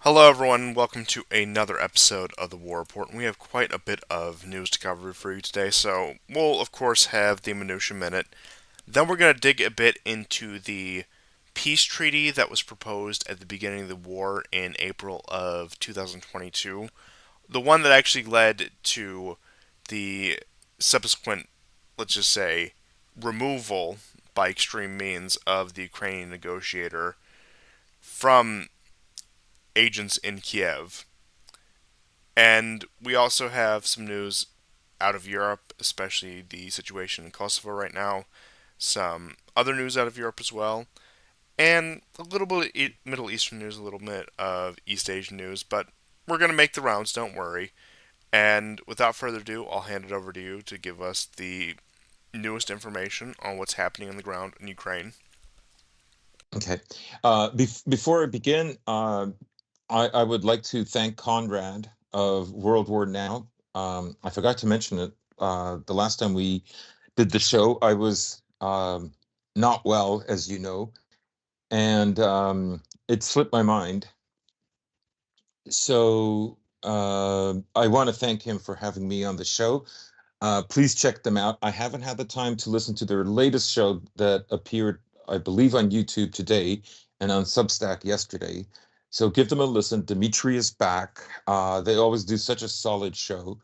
Hello, everyone. Welcome to another episode of the War Report. We have quite a bit of news to cover for you today, so we'll, of course, have the Minutia Minute. Then we're going to dig a bit into the peace treaty that was proposed at the beginning of the war in April of 2022. The one that actually led to the subsequent, let's just say, removal by extreme means of the Ukrainian negotiator from agents in Kiev. And we also have some news out of Europe, especially the situation in Kosovo right now. Some other news out of Europe as well. And a little bit of Middle Eastern news, a little bit of East Asian news. But we're going to make the rounds, don't worry. And without further ado, I'll hand it over to you to give us the newest information on what's happening on the ground in Ukraine. Okay. Before I begin, I would like to thank Conrad of World War Now. I forgot to mention it. The last time we did the show, I was not well, as you know, and it slipped my mind. So I want to thank him for having me on the show. Please check them out. I haven't had the time to listen to their latest show that appeared, I believe, on YouTube today and on Substack yesterday. So give them a listen. Dimitri is back. They always do such a solid show.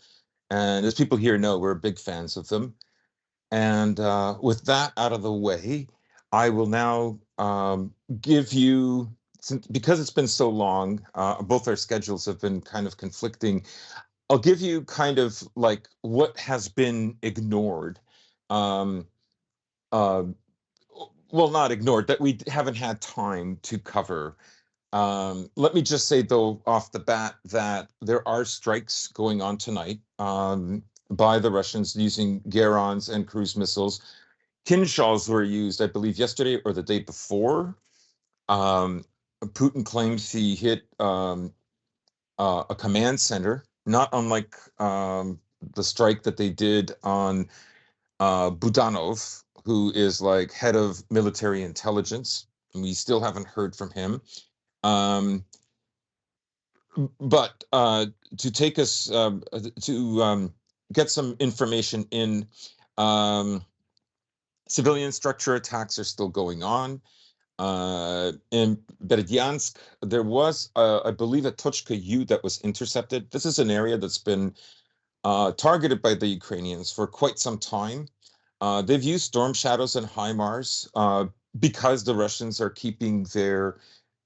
And as people here know, we're big fans of them. And with that out of the way, I will now give you, because it's been so long, both our schedules have been kind of conflicting. I'll give you kind of like what has been ignored. Um, uh, well, not ignored, that we haven't had time to cover. Let me just say, though, off the bat, that there are strikes going on tonight by the Russians using Garons and cruise missiles. Kinshaws were used, I believe, yesterday or the day before. Um, Putin claims he hit a command center, not unlike the strike that they did on Budanov, who is like head of military intelligence. And we still haven't heard from him. Um, but to take us to get some information in, um, civilian structure attacks are still going on. In Berdyansk, there was, I believe, a Tochka U that was intercepted. This is an area that's been targeted by the Ukrainians for quite some time. They've used Storm Shadows and HIMARS because the Russians are keeping their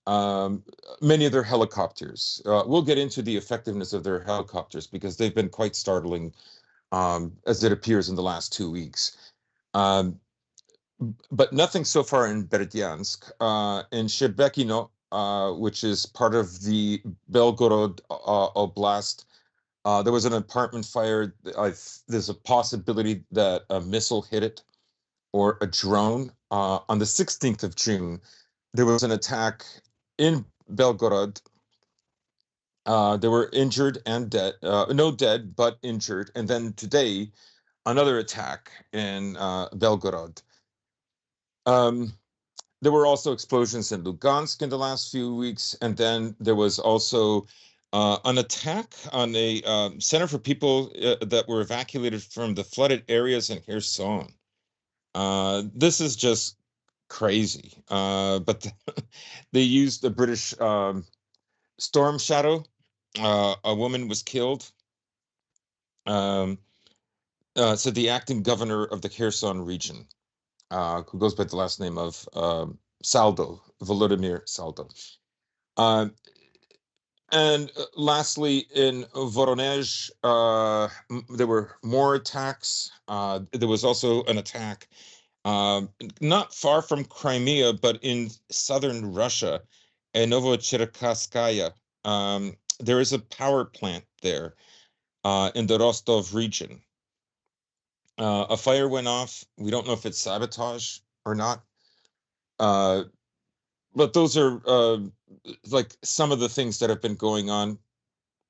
um, many of their helicopters. We'll get into the effectiveness of their helicopters because they've been quite startling, as it appears in the last 2 weeks. Um, but nothing so far in Berdyansk. In Shebekino, which is part of the Belgorod Oblast, there was an apartment fire. There's a possibility that a missile hit it or a drone. On the 16th of June, there was an attack in Belgorod. There were injured and dead, no dead, but injured. And then today, another attack in Belgorod. Um, there were also explosions in Lugansk in the last few weeks, and then there was also an attack on a center for people that were evacuated from the flooded areas in Kherson. This is just crazy. But they used the British Storm Shadow. A woman was killed. Um, so the acting governor of the Kherson region, who goes by the last name of Saldo, Volodymyr Saldo. Uh, and lastly, in Voronezh, there were more attacks. There was also an attack not far from Crimea, but in southern Russia, in Novocherkasskaya. There is a power plant there in the Rostov region. A fire went off. We don't know if it's sabotage or not. Uh, but those are like some of the things that have been going on.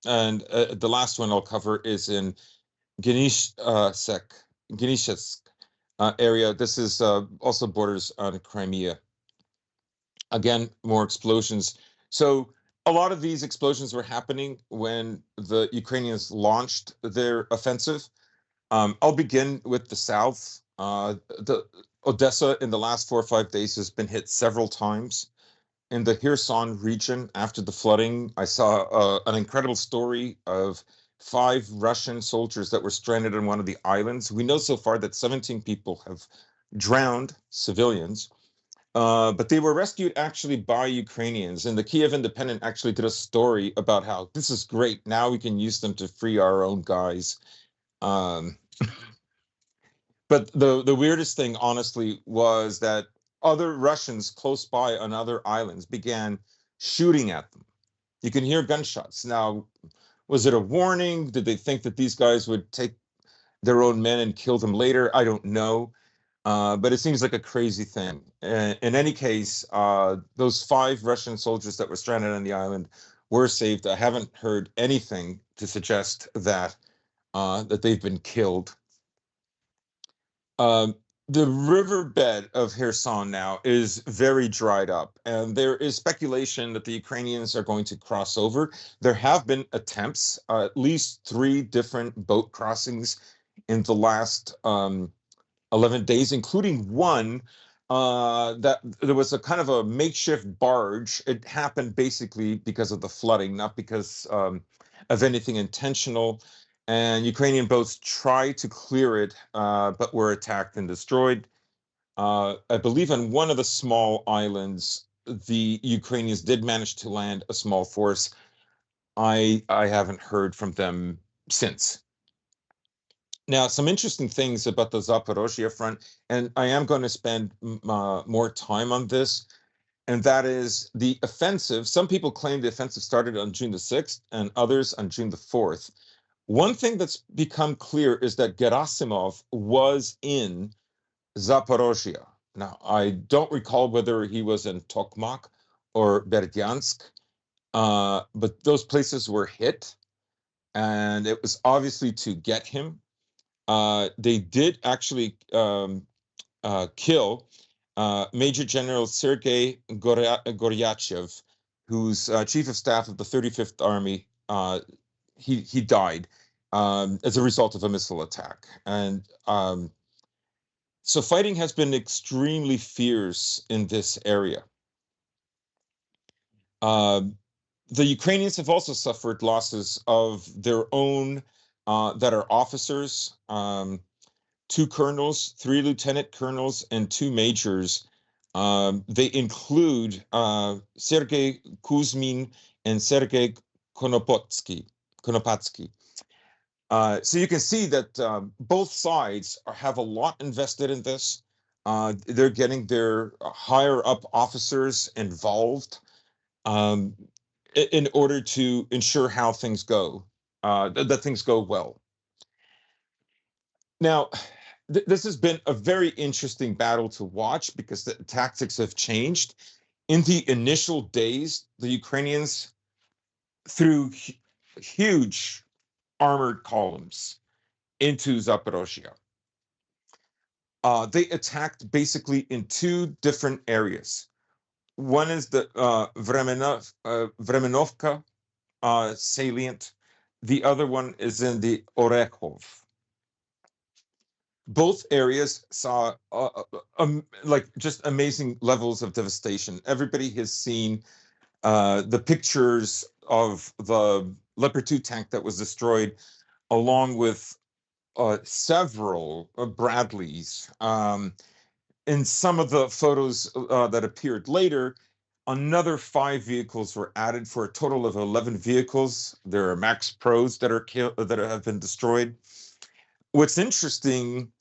And the last one I'll cover is in Genishevsk area. This is also borders on Crimea. Again, more explosions. So A lot of these explosions were happening when the Ukrainians launched their offensive. I'll begin with the south. The Odessa in the last 4 or 5 days has been hit several times. In the Kherson region, after the flooding, I saw an incredible story of 5 Russian soldiers that were stranded on one of the islands. We know so far that 17 people have drowned, civilians, but they were rescued actually by Ukrainians. And the Kiev Independent actually did a story about how this is great. Now we can use them to free our own guys. Um, but the weirdest thing, honestly, was that other Russians close by on other islands began shooting at them. You can hear gunshots. Now, was it a warning? Did they think that these guys would take their own men and kill them later? I don't know. But it seems like a crazy thing. In any case, those 5 Russian soldiers that were stranded on the island were saved. I haven't heard anything to suggest that that they've been killed. Um, the riverbed of Kherson now is very dried up, and there is speculation that the Ukrainians are going to cross over. There have been attempts, at least 3 different boat crossings in the last 11 days, including one that there was a kind of a makeshift barge. It happened basically because of the flooding, not because of anything intentional. And Ukrainian boats tried to clear it, but were attacked and destroyed. I believe on one of the small islands, the Ukrainians did manage to land a small force. I haven't heard from them since. Now, some interesting things about the Zaporozhye front, and I am going to spend more time on this, and that is the offensive. Some people claim the offensive started on June the 6th and others on June the 4th. One thing that's become clear is that Gerasimov was in Zaporozhye. Now, I don't recall whether he was in Tokmak or Berdyansk, but those places were hit, and it was obviously to get him. They did actually kill Major General Sergei Goryachev, who's chief of staff of the 35th Army. He died as a result of a missile attack, and so fighting has been extremely fierce in this area. The Ukrainians have also suffered losses of their own that are officers. 2 colonels, 3 lieutenant colonels, and 2 majors. They include Sergei Kuzmin and Sergei Konopatsky. So you can see that both sides have a lot invested in this. They're getting their higher up officers involved um, in order to ensure how things go, that things go well. Now, this has been a very interesting battle to watch because the tactics have changed. In the initial days, the Ukrainians threw huge armored columns into Zaporozhye. They attacked basically in 2 different areas. One is the Vremenovka salient. The other one is in the Orekhov. Both areas saw like just amazing levels of devastation. Everybody has seen the pictures of the Leopard 2 tank that was destroyed, along with several Bradleys. In some of the photos that appeared later, another 5 vehicles were added for a total of 11 vehicles. There are Max Pros that are that have been destroyed. What's interesting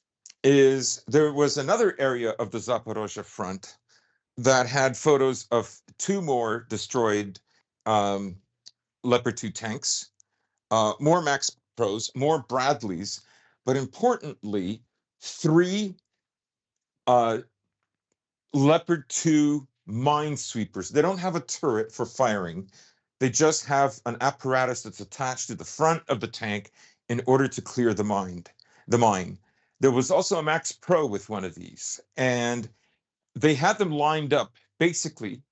is there was another area of the Zaporozhye front that had photos of 2 more destroyed Leopard 2 tanks, more Max Pros, more Bradleys, but importantly, 3 uh, Leopard 2 minesweepers. They don't have a turret for firing. They just have an apparatus that's attached to the front of the tank in order to clear the mine. There was also a Max Pro with one of these, and they had them lined up basically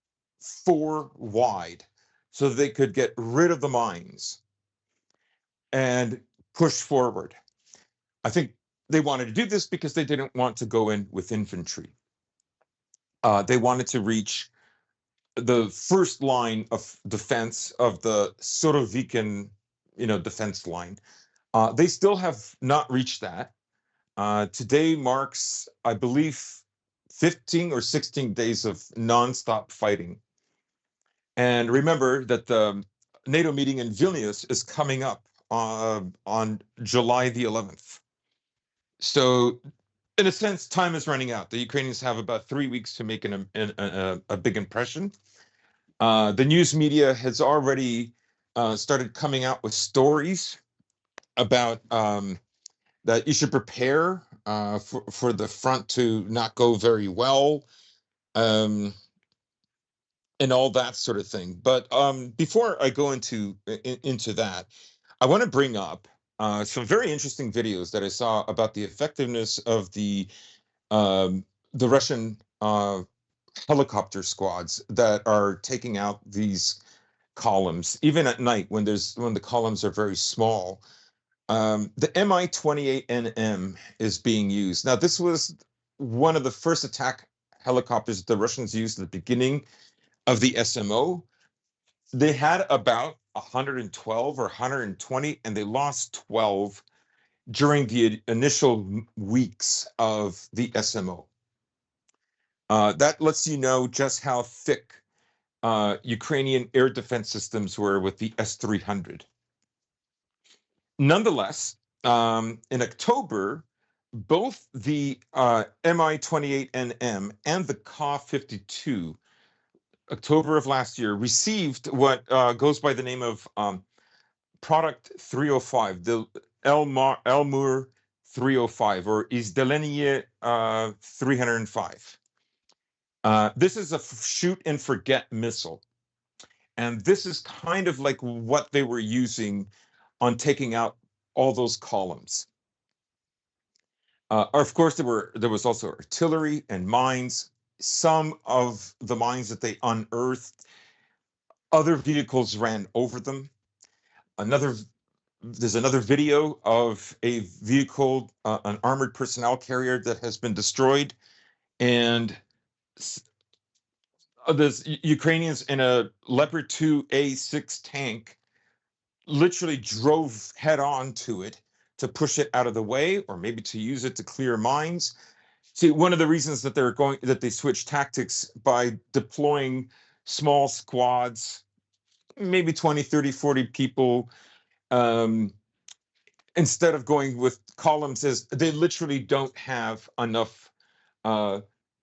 4 wide. so they could get rid of the mines and push forward. I think they wanted to do this because they didn't want to go in with infantry. They wanted to reach the first line of defense of the Surovikin, defense line. They still have not reached that. Today marks, I believe, 15 or 16 days of nonstop fighting. And remember that the NATO meeting in Vilnius is coming up on July the 11th. So, in a sense, time is running out. The Ukrainians have about 3 weeks to make a big impression. The news media has already started coming out with stories about that you should prepare for the front to not go very well, and all that sort of thing. But before I go into that, I want to bring up some very interesting videos that I saw about the effectiveness of the Russian helicopter squads that are taking out these columns, even at night when the columns are very small. The Mi-28NM is being used. Now, this was one of the first attack helicopters the Russians used at the beginning of the SMO. They had about 112 or 120, and they lost 12 during the initial weeks of the SMO. That lets you know just how thick Ukrainian air defense systems were with the S-300. Nonetheless, in October, both the Mi-28NM and the Ka-52, October of last year, received what goes by the name of Product 305, the Elmur 305, or Izdelenie 305. This is a shoot and forget missile. And this is kind of like what they were using on taking out all those columns. Of course, there was also artillery and mines. Some of the mines that they unearthed, other vehicles ran over them. There's another video of a vehicle, an armored personnel carrier that has been destroyed, and there's Ukrainians in a Leopard 2A6 tank literally drove head on to it to push it out of the way, or maybe to use it to clear mines. See, one of the reasons that they switched tactics by deploying small squads, maybe 20, 30, 40 people, instead of going with columns, is they literally don't have enough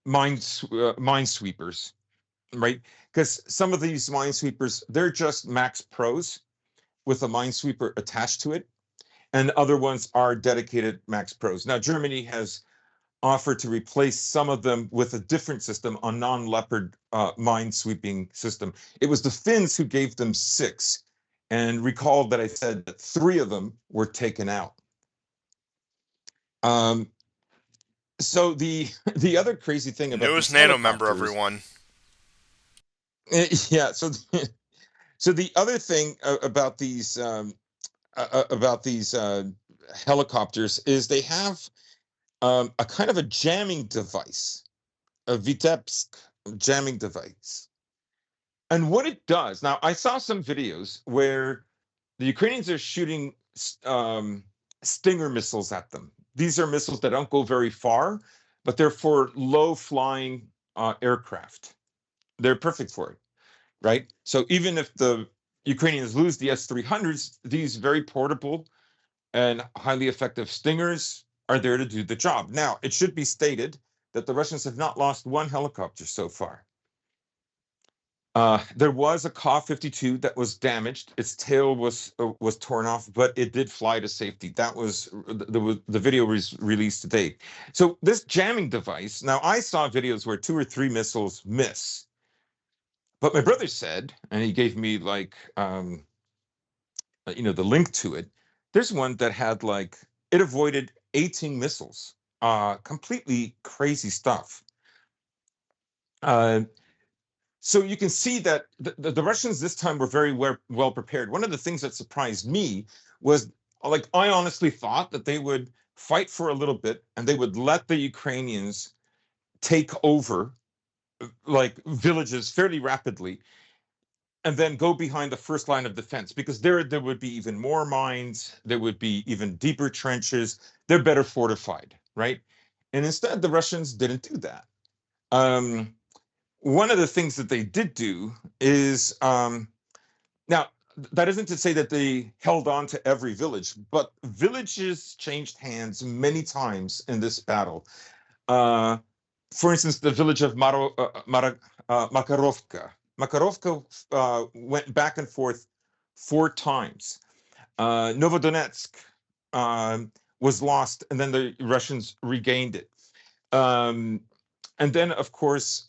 minesweepers, right? Because some of these minesweepers, they're just max pros with a minesweeper attached to it, and other ones are dedicated max pros. Now, Germany has offered to replace some of them with a different system, a non-Leopard minesweeping system. It was the Finns who gave them 6, and recall that I said that 3 of them were taken out. So the other crazy thing about Newest these NATO member, helicopters, everyone. yeah. So the other thing about these helicopters is they have a kind of a jamming device, a Vitebsk jamming device. And what it does, now I saw some videos where the Ukrainians are shooting Stinger missiles at them. These are missiles that don't go very far, but they're for low flying aircraft. They're perfect for it, right? So even if the Ukrainians lose the S-300s, these very portable and highly effective Stingers are there to do the job. Now, it should be stated that the Russians have not lost one helicopter so far. There was a Ka-52 that was damaged. Its tail was torn off, but it did fly to safety. That was the video was released today. So this jamming device. Now, I saw videos where 2 or 3 missiles miss, but my brother said, and he gave me like the link to it. There's one that had like it avoided 18 missiles. Completely crazy stuff. So you can see that the Russians this time were very well prepared. One of the things that surprised me was, like, I honestly thought that they would fight for a little bit and they would let the Ukrainians take over like villages fairly rapidly and then go behind the first line of defense, because there would be even more mines, there would be even deeper trenches, they're better fortified, right? And instead the Russians didn't do that. um, One of the things that they did do is, now that isn't to say that they held on to every village, but villages changed hands many times in this battle. uh, for instance, the village of Makarovka. Makarovka went back and forth 4 times. Novodonetsk was lost, and then the Russians regained it. Um, and then, of course,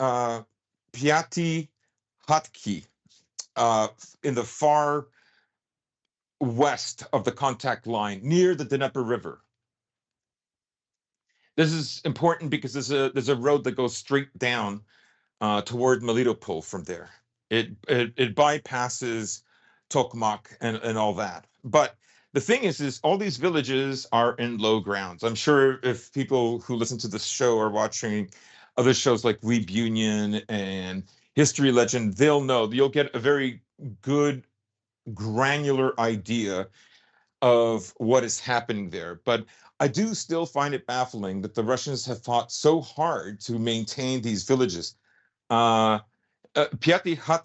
Piati Hatki, uh, in the far west of the contact line near the Dnieper River. This is important because there's a road that goes straight down toward Melitopol from there. It bypasses Tokmak and all that. But the thing is all these villages are in low grounds. I'm sure if people who listen to this show are watching other shows like Weeb Union and History Legend, they'll know you'll get a very good granular idea of what is happening there. But I do still find it baffling that the Russians have fought so hard to maintain these villages. Uh, Piatihatki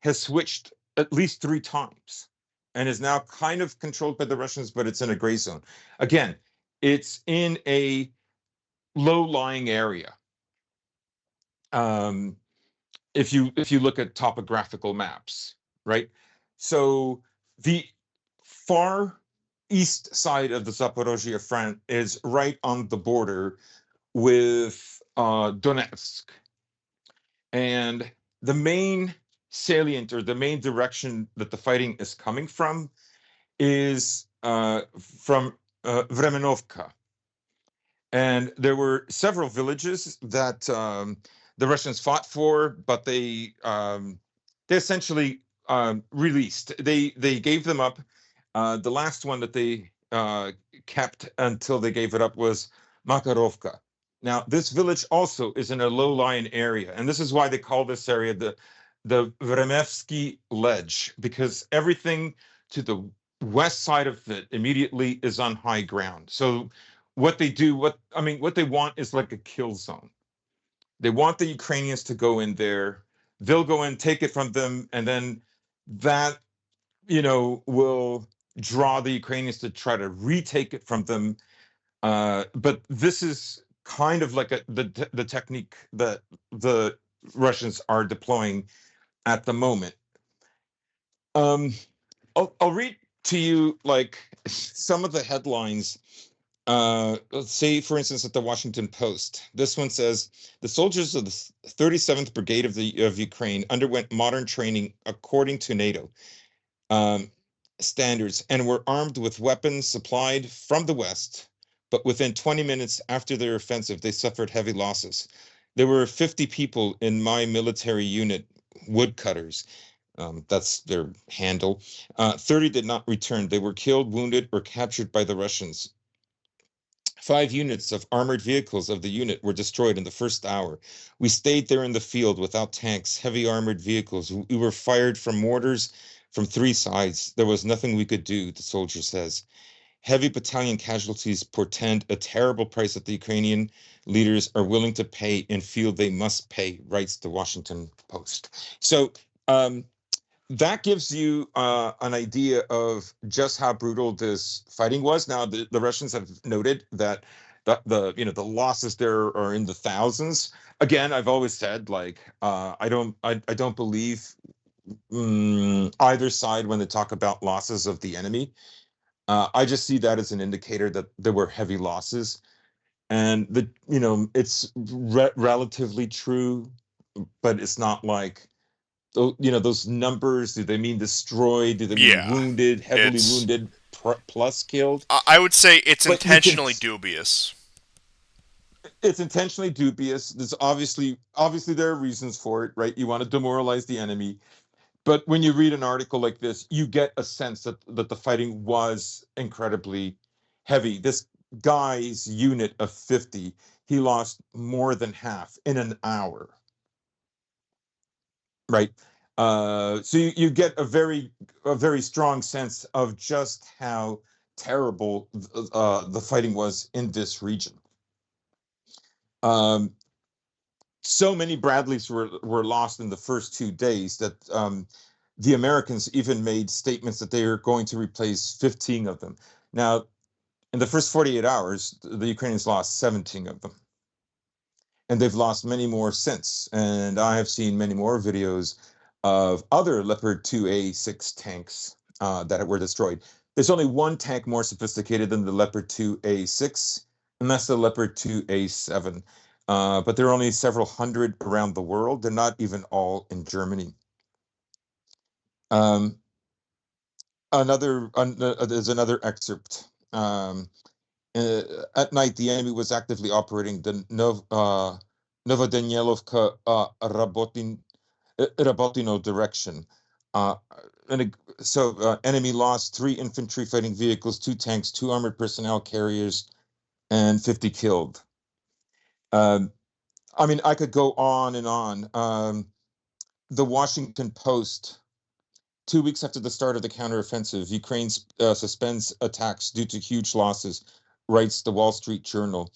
has switched at least 3 times and is now kind of controlled by the Russians, but it's in a gray zone. Again, it's in a low-lying area. Um, if you look at topographical maps, right? So the far east side of the Zaporozhye front is right on the border with Donetsk. And the main salient, or the main direction that the fighting is coming from, is from Vremenovka. And there were several villages that the Russians fought for, but they essentially released. They gave them up. The last one that they kept until they gave it up was Makarovka. Now, this village also is in a low-lying area, and this is why they call this area the Vremevsky Ledge, because everything to the west side of it immediately is on high ground. So what they want is like a kill zone. They want the Ukrainians to go in there. They'll go in, take it from them, and then that, will draw the Ukrainians to try to retake it from them. But this is kind of like the technique that the Russians are deploying at the moment. Um, I'll read to you like some of the headlines. Let's say, for instance, at the Washington Post, this one says the soldiers of the 37th Brigade of Ukraine underwent modern training according to NATO um, standards and were armed with weapons supplied from the West. But within 20 minutes after their offensive, they suffered heavy losses. There were 50 people in my military unit, woodcutters. That's their handle. 30 did not return. They were killed, wounded, or captured by the Russians. 5 units of armored vehicles of the unit were destroyed in the first hour. We stayed there in the field without tanks, heavy armored vehicles. We were fired from mortars from 3 sides. There was nothing we could do, the soldier says. Heavy battalion casualties portend a terrible price that the Ukrainian leaders are willing to pay and feel they must pay, writes the Washington Post. So that gives you an idea of just how brutal this fighting was. Now, the Russians have noted that the losses there are in the thousands. Again, I've always said, like, I don't believe either side when they talk about losses of the enemy. I just see that as an indicator that there were heavy losses, and it's relatively true, but it's not like, those numbers. Do they mean destroyed? Do they mean Yeah, wounded, heavily it's. wounded, plus killed? I would say it's But you can, intentionally dubious. It's intentionally dubious. There's obviously there are reasons for it, right? You want to demoralize the enemy. But when you read an article like this, you get a sense that the fighting was incredibly heavy. This guy's unit of 50, he lost more than half in an hour, right? So you get a very strong sense of just how terrible the fighting was in this region. Um, so many Bradleys were lost in the first 2 days that the Americans even made statements that they are going to replace 15 of them. Now, in the first 48 hours, the Ukrainians lost 17 of them, and they've lost many more since. And I have seen many more videos of other Leopard 2A6 tanks that were destroyed. There's only one tank more sophisticated than the Leopard 2A6, and that's the Leopard 2A7. But there are only several hundred around the world. They're not even all in Germany. Um, there's another excerpt. At night, the enemy was actively operating the Novodanilovka Rabotino direction. Uh, enemy lost 3 infantry fighting vehicles, 2 tanks, 2 armored personnel carriers, and 50 killed. I mean, I could go on and on. The Washington Post, 2 weeks after the start of the counteroffensive, Ukraine suspends attacks due to huge losses, writes the Wall Street Journal.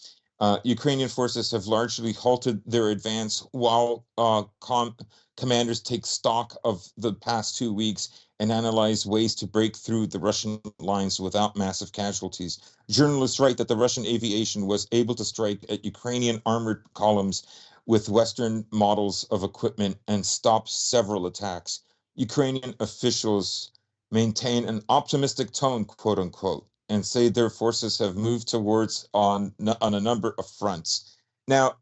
Ukrainian forces have largely halted their advance while commanders take stock of the past 2 weeks and analyze ways to break through the Russian lines without massive casualties. Journalists write that the Russian aviation was able to strike at Ukrainian armored columns with Western models of equipment and stop several attacks. Ukrainian officials maintain an optimistic tone, quote unquote, and say their forces have moved towards on a number of fronts. Now,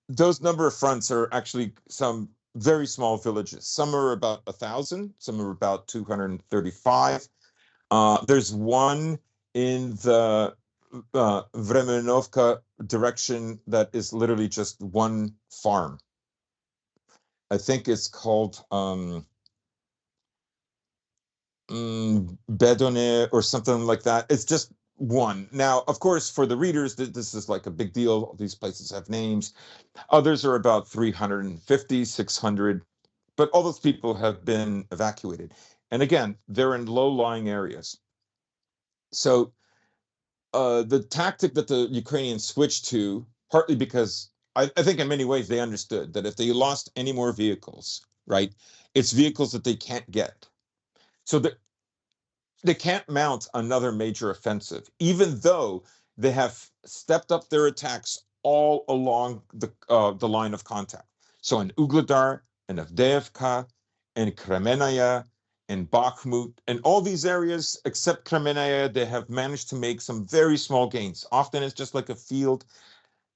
those number of fronts are actually some very small villages. Some are about 1,000, some are about 235. There's one in the Vremenovka direction that is literally just one farm. I think it's called Bedone or something like that. It's just one. Now, of course, for the readers, this is like a big deal. These places have names. Others are about 350, 600, but all those people have been evacuated. And again, they're in low-lying areas. So the tactic that the Ukrainians switched to, partly because I think in many ways they understood that if they lost any more vehicles, right, it's vehicles that they can't get. So they can't mount another major offensive, even though they have stepped up their attacks all along the line of contact. So in Ugledar, in Avdeevka, in Kremenaya, in Bakhmut, and all these areas except Kremenaya, they have managed to make some very small gains. Often it's just like a field.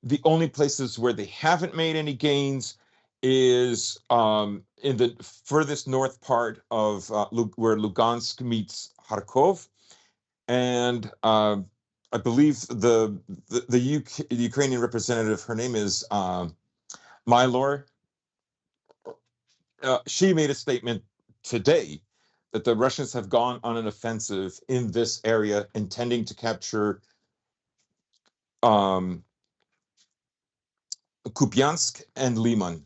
The only places where they haven't made any gains is in the furthest north part of where Lugansk meets Kharkov, and I believe the Ukrainian representative, her name is Mylor. She made a statement today that the Russians have gone on an offensive in this area, intending to capture um, Kupiansk and Liman.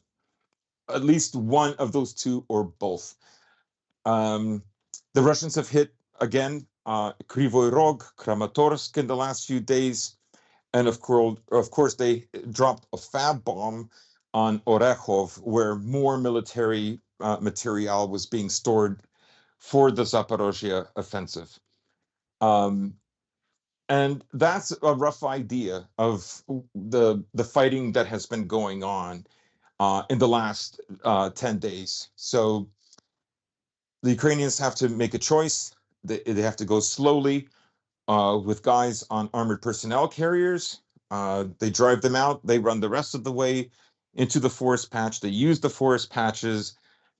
At least one of those two or both. Um, the Russians have hit again Krivoy Rog, Kramatorsk in the last few days, and of course, they dropped a fab bomb on Orechov, where more military material was being stored for the Zaporozhye offensive. Um, and that's a rough idea of the fighting that has been going on in the last 10 days. So the Ukrainians have to make a choice. They have to go slowly with guys on armored personnel carriers. They drive them out. They run the rest of the way into the forest patch. They use the forest patches,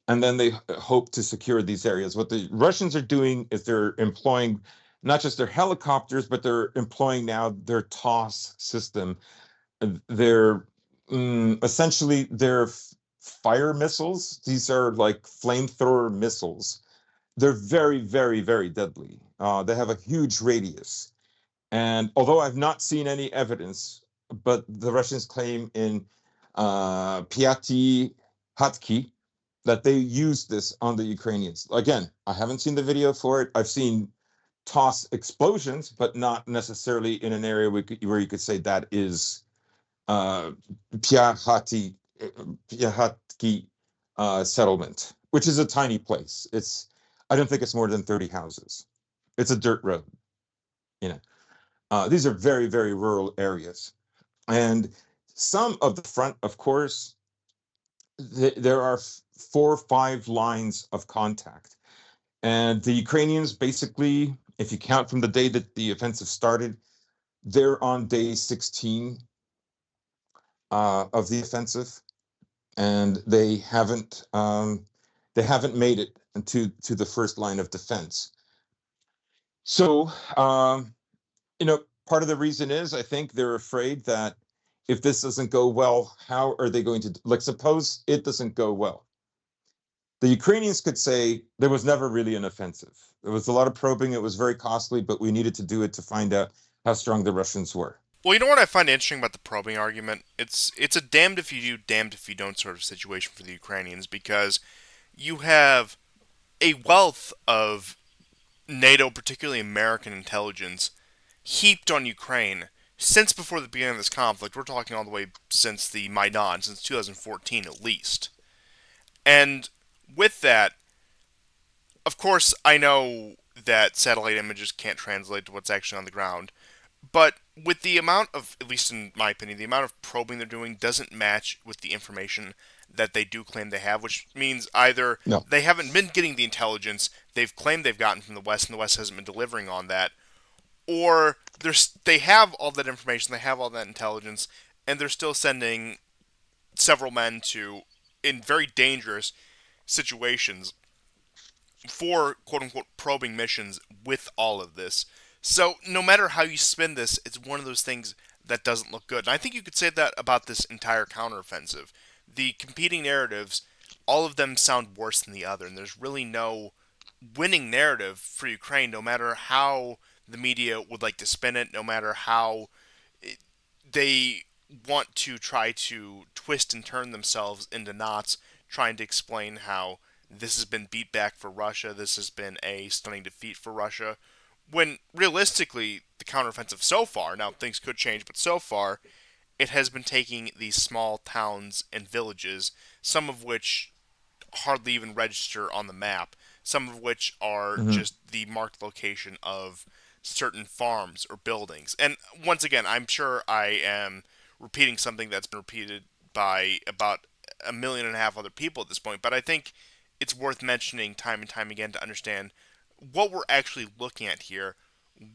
and then they hope to secure these areas. What the Russians are doing is they're employing not just their helicopters, but they're employing now their TOS system, They're essentially they're fire missiles. These are like flamethrower missiles. They're very, very, very deadly. They have a huge radius. And although I've not seen any evidence, but the Russians claim in Piati Hatki that they used this on the Ukrainians. Again, I haven't seen the video for it. I've seen toss explosions, but not necessarily in an area where you could say that is uh, Piahati, Piahatki settlement, which is a tiny place. I don't think it's more than 30 houses. It's a dirt road. You know, these are very, very rural areas. And some of the front, of course, there are 4 or 5 lines of contact. And the Ukrainians basically, if you count from the day that the offensive started, they're on day 16 of the offensive, and they haven't made it to the first line of defense. So part of the reason is I think they're afraid that if this doesn't go well, how are they going to, like, suppose it doesn't go well? The Ukrainians could say there was never really an offensive. There was a lot of probing. It was very costly, but we needed to do it to find out how strong the Russians were. Well, you know what I find interesting about the probing argument? It's a damned if you do, damned if you don't sort of situation for the Ukrainians, because you have a wealth of NATO, particularly American intelligence, heaped on Ukraine since before the beginning of this conflict. We're talking all the way since the Maidan, since 2014 at least. And with that, of course, I know that satellite images can't translate to what's actually on the ground, but with the amount of, at least in my opinion, the amount of probing they're doing doesn't match with the information that they do claim they have, which means either No. they haven't been getting the intelligence they've claimed they've gotten from the West, and the West hasn't been delivering on that, or they have all that information, they have all that intelligence, and they're still sending several men to in very dangerous situations for quote unquote probing missions with all of this. So no matter how you spin this, it's one of those things that doesn't look good. And I think you could say that about this entire counteroffensive. The competing narratives, all of them sound worse than the other, and there's really no winning narrative for Ukraine, no matter how the media would like to spin it, no matter how they want to try to twist and turn themselves into knots, trying to explain how this has been beat back for Russia, this has been a stunning defeat for Russia, when realistically, the counteroffensive so far, now things could change, but so far, it has been taking these small towns and villages, some of which hardly even register on the map, some of which are Mm-hmm. just the marked location of certain farms or buildings. And once again, I'm sure I am repeating something that's been repeated by about 1.5 million other people at this point, but I think it's worth mentioning time and time again to understand what we're actually looking at here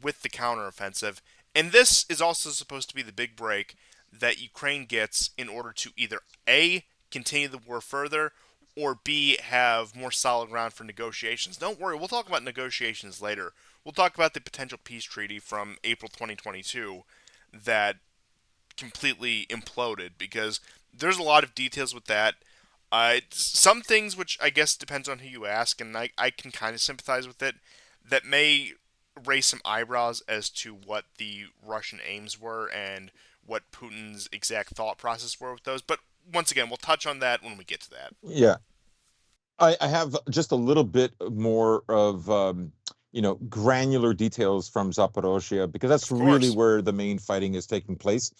with the counteroffensive. And this is also supposed to be the big break that Ukraine gets in order to either A, continue the war further, or B, have more solid ground for negotiations. Don't worry, we'll talk about negotiations later. We'll talk about the potential peace treaty from April 2022 that completely imploded, because there's a lot of details with that. Some things which I guess depends on who you ask, and I can kind of sympathize with it, that may raise some eyebrows as to what the Russian aims were and what Putin's exact thought process were with those. But once again, we'll touch on that when we get to that. Yeah. I have just a little bit more of granular details from Zaporozhye because that's Of really course. where the main fighting is taking place.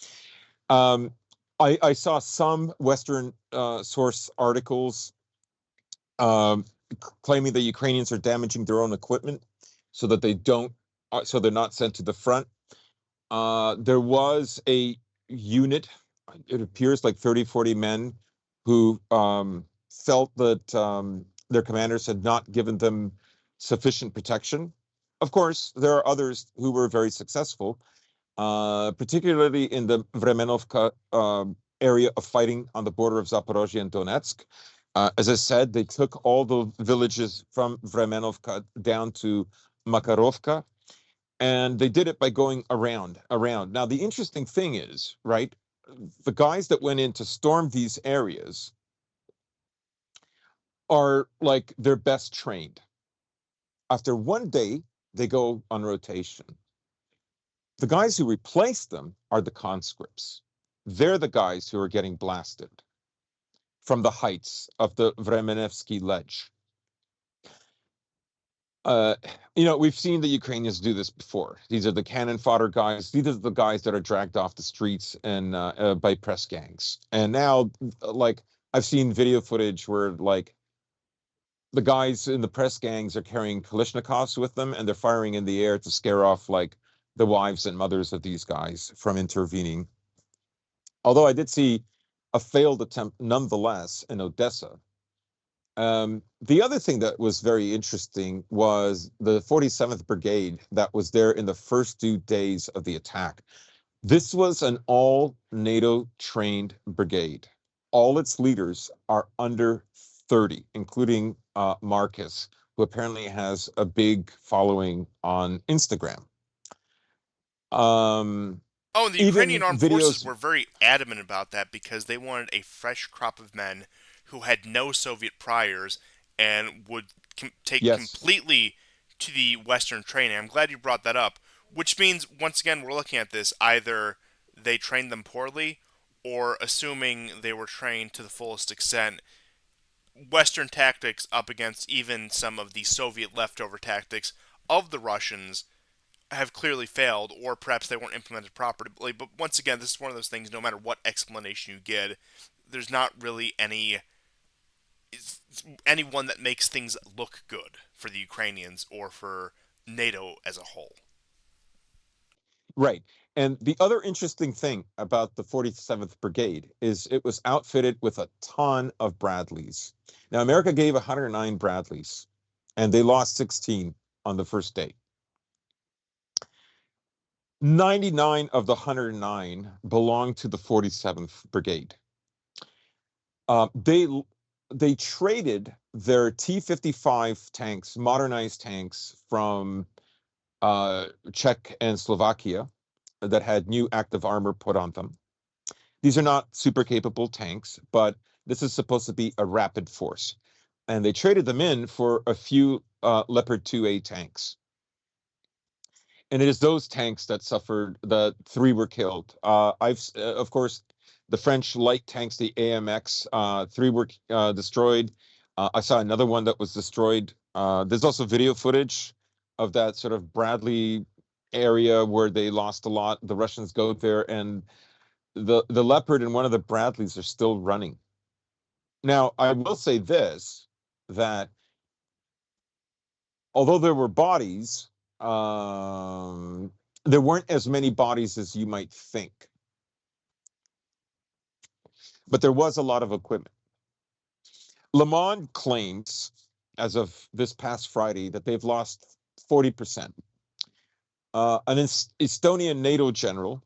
Um, I saw some Western source articles um, claiming the Ukrainians are damaging their own equipment so that they don't, so they're not sent to the front. There was a unit, it appears like 30, 40 men who felt that their commanders had not given them sufficient protection. Of course, there are others who were very successful, particularly in the Vremenovka area of fighting on the border of Zaporozhye and Donetsk. As I said, they took all the villages from Vremenovka down to Makarovka, and they did it by going around. Now, the interesting thing is, right? the guys that went in to storm these areas are like their best trained. After one day, they go on rotation. The guys who replace them are the conscripts. They're the guys who are getting blasted from the heights of the Vremenevsky Ledge. Uh, we've seen the Ukrainians do this before. These are the cannon fodder guys. These are the guys that are dragged off the streets and by press gangs. And now, like, I've seen video footage where, like, the guys in the press gangs are carrying Kalashnikovs with them, and they're firing in the air to scare off, like, the wives and mothers of these guys from intervening. Although I did see a failed attempt, nonetheless, in Odessa. The other thing that was very interesting was the 47th Brigade that was there in the first 2 days of the attack. This was an all NATO trained brigade. All its leaders are under 30, including Marcus, who apparently has a big following on Instagram. Oh, and the Ukrainian Even armed forces videos, were very adamant about that because they wanted a fresh crop of men who had no Soviet priors and would take yes, completely to the Western training. I'm glad you brought that up, which means, once again, we're looking at this either they trained them poorly or, assuming they were trained to the fullest extent, Western tactics up against even some of the Soviet leftover tactics of the Russians have clearly failed, or perhaps they weren't implemented properly. But once again, this is one of those things, no matter what explanation you get, there's not really anyone that makes things look good for the Ukrainians or for NATO as a whole. right. And the other interesting thing about the 47th Brigade is it was outfitted with a ton of Bradleys. Now, America gave 109 Bradleys, and they lost 16 on the first day. 99 of the 109 belonged to the 47th Brigade. They traded their T-55 tanks, modernized tanks from Czech and Slovakia that had new active armor put on them. These are not super capable tanks, but this is supposed to be a rapid force. And they traded them in for a few Leopard 2A tanks. And it is those tanks that suffered. The 3 were killed. Of course, the French light tanks, the AMX, 3 were destroyed. I saw another one that was destroyed. There's also video footage of that sort of Bradley area where they lost a lot. The Russians go there, and the Leopard and one of the Bradleys are still running. Now, I will say this, that although there were bodies, there weren't as many bodies as you might think. But there was a lot of equipment. Le Monde claims, as of this past Friday, that they've lost 40%. An Estonian NATO general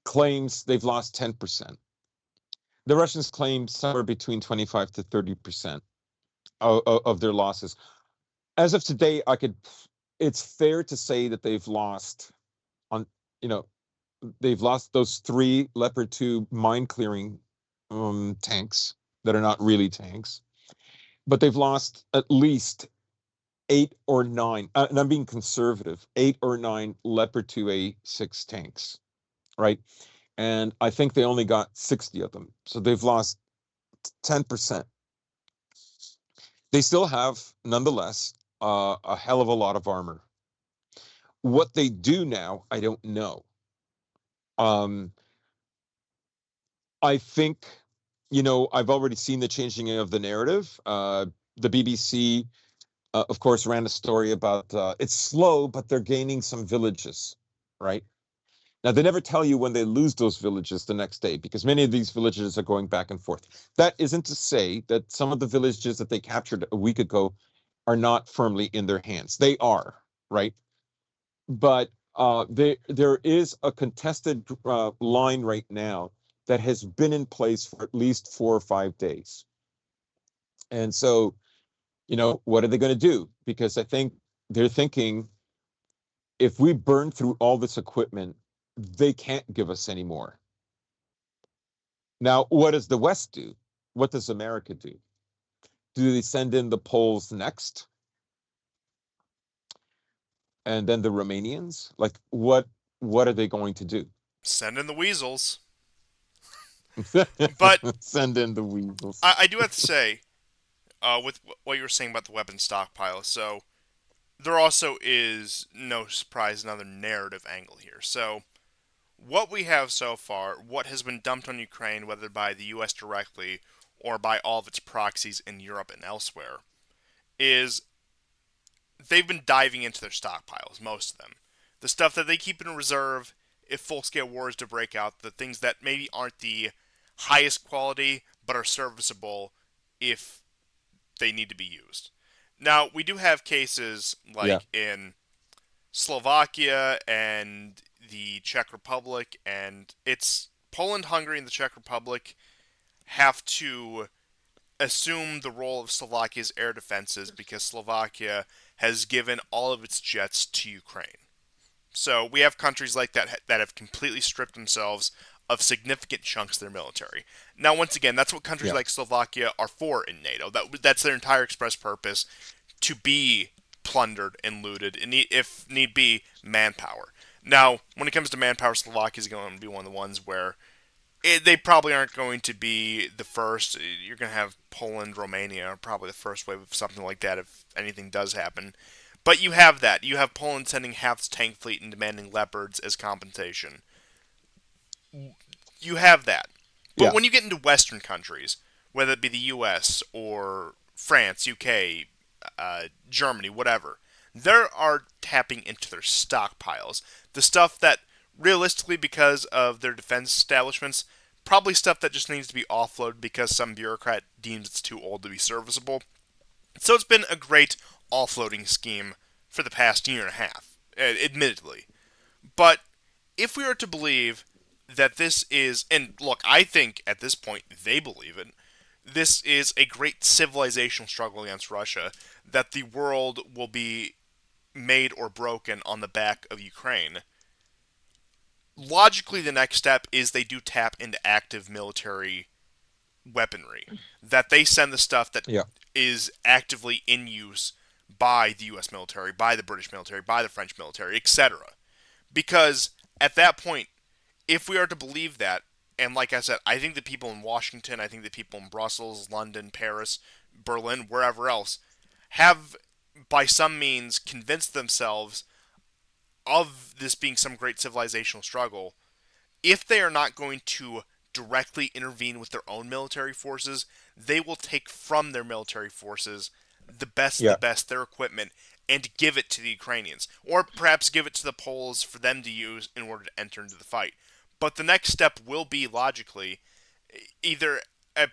claims they've lost 10%. The Russians claim somewhere between 25 to 30% of their losses. As of today, it's fair to say that they've lost they've lost those 3 Leopard 2 mine clearing tanks that are not really tanks, but they've lost at least 8 or 9, and I'm being conservative, 8 or 9 Leopard 2A6 tanks, right? And I think they only got 60 of them. So they've lost 10%. They still have, nonetheless, a hell of a lot of armor. What they do now, I don't know. I think, I've already seen the changing of the narrative. The BBC, of course, ran a story about it's slow, but they're gaining some villages, right? Now, they never tell you when they lose those villages the next day, because many of these villages are going back and forth. That isn't to say that some of the villages that they captured a week ago are not firmly in their hands. They are, right? But there is a contested line right now that has been in place for at least 4 or 5 days. And so, what are they going to do? Because I think they're thinking, if we burn through all this equipment, they can't give us any more. Now, what does the West do? What does America do? Do they send in the Poles next, and then the Romanians? Like, what are they going to do? Send in the weasels. But Send in the weasels. I do have to say, with what you were saying about the weapon stockpile, so there also is, no surprise, another narrative angle here. So, what we have so far, what has been dumped on Ukraine, whether by the US directly or by all of its proxies in Europe and elsewhere, is they've been diving into their stockpiles, most of them. The stuff that they keep in reserve if full scale war is to break out, the things that maybe aren't the highest quality but are serviceable if they need to be used. Now, we do have cases Yeah, like in Slovakia and the Czech Republic, and it's Poland, Hungary, and the Czech Republic have to assume the role of Slovakia's air defenses because Slovakia has given all of its jets to Ukraine. So we have countries like that have completely stripped themselves of significant chunks of their military. Now, once again, that's what countries yeah, like Slovakia are for in NATO. That's their entire express purpose, to be plundered and looted, and if need be, manpower. Now, when it comes to manpower, Slovakia is going to be one of the ones where they probably aren't going to be the first. You're going to have Poland, Romania, probably the first wave of something like that if anything does happen. But you have that. You have Poland sending half its tank fleet and demanding Leopards as compensation. You have that. But yeah, when you get into Western countries, whether it be the U.S. or France, UK, Germany, whatever, they are tapping into their stockpiles. The stuff that, realistically, because of their defense establishments, probably stuff that just needs to be offloaded because some bureaucrat deems it's too old to be serviceable. So it's been a great offloading scheme for the past year and a half, admittedly. But if we are to believe that this is, and look, I think at this point they believe it, this is a great civilizational struggle against Russia, that the world will be made or broken on the back of Ukraine. Logically, the next step is they do tap into active military weaponry. That they send the stuff that yeah, is actively in use by the US military, by the British military, by the French military, etc. Because at that point, if we are to believe that, and like I said, I think the people in Washington, I think the people in Brussels, London, Paris, Berlin, wherever else, have by some means convinced themselves of this being some great civilizational struggle. If they are not going to directly intervene with their own military forces, they will take from their military forces the best of the yeah. best, their equipment, and give it to the Ukrainians. Or perhaps give it to the Poles for them to use in order to enter into the fight. But the next step will be, logically, either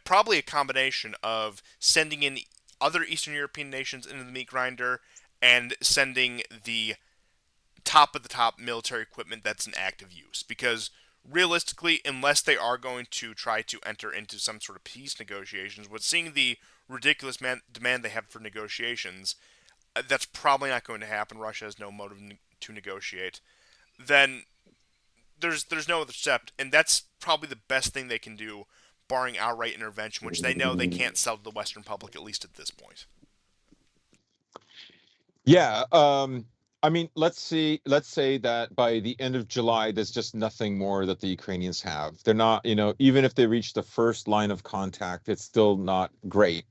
probably a combination of sending in other Eastern European nations into the meat grinder and sending the top of the top military equipment that's in active use. Because realistically, unless they are going to try to enter into some sort of peace negotiations, with seeing the ridiculous demand they have for negotiations, that's probably not going to happen. Russia has no motive to negotiate. Then there's no other step, and that's probably the best thing they can do, barring outright intervention, which they know they can't sell to the Western public, at least at this point. Yeah, I mean, let's say that by the end of July, there's just nothing more that the Ukrainians have. They're not, even if they reach the first line of contact, it's still not great.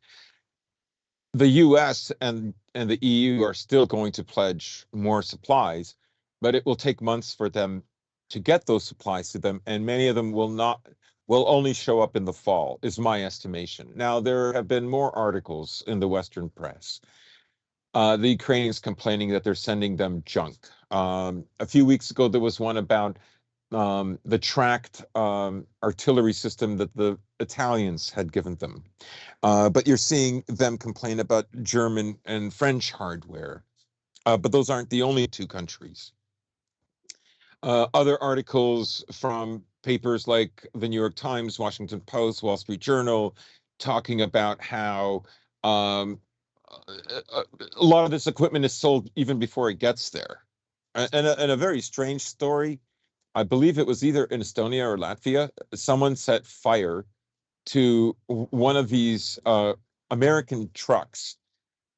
The US and the EU are still going to pledge more supplies, but it will take months for them to get those supplies to them, and many of them will only show up in the fall, is my estimation. Now, there have been more articles in the Western press, the Ukrainians complaining that they're sending them junk. A few weeks ago, there was one about the tracked artillery system that the Italians had given them. But you're seeing them complain about German and French hardware. But those aren't the only two countries. Other articles from papers like the New York Times, Washington Post, Wall Street Journal, talking about how um, a lot of this equipment is sold even before it gets there. And a very strange story. I believe it was either in Estonia or Latvia, someone set fire to one of these American trucks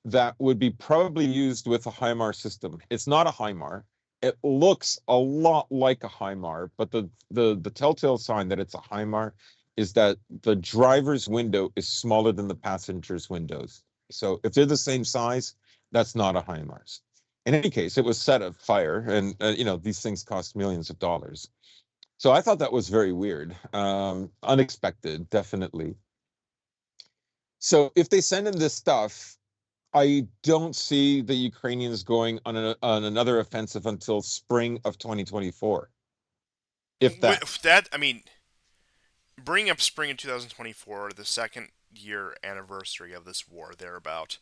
that would be probably used with a HIMAR system. It's not a HIMAR. It looks a lot like a HIMAR, but the telltale sign that it's a HIMAR is that the driver's window is smaller than the passenger's windows. So if they're the same size, that's not a HIMARS. In any case, it was set afire, and these things cost millions of dollars. So I thought that was very weird, unexpected, definitely. So if they send in this stuff, I don't see the Ukrainians going on another offensive until spring of 2024, if that. With that, I mean, bringing up spring in 2024, the second year anniversary of this war, thereabout,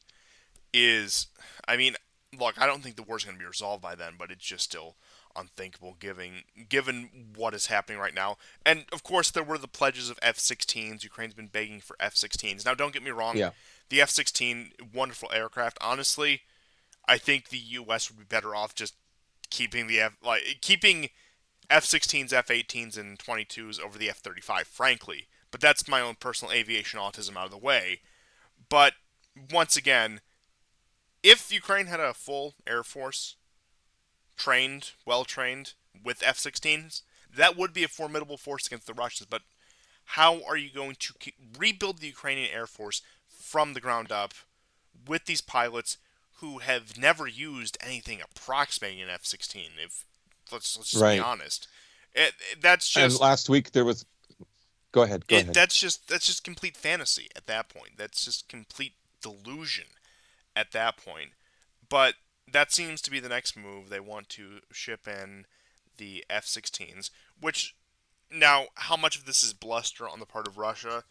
is, I mean, look, I don't think the war's going to be resolved by then, but it's just still unthinkable given what is happening right now. And of course, there were the pledges of F-16s. Ukraine's been begging for F-16s. Now, don't get me wrong, Yeah, the F-16, wonderful aircraft. Honestly, I think the U.S. would be better off just keeping F-16s, F-18s, and 22s over the F-35. Frankly, but that's my own personal aviation autism out of the way. But once again, if Ukraine had a full air force, trained, well trained, with F 16s, that would be a formidable force against the Russians. But how are you going to rebuild the Ukrainian Air Force from the ground up with these pilots who have never used anything approximating an F 16? If let's just be right. honest, that's And just last week there was. Go ahead. Go ahead. that's just complete fantasy at that point. That's just complete delusion at that point. But that seems to be the next move. They want to ship in the F-16s, which now how much of this is bluster on the part of Russia?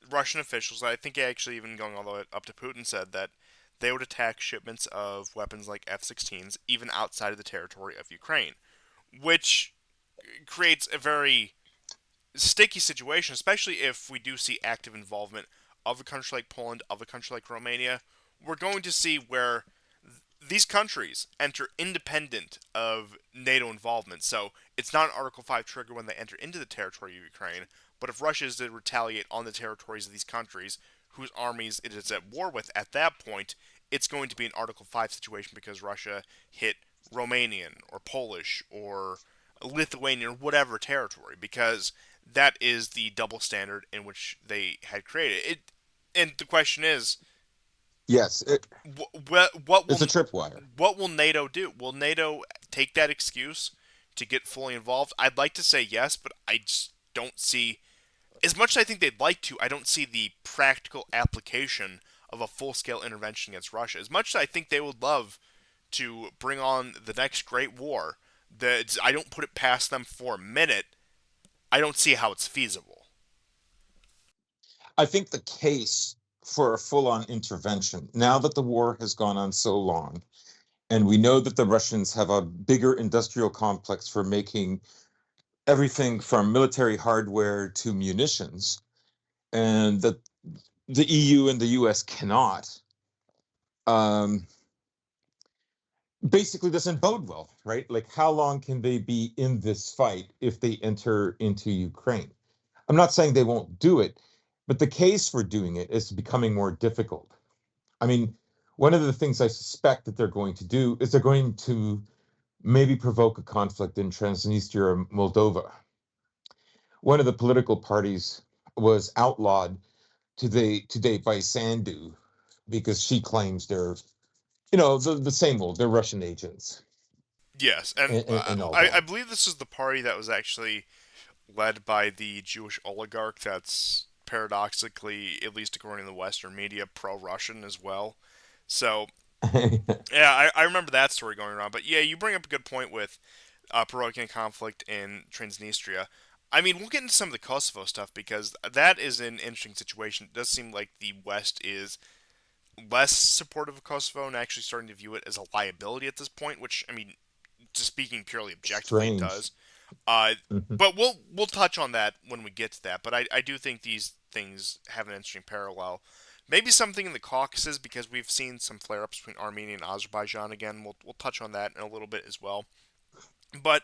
Russian officials, I think actually even going all the way up to Putin, said that they would attack shipments of weapons like F-16s even outside of the territory of Ukraine, which creates a very sticky situation, especially if we do see active involvement of a country like Poland, of a country like Romania. We're going to see where these countries enter independent of NATO involvement. So it's not an Article 5 trigger when they enter into the territory of Ukraine, but if Russia is to retaliate on the territories of these countries whose armies it is at war with at that point, it's going to be an Article 5 situation because Russia hit Romanian or Polish or Lithuanian or whatever territory because that is the double standard in which they had created it. And the question is, Yes, what it's will a tripwire. NATO do? Will NATO take that excuse to get fully involved? I'd like to say yes, but I just don't see. As much as I think they'd like to, I don't see the practical application of a full-scale intervention against Russia. As much as I think they would love to bring on the next great war, that I don't put it past them for a minute. I don't see how it's feasible. I think the case for a full-on intervention, now that the war has gone on so long, and we know that the Russians have a bigger industrial complex for making everything from military hardware to munitions, and that the EU and the US cannot, um, basically doesn't bode well, right? Like, how long can they be in this fight if they enter into Ukraine? I'm not saying they won't do it, but the case for doing it is becoming more difficult. I mean, one of the things I suspect that they're going to do is they're going to maybe provoke a conflict in Transnistria or Moldova. One of the political parties was outlawed today by Sandu because she claims they're, the same old, they're Russian agents Yes, and and all I that. believe this is the party that was actually led by the Jewish oligarch that's paradoxically, at least according to the Western media, pro-Russian as well. So yeah, I remember that story going around. But yeah, you bring up a good point with provoking a conflict in Transnistria. I mean, we'll get into some of the Kosovo stuff because that is an interesting situation. It does seem like the West is less supportive of Kosovo and actually starting to view it as a liability at this point, which, I mean, just speaking purely objectively, it Strange. does. Uh, Mhm. but we'll touch on that when we get to that. But I do think these things have an interesting parallel. Maybe something in the Caucasus because we've seen some flare-ups between Armenia and Azerbaijan again. We'll touch on that in a little bit as well. But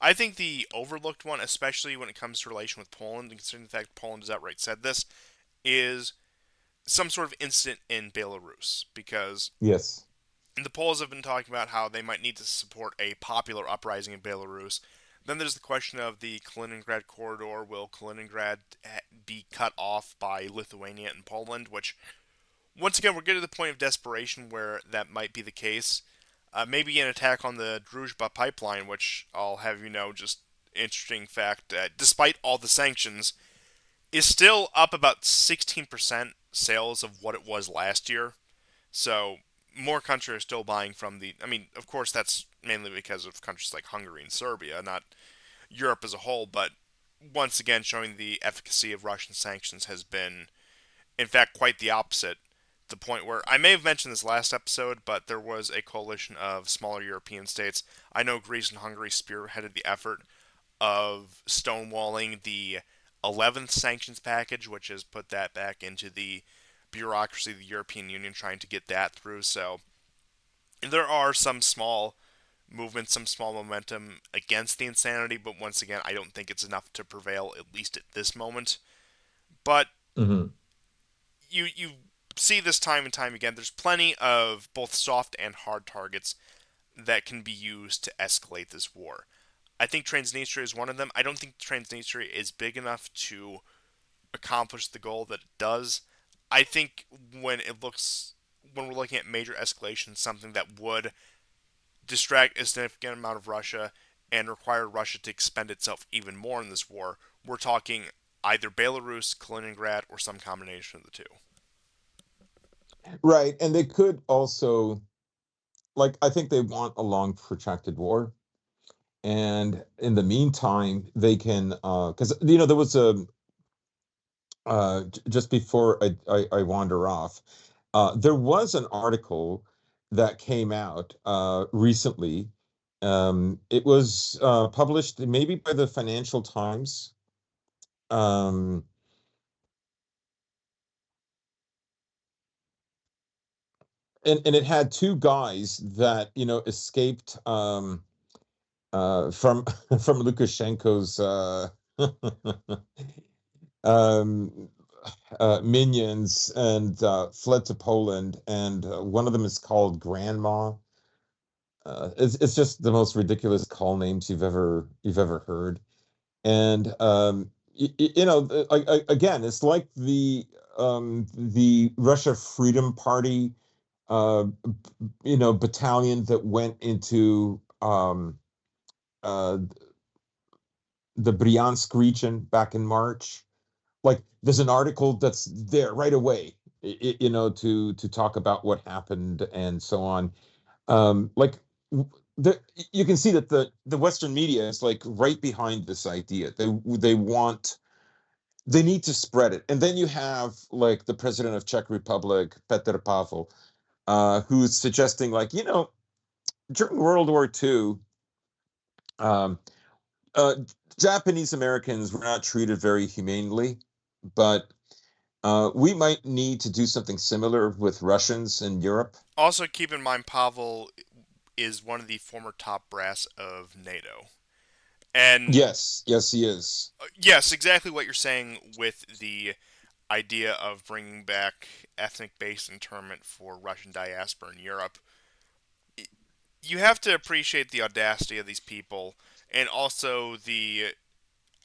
I think the overlooked one, especially when it comes to relation with Poland, and considering the fact Poland has outright said this, is some sort of incident in Belarus. Because Yes. the Poles have been talking about how they might need to support a popular uprising in Belarus. Then there's the question of the Kaliningrad corridor. Will Kaliningrad be cut off by Lithuania and Poland? Which, once again, we're getting to the point of desperation where that might be the case. Maybe an attack on the Druzhba pipeline, which I'll have you know, just interesting fact, despite all the sanctions, is still up about 16% sales of what it was last year. So more countries are still buying from the. I mean, of course, that's mainly because of countries like Hungary and Serbia, not Europe as a whole. But once again, showing the efficacy of Russian sanctions has been, in fact, quite the opposite. The point where I may have mentioned this last episode, but there was a coalition of smaller European states. I know Greece and Hungary spearheaded the effort of stonewalling the 11th sanctions package, which has put that back into the bureaucracy of the European Union trying to get that through. So there are some small movements, some small momentum against the insanity, but once again, I don't think it's enough to prevail, at least at this moment. But Hmm. you see this time and time again. There's plenty of both soft and hard targets that can be used to escalate this war. I think Transnistria is one of them. I don't think Transnistria is big enough to accomplish the goal that it does. I think when we're looking at major escalation, something that would distract a significant amount of Russia and require Russia to expend itself even more in this war, we're talking either Belarus, Kaliningrad, or some combination of the two. Right. And they could also, like, I think they want a long, protracted war. And in the meantime, they can, because, there was just before I wander off, there was an article that came out recently. It was published maybe by the Financial Times. Um, and it had two guys that, escaped from from Lukashenko's um, minions and fled to Poland. And one of them is called Grandma. It's just the most ridiculous call names you've ever heard. And again, it's like the Russia Freedom Party, battalion that went into uh, the Bryansk region back in March. Like, there's an article that's there right away, to talk about what happened and so on. Like, the, you can see that the Western media is like right behind this idea. They need to spread it, and then you have like the president of Czech Republic, Petr Pavel, who's suggesting, like, during World War II, um, uh, Japanese Americans were not treated very humanely, but we might need to do something similar with Russians in Europe. Also, keep in mind Pavel is one of the former top brass of NATO. And Yes, yes, he is. yes, exactly what you're saying with the idea of bringing back ethnic based internment for Russian diaspora in Europe. You have to appreciate the audacity of these people and also the,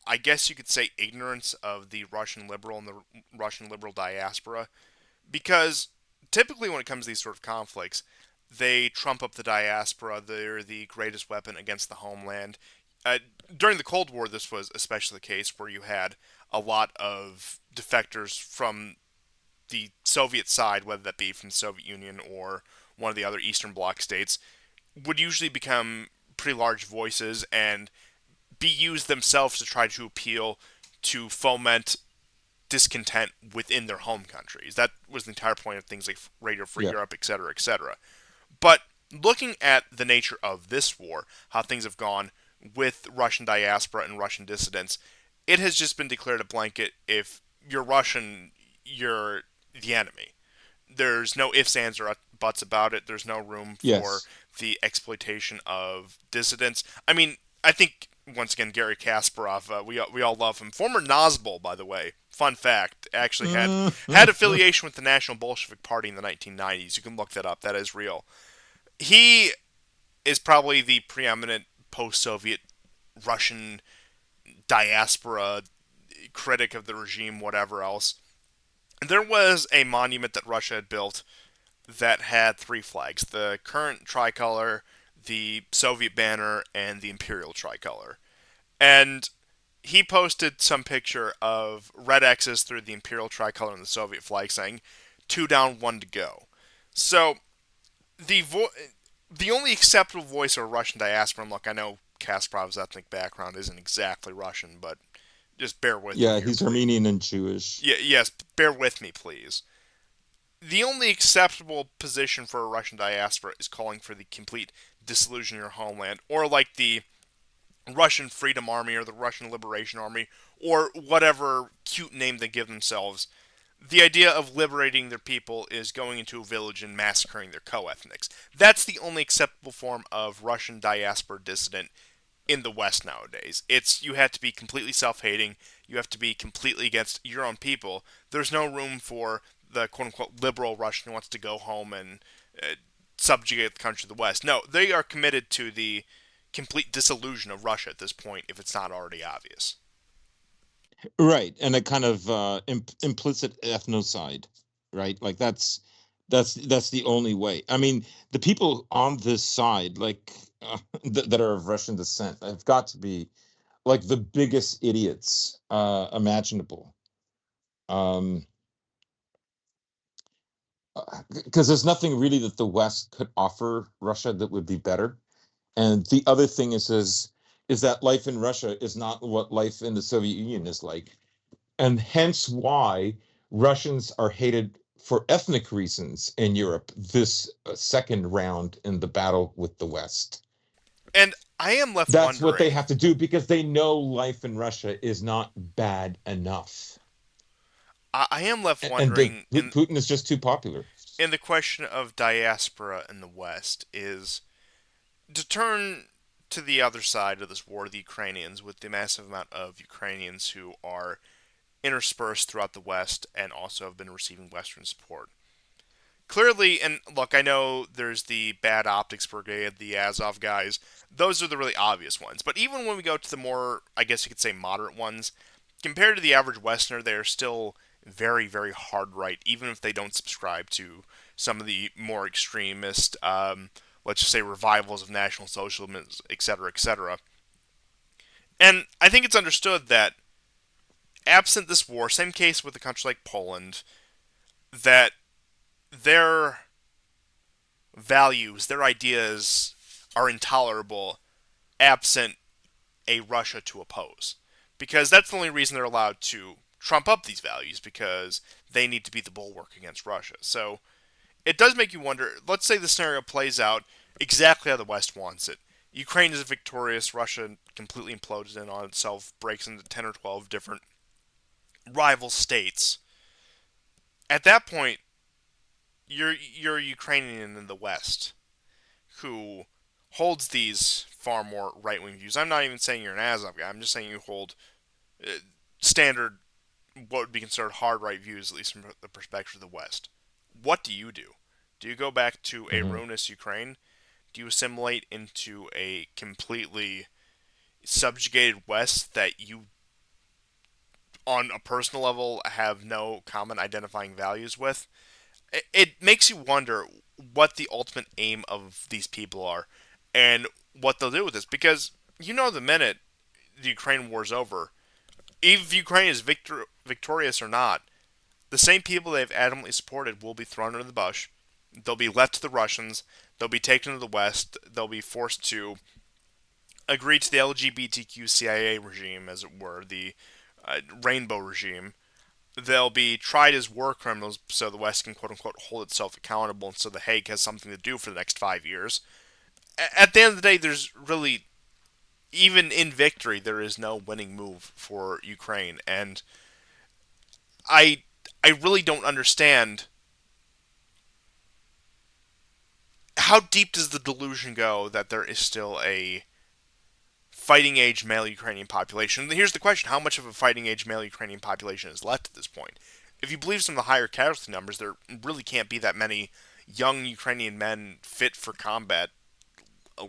I guess you could say, ignorance of the Russian liberal and the Russian liberal diaspora. Because typically, when it comes to these sort of conflicts, they trump up the diaspora. They're the greatest weapon against the homeland. Uh, During the Cold War, this was especially the case, where you had a lot of defectors from the Soviet side, whether that be from the Soviet Union or one of the other Eastern Bloc states, would usually become pretty large voices and be used themselves to try to appeal to foment discontent within their home countries. That was the entire point of things like Radio Free Yeah. Europe, etc., etc. But looking at the nature of this war, how things have gone with Russian diaspora and Russian dissidents, it has just been declared a blanket: if you're Russian, you're the enemy. There's no ifs, ands, or buts about it. There's no room for Yes. the exploitation of dissidents. I mean, I think once again, Gary Kasparov. We all love him. Former Nazbol, by the way. Fun fact. Actually had affiliation with the National Bolshevik Party in the 1990s. You can look that up. That is real. He is probably the preeminent post-Soviet Russian diaspora critic of the regime, whatever else. There was a monument that Russia had built that had three flags: the current tricolor, the Soviet banner, and the imperial tricolor. And he posted some picture of red X's through the imperial tricolor and the Soviet flag saying, two down, one to go. So the the only acceptable voice of a Russian diaspora, and look, I know Kasparov's ethnic background isn't exactly Russian, but just bear with me Yeah, here, he's please. Armenian and Jewish. Yeah, yes, bear with me, please. The only acceptable position for a Russian diaspora is calling for the complete dissolution of your homeland, or like the Russian Freedom Army or the Russian Liberation Army, or whatever cute name they give themselves. The idea of liberating their people is going into a village and massacring their co-ethnics. That's the only acceptable form of Russian diaspora dissident in the West nowadays. It's you have to be completely self-hating. You have to be completely against your own people. There's no room for the quote-unquote liberal Russian who wants to go home and subjugate the country of the West. No, they are committed to the complete dissolution of Russia at this point, if it's not already obvious. Right, and a kind of implicit ethnocide, right? Like that's the only way. I mean, the people on this side, like that are of Russian descent, have got to be like the biggest idiots imaginable. Um, because there's nothing really that the West could offer Russia that would be better. And the other thing is that life in Russia is not what life in the Soviet Union is like, and hence why Russians are hated for ethnic reasons in Europe this second round in the battle with the West. And I am left That's what they wondering. have to do because they know life in Russia is not bad enough. I am left And wondering Putin is just too popular. in the question of diaspora in the West is to turn to the other side of this war, the Ukrainians, with the massive amount of Ukrainians who are interspersed throughout the West and also have been receiving Western support. Clearly, and look, I know there's the Bad Optics Brigade, the Azov guys. Those are the really obvious ones. But even when we go to the more, I guess you could say, moderate ones, compared to the average Westerner, they are still very, very hard right, even if they don't subscribe to some of the more extremist, let's just say, revivals of National Socialism, etc., etc. And I think it's understood that, absent this war, same case with a country like Poland, that their values, their ideas are intolerable absent a Russia to oppose. Because that's the only reason they're allowed to trump up these values, because they need to be the bulwark against Russia. So it does make you wonder, let's say the scenario plays out exactly how the West wants it. Ukraine is victorious, Russia completely implodes in on itself, breaks into 10 or 12 different rival states. At that point, you're a Ukrainian in the West who holds these far more right wing views. I'm not even saying you're an Azov guy. I'm just saying you hold uh, standard, what would be considered hard right views, at least from the perspective of the West. What do you do? Do you go back to a Mhm. ruinous Ukraine? Do you assimilate into a completely subjugated West that you, on a personal level, have no common identifying values with? It makes you wonder what the ultimate aim of these people are and what they'll do with this. Because you know, the minute the Ukraine war is over, if Ukraine is victorious or not, the same people they've adamantly supported will be thrown under the bus. They'll be left to the Russians. They'll be taken to the West. They'll be forced to agree to the LGBTQ CIA regime, as it were, the rainbow regime. They'll be tried as war criminals so the West can quote unquote hold itself accountable and so The Hague has something to do for the next 5 years. At the end of the day, there's really, even in victory, there is no winning move for Ukraine. And I, I really don't understand how deep does the delusion go that there is still a fighting age male Ukrainian population. Here's the question: how much of a fighting age male Ukrainian population is left at this point? If you believe some of the higher casualty numbers, there really can't be that many young Ukrainian men fit for combat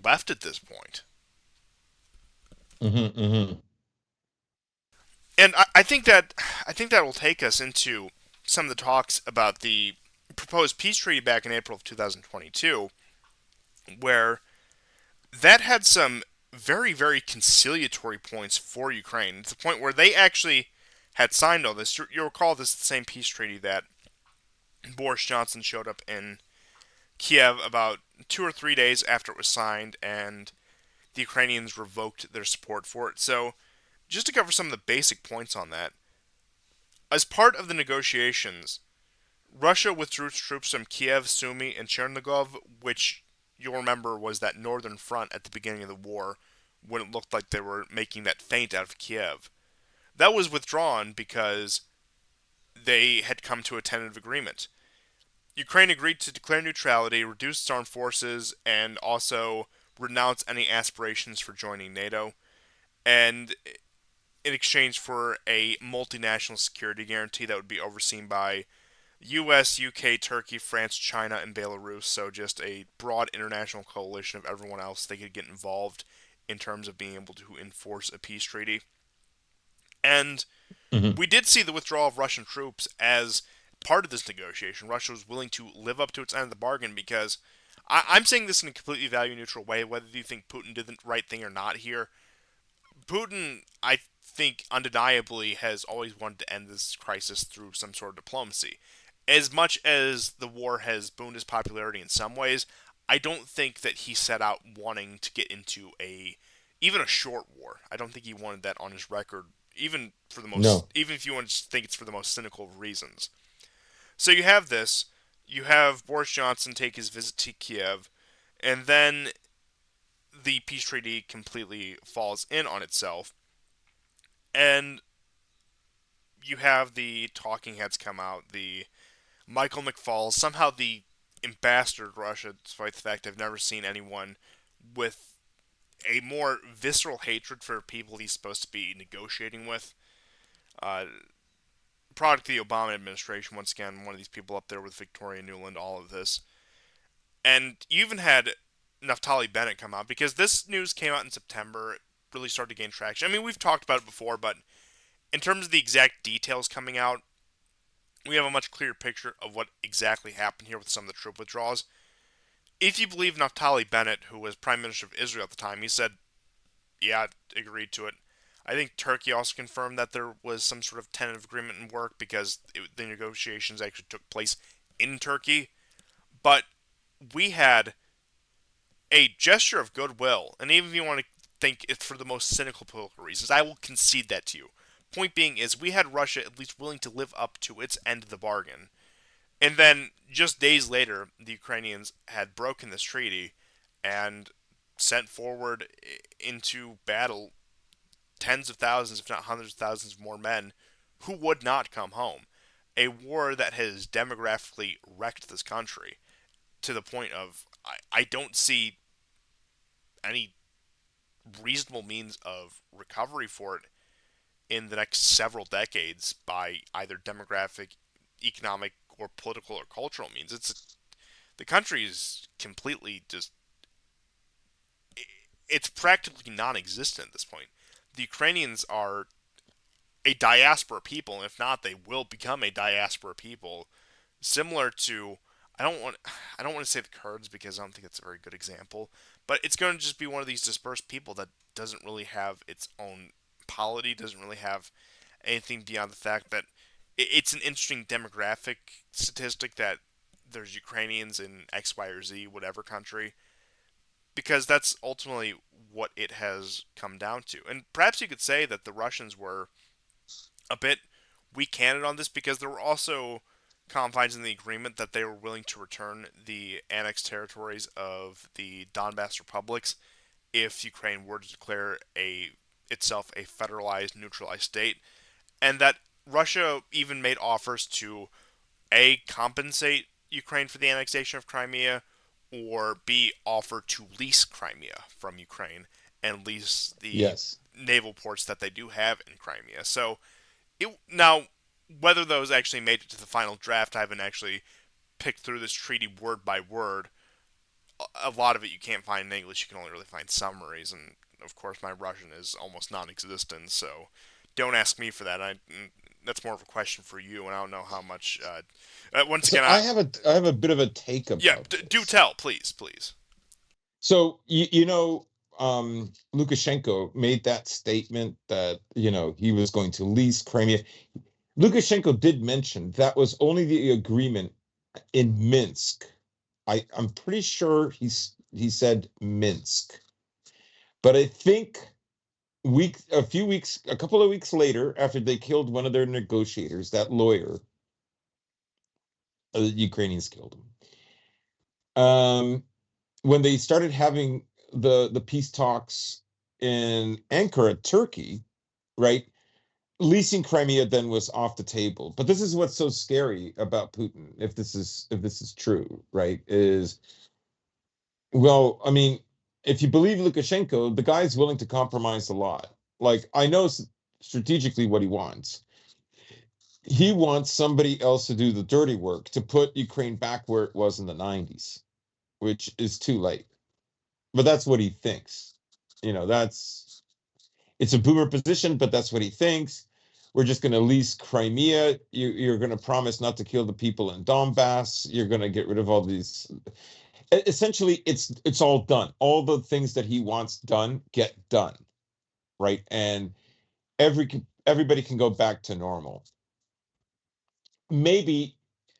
left at this point. Hmm. Hmm. And I think that will take us into some of the talks about the proposed peace treaty back in April of 2022, where that had some very conciliatory points for Ukraine. To the point where they actually had signed all this. You'll recall this is the same peace treaty that Boris Johnson showed up in Kiev about 2 or 3 days after it was signed, and the Ukrainians revoked their support for it. So, just to cover some of the basic points on that, as part of the negotiations, Russia withdrew troops from Kiev, Sumy, and Chernigov, which you'll remember was that northern front at the beginning of the war when it looked like they were making that feint out of Kiev. That was withdrawn because they had come to a tentative agreement. Ukraine agreed to declare neutrality, reduce its armed forces, and also renounce any aspirations for joining NATO. And in exchange for a multinational security guarantee that would be overseen by US, UK, Turkey, France, China, and Belarus. So just a broad international coalition of everyone else they could get involved in terms of being able to enforce a peace treaty. And Hmm. we did see the withdrawal of Russian troops as part of this negotiation. Russia was willing to live up to its end of the bargain because I'm saying this in a completely value neutral way, whether you think Putin did the right thing or not here. Putin, I think, undeniably has always wanted to end this crisis through some sort of diplomacy. As much as the war has booned his popularity in some ways, I don't think that he set out wanting to get into even a short war. I don't think he wanted that on his record, No. even if you want to think it's for the most cynical of reasons. So you have this, you have Boris Johnson take his visit to Kiev, and then the peace treaty completely falls in on itself, and you have the talking heads come out, the Michael McFaul, somehow the ambassador to Russia, despite the fact I've never seen anyone with a more visceral hatred for people he's supposed to be negotiating with. Uh, Product of the Obama administration, once again, one of these people up there with Victoria Nuland, all of this. And you even had Naftali Bennett come out, because this news came out in September, it really started to gain traction. I mean, we've talked about it before, but in terms of the exact details coming out, we have a much clearer picture of what exactly happened here with some of the troop withdrawals. If you believe Naftali Bennett, who was Prime Minister of Israel at the time, he said, yeah, agreed to it. I think Turkey also confirmed that there was some sort of tentative agreement in work because the negotiations actually took place in Turkey. But we had a gesture of goodwill, and even if you want to think it's for the most cynical political reasons, I will concede that to you. Point being is, we had Russia at least willing to live up to its end of the bargain. And then, just days later, the Ukrainians had broken this treaty and sent forward into battle tens of thousands, if not hundreds of thousands, more men who would not come home. A war that has demographically wrecked this country to the point of I don't see any reasonable means of recovery for it in the next several decades by either demographic, economic, or political or cultural means. The country is completely just it's practically non-existent at this point. The Ukrainians are a diaspora people, and if not, they will become a diaspora people, similar to I don't want to say the Kurds because I don't think it's a very good example, but it's going to just be one of these dispersed people that doesn't really have its own polity, doesn't really have anything beyond the fact that it's an interesting demographic statistic that there's Ukrainians in X, Y, or Z, whatever country, because that's ultimately what it has come down to. And perhaps you could say that the Russians were a bit weak-handed on this because there were also confines in the agreement that they were willing to return the annexed territories of the Donbass republics if Ukraine were to declare itself a federalized, neutralized state, and that Russia even made offers to compensate Ukraine for the annexation of Crimea, or B, offer to lease Crimea from Ukraine. and lease the Yes. naval ports that they do have in Crimea. So now, whether those actually made it to the final draft, I haven't actually picked through this treaty word by word. A lot of it you can't find in English. You can only really find summaries, and of course my Russian is almost non-existent. So don't ask me for that. That's more of a question for you, and I don't know how much. Once So again, I have a bit of a take yeah, about do this. tell, please, please. So Lukashenko made that statement that he was going to lease Crimea. Lukashenko did mention that was only the agreement in Minsk. I'm pretty sure he said Minsk, but I think a couple of weeks later, after they killed one of their negotiators, that lawyer, the Ukrainians killed him. When they started having the peace talks in Ankara, Turkey, right? Leasing Crimea then was off the table. But this is what's so scary about Putin, if this is true, right? Is well, I mean, if you believe Lukashenko, the guy's willing to compromise a lot. Like I know strategically what he wants. He wants somebody else to do the dirty work to put Ukraine back where it was in the 90s, which is too late. But that's what he thinks. That's it's a boomer position, but that's what he thinks. We're just going to lease Crimea. You're going to promise not to kill the people in Donbass. You're going to get rid of all these. Essentially, it's all done. All the things that he wants done get done, right? And everybody can go back to normal. Maybe,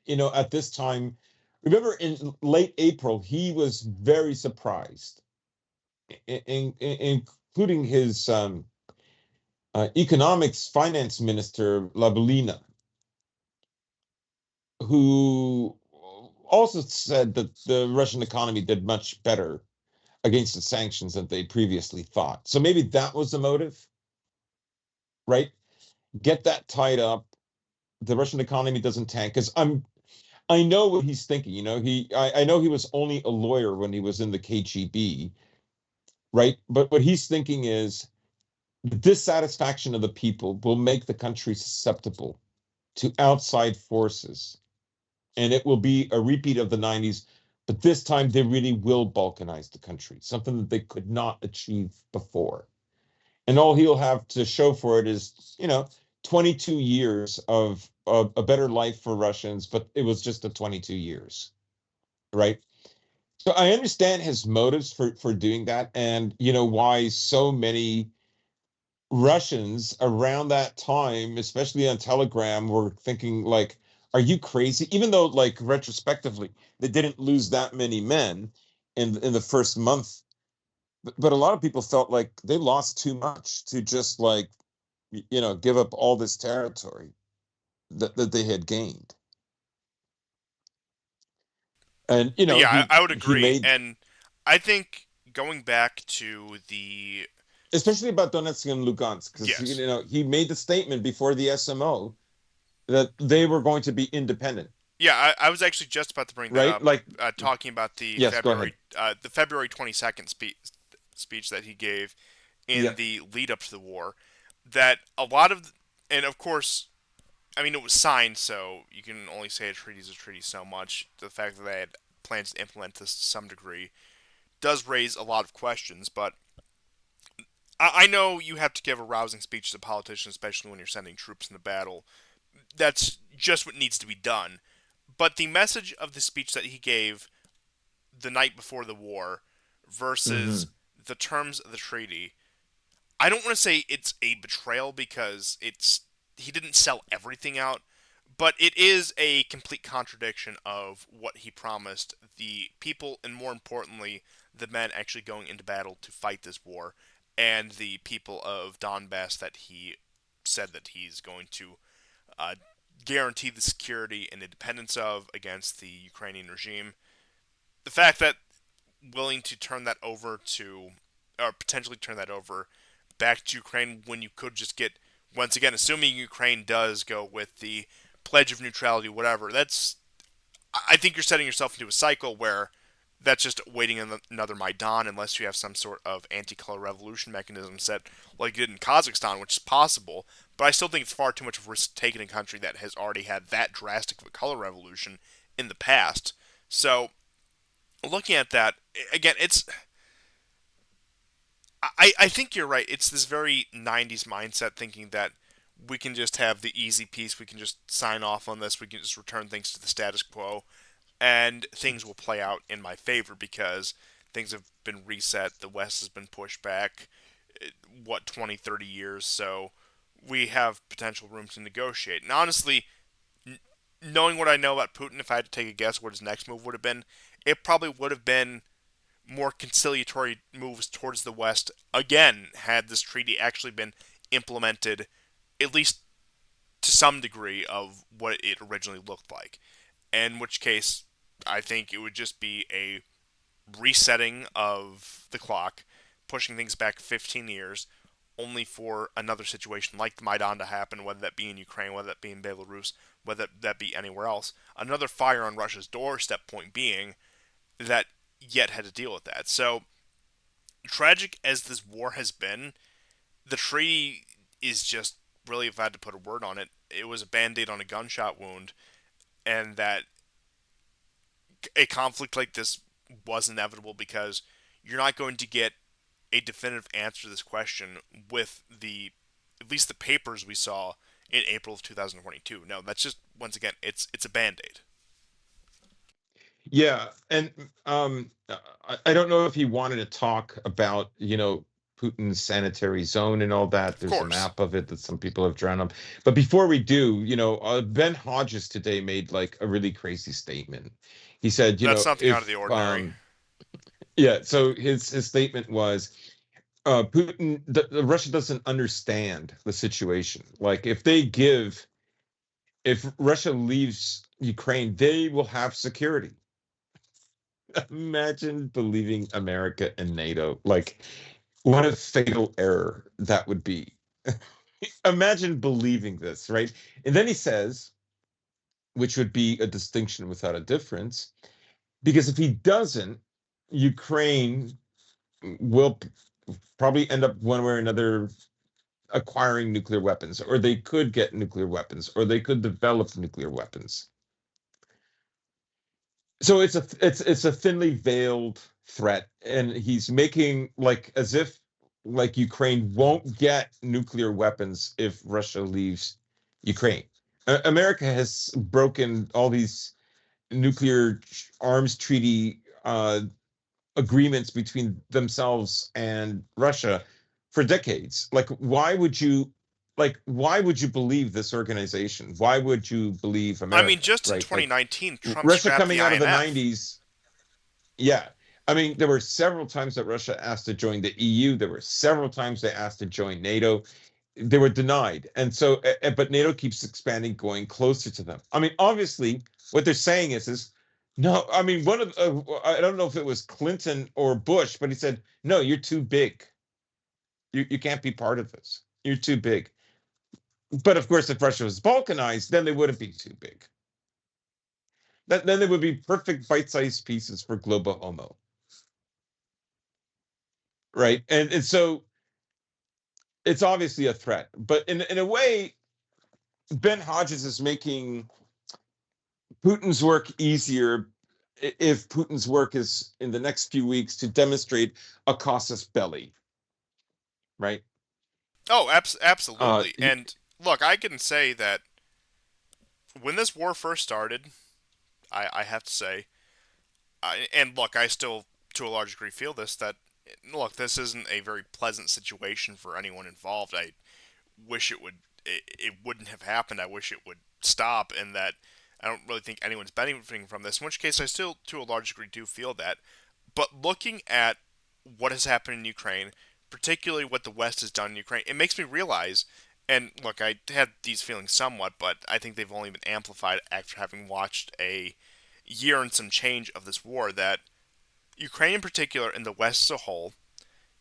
at this time, remember in late April, he was very surprised, including his economics finance minister Labulina, who also said that the Russian economy did much better against the sanctions than they previously thought. So maybe that was the motive, right? Get that tied up. The Russian economy doesn't tank because I know what he's thinking. I know he was only a lawyer when he was in the KGB, right? But what he's thinking is the dissatisfaction of the people will make the country susceptible to outside forces, and it will be a repeat of the 90s, but this time they really will balkanize the country, something that they could not achieve before. And all he'll have to show for it is 22 years of a better life for Russians, but it was just a 22 years, right? So I understand his motives for doing that, and why so many Russians around that time, especially on Telegram, were thinking like, "Are you crazy?" Even though, like retrospectively, they didn't lose that many men in the first month, but a lot of people felt like they lost too much to just like give up all this territory that they had gained. And Yeah, I would he agree, made, and I think going back to the especially about Donetsk and Lugansk, because yes, he made the statement before the SMO that they were going to be independent, yeah, I was actually just about to bring that right? up, Like, talking about yes, go ahead. The February 22nd speech that he gave in Yeah. the lead up to the war. That a lot of, and of course, I mean, it was signed, so you can only say a treaty is a treaty so much. The fact that they had plans to implement this to some degree does raise a lot of questions, but I know you have to give a rousing speech as a politician, especially when you're sending troops into battle. That's just what needs to be done. But the message of the speech that he gave the night before the war versus Hmm. the terms of the treaty, I don't want to say it's a betrayal because he didn't sell everything out, but it is a complete contradiction of what he promised the people, and more importantly, the men actually going into battle to fight this war, and the people of Donbass that he said that he's going to uh, guarantee the security and independence of against the Ukrainian regime. The fact that willing to turn that over to, or potentially turn that over back to Ukraine when you could just get, once again, assuming Ukraine does go with the pledge of neutrality, whatever, I think you're setting yourself into a cycle where that's just waiting on another Maidan unless you have some sort of anti-color revolution mechanism set like you did in Kazakhstan, which is possible. But I still think it's far too much of a risk taken in a country that has already had that drastic of a color revolution in the past. So looking at that again, I think you're right. It's this very 90s mindset thinking that we can just have the easy piece, we can just sign off on this, we can just return things to the status quo, and things will play out in my favor because things have been reset, the West has been pushed back, 20, 30 years, so we have potential room to negotiate. And honestly, knowing what I know about Putin, if I had to take a guess what his next move would have been, it probably would have been more conciliatory moves towards the West again had this treaty actually been implemented, at least to some degree, of what it originally looked like. In which case, I think it would just be a resetting of the clock, pushing things back 15 years, only for another situation like the Maidan to happen, whether that be in Ukraine, whether that be in Belarus, whether that be anywhere else. Another fire on Russia's doorstep, point being that yet had to deal with that. So, tragic as this war has been, the treaty is just really, if I had to put a word on it, it was a band aid on a gunshot wound, and that a conflict like this was inevitable because you're not going to get a definitive answer to this question with the at least the papers we saw in April of 2022. No, that's just once again it's a band-aid. Yeah, and I don't know if he wanted to talk about, Putin's sanitary zone and all that. Of There's a course. map of it that some people have drawn up. But before we do, Ben Hodges today made like a really crazy statement. He said, That's something out of the if ordinary. yeah, so his statement was Russia doesn't understand the situation. Like if Russia leaves Ukraine, they will have security. Imagine believing America and NATO. Like, what a fatal error that would be. Imagine believing this, right? And then he says, which would be a distinction without a difference, because if he doesn't, Ukraine will probably end up one way or another acquiring nuclear weapons, or they could get nuclear weapons, or they could develop nuclear weapons. So it's a thinly veiled threat, and he's making like as if like Ukraine won't get nuclear weapons if Russia leaves Ukraine. America has broken all these nuclear arms treaty agreements between themselves and Russia for decades. Like why would you believe this organization? Why would you believe I mean, America, just in right? Like 2019, Trump Russia scrapped the coming out of the IMF. 90s. Yeah. I mean, there were several times that Russia asked to join the EU. There were several times they asked to join NATO. They were denied. And so, but NATO keeps expanding, going closer to them. I mean, obviously, what they're saying is no. I mean, I don't know if it was Clinton or Bush, but he said, no, you're too big. You can't be part of this. You're too big. But of course, if Russia was balkanized, then they wouldn't be too big. Then they would be perfect bite-sized pieces for global homo, right? And so it's obviously a threat, but in a way, Ben Hodges is making Putin's work easier if Putin's work is in the next few weeks to demonstrate a casus belli, right? Oh, Uh, absolutely. he, And look, I can say that when this war first started, I have to say, and look, I still to a large degree feel this that look, this isn't a very pleasant situation for anyone involved. I wish it wouldn't have happened. I wish it would stop, and that I don't really think anyone's benefiting from this. In which case, I still, to a large degree, do feel that. But looking at what has happened in Ukraine, particularly what the West has done in Ukraine, it makes me realize. And look, I had these feelings somewhat, but I think they've only been amplified after having watched a year and some change of this war. That Ukraine, in particular, and the West as a whole,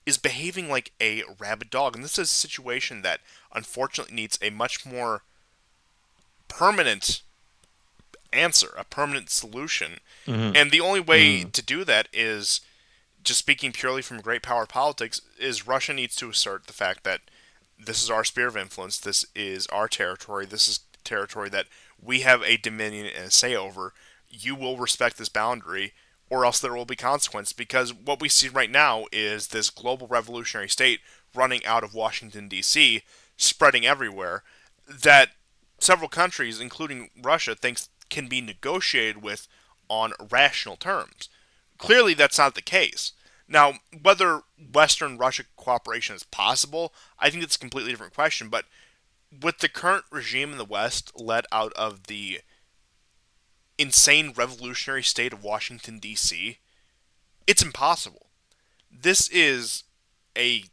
is behaving like a rabid dog. And this is a situation that unfortunately needs a much more permanent answer, a permanent solution. Hmm. And the only way Mm. to do that is, just speaking purely from great power politics, is Russia needs to assert the fact that this is our sphere of influence, this is our territory, this is territory that we have a dominion and a say over. You will respect this boundary, or else there will be consequence. Because what we see right now is this global revolutionary state running out of Washington, D.C., spreading everywhere, that several countries, including Russia, thinks can be negotiated with on rational terms. Clearly, that's not the case. Now, whether Western Russia cooperation is possible, I think it's a completely different question. But with the current regime in the West, led out of the insane revolutionary state of Washington, D.C., it's impossible. This is a,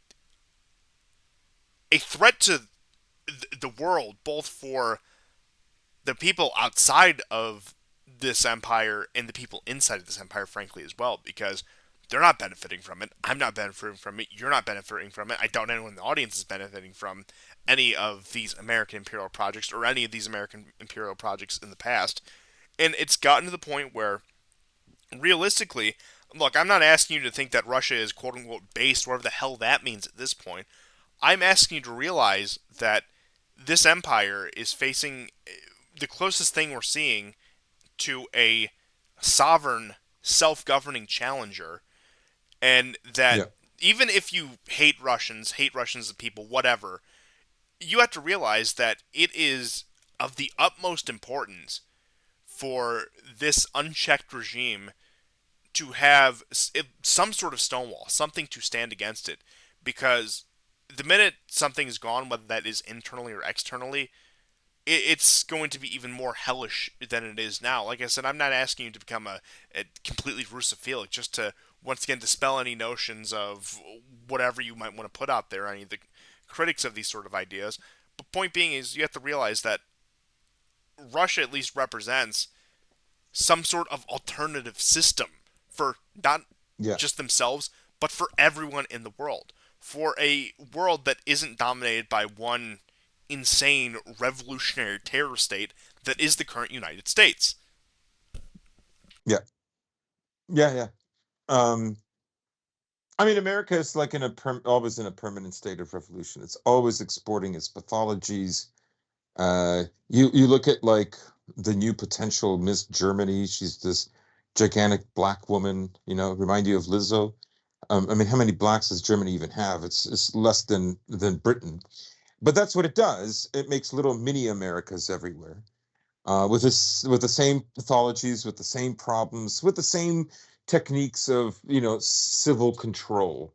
a threat to the world, both for the people outside of this empire and the people inside of this empire, frankly, as well, because they're not benefiting from it. I'm not benefiting from it. You're not benefiting from it. I doubt anyone in the audience is benefiting from any of these American imperial projects or any of these American imperial projects in the past. And it's gotten to the point where, realistically, look, I'm not asking you to think that Russia is quote unquote based, whatever the hell that means at this point. I'm asking you to realize that this empire is facing the closest thing we're seeing to a sovereign, self governing challenger, and that Yeah. even if you hate Russians as people, whatever, you have to realize that it is of the utmost importance for this unchecked regime to have some sort of stonewall, something to stand against it, because the minute something is gone, whether that is internally or externally, it's going to be even more hellish than it is now. Like I said, I'm not asking you to become a completely Russophilic, just to once again dispel any notions of whatever you might want to put out there, any of the critics of these sort of ideas. But point being is, you have to realize that Russia at least represents some sort of alternative system for not Yeah. just themselves, but for everyone in the world. For a world that isn't dominated by one insane revolutionary terror state that is the current United States. Yeah. Yeah. Yeah. Um, I mean, America is like always in a permanent state of revolution. It's always exporting its pathologies. You look at like the new potential Miss Germany. She's this gigantic black woman. Remind you of Lizzo. I mean, how many blacks does Germany even have? It's less than Britain. But that's what it does. It makes little mini Americas everywhere, with the same pathologies, with the same problems, with the same techniques of civil control.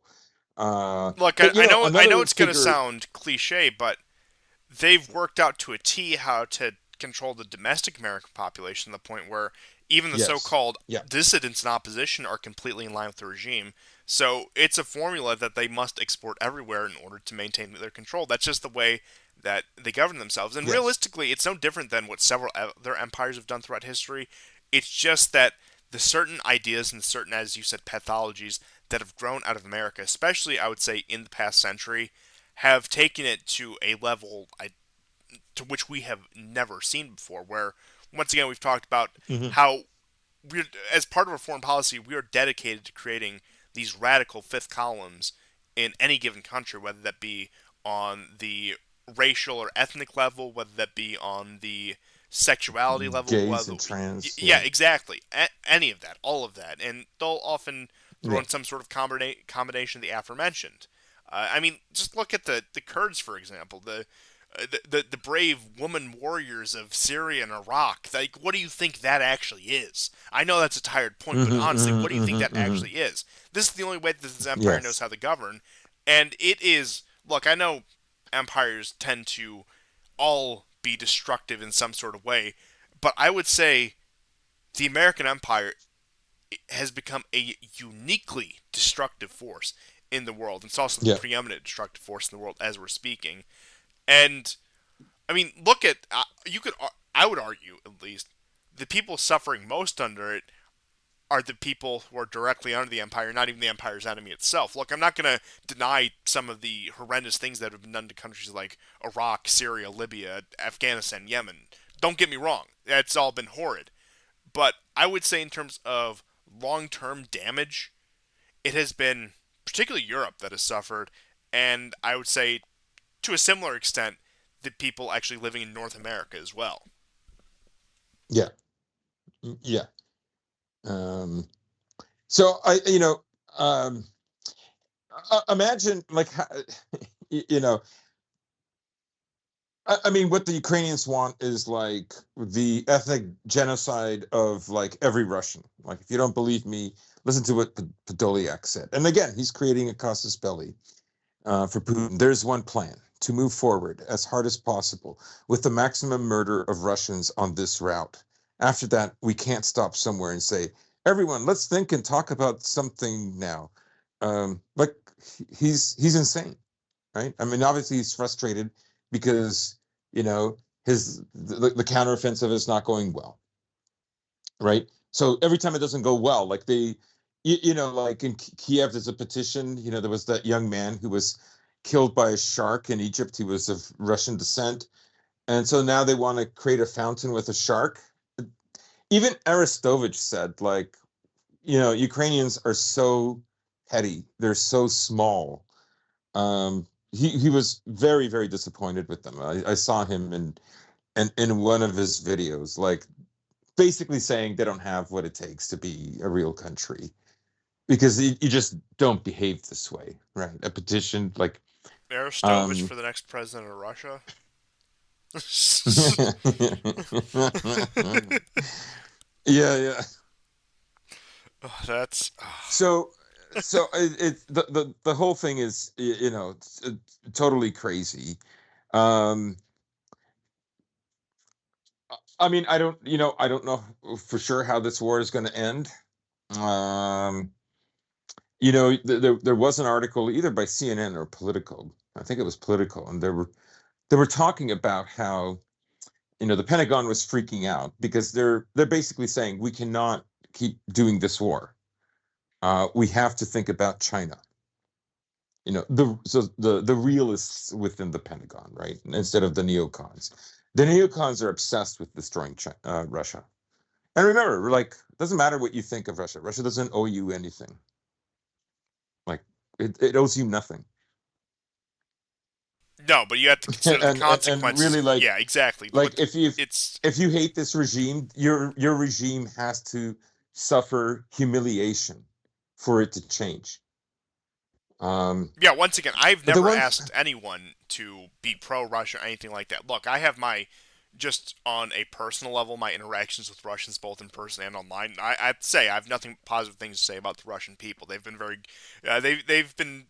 Look, But I know another it's going to figure. sound cliche, but they've worked out to a T how to control the domestic American population to the point where even the Yes. so-called Yeah. dissidents in opposition are completely in line with the regime. So it's a formula that they must export everywhere in order to maintain their control. That's just the way that they govern themselves. And Yes. realistically, it's no different than what several other empires have done throughout history. It's just that the certain ideas and certain, as you said, pathologies that have grown out of America, especially I would say in the past century, have taken it to a level to which we have never seen before. Where once again we've talked about Hmm. how we, as part of our foreign policy, we are dedicated to creating these radical fifth columns in any given country, whether that be on the racial or ethnic level, whether that be on the sexuality level, Gays whether and trans. yeah, Yeah. exactly, any of that, all of that, and they'll often throw Yeah. in some sort of combination of the aforementioned. I mean, just look at the Kurds, for example, the brave woman warriors of Syria and Iraq. Like, what do you think that actually is? I know that's a tired point, but Hmm. honestly, Hmm. what do you think Hmm. that Hmm. actually is? This is the only way that this empire knows Yes. how to govern, and it is. Look, I know empires tend to all be destructive in some sort of way, but I would say the American empire has become a uniquely destructive force in the world. It's also the Yeah. preeminent destructive force in the world as we're speaking. And I mean, look at you could I would argue at least the people suffering most under it are the people who are directly under the empire, not even the empire's enemy itself. Look, I'm not going to deny some of the horrendous things that have been done to countries like Iraq, Syria, Libya, Afghanistan, Yemen. Don't get me wrong, that's all been horrid. But I would say, in terms of long term damage, it has been particularly Europe that has suffered, and I would say to a similar extent the people actually living in North America as well. Yeah. Yeah. Um, so um, imagine like, you know, I mean, what the Ukrainians want is like the ethnic genocide of like every Russian. Like, if you don't believe me, listen to what Podolyak said. And again, he's creating a casus belli for Putin. There's one plan to move forward as hard as possible with the maximum murder of Russians on this route. After that, we can't stop somewhere and say, everyone, let's think and talk about something now. Like, he's insane, right? I mean, obviously he's frustrated because the counteroffensive is not going well, right? So every time it doesn't go well, like like in Kiev, there's a petition. There was that young man who was killed by a shark in Egypt. He was of Russian descent, and so now they want to create a fountain with a shark. Even Arestovich said, like, Ukrainians are so petty. They're so small. He was very, very disappointed with them. I saw him in one of his videos, like, basically saying they don't have what it takes to be a real country because you just don't behave this way, right? A petition, like, Arestovich um for the next president of Russia. yeah, yeah. Oh, that's So the whole thing is, it's, totally crazy. um I mean, I don't know for sure how this war is going to end. um there was an article either by CNN or Political. I think it was Political, and they were talking about how, the Pentagon was freaking out because they're basically saying we cannot keep doing this war. We have to think about China. The realists within the Pentagon, right? Instead of the neocons. The neocons are obsessed with destroying Russia. And remember, like, it doesn't matter what you think of Russia. Russia doesn't owe you anything. Like, it owes you nothing. no, but you have to consider the And consequences. really, like, Yeah, exactly. like It's if you hate this regime, your regime has to suffer humiliation for it to change. Um, yeah. Once again, I've but the never ones, asked anyone to be pro-Russia or anything like that. Look, I have my just on a personal level, my interactions with Russians, both in person and online. I'd say I have nothing positive things to say about the Russian people. They've been they've been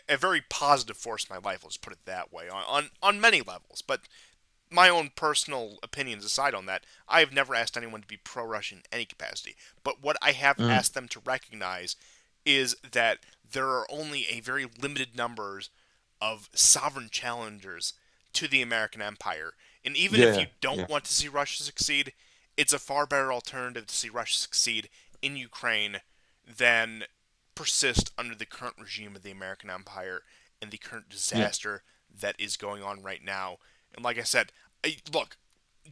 a very positive force in my life. Let's put it that way on many levels. But my own personal opinions aside on that, I have never asked anyone to be pro-Russian in any capacity. But what I have mm, asked them to recognize is that there are only a very limited numbers of sovereign challengers to the American empire. And even if yeah, you don't yeah, want to see Russia succeed, it's a far better alternative to see Russia succeed in Ukraine than persist under the current regime of the American empire and the current yeah, disaster that is going on right now. And like I said, look,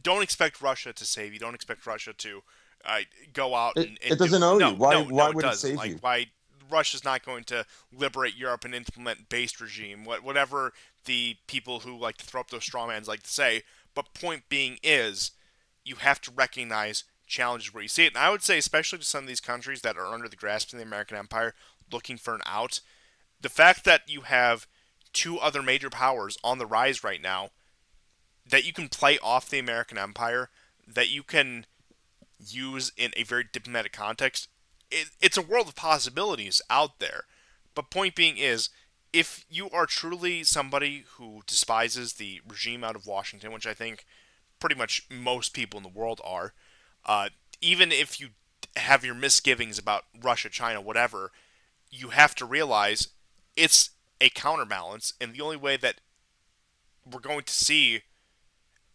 don't expect Russia to save you. Don't expect Russia to uh, go out it and do. doesn't owe you. No, Why no, why no, it would it doesn't. save Like, you? why Russia's not going to liberate Europe and implement based regime, whatever the people who like to throw up those straw mans like to say. But point being is, you have to recognize challenges where you see it. And I would say, especially to some of these countries that are under the grasp of the American empire, looking for an out, the fact that you have two other major powers on the rise right now, that you can play off the American empire, that you can use in a very diplomatic context, it's a world of possibilities out there. But point being is, if you are truly somebody who despises the regime out of Washington, which I think pretty much most people in the world are, uh, even if you have your misgivings about Russia, China, whatever, you have to realize it's a counterbalance, and the only way that we're going to see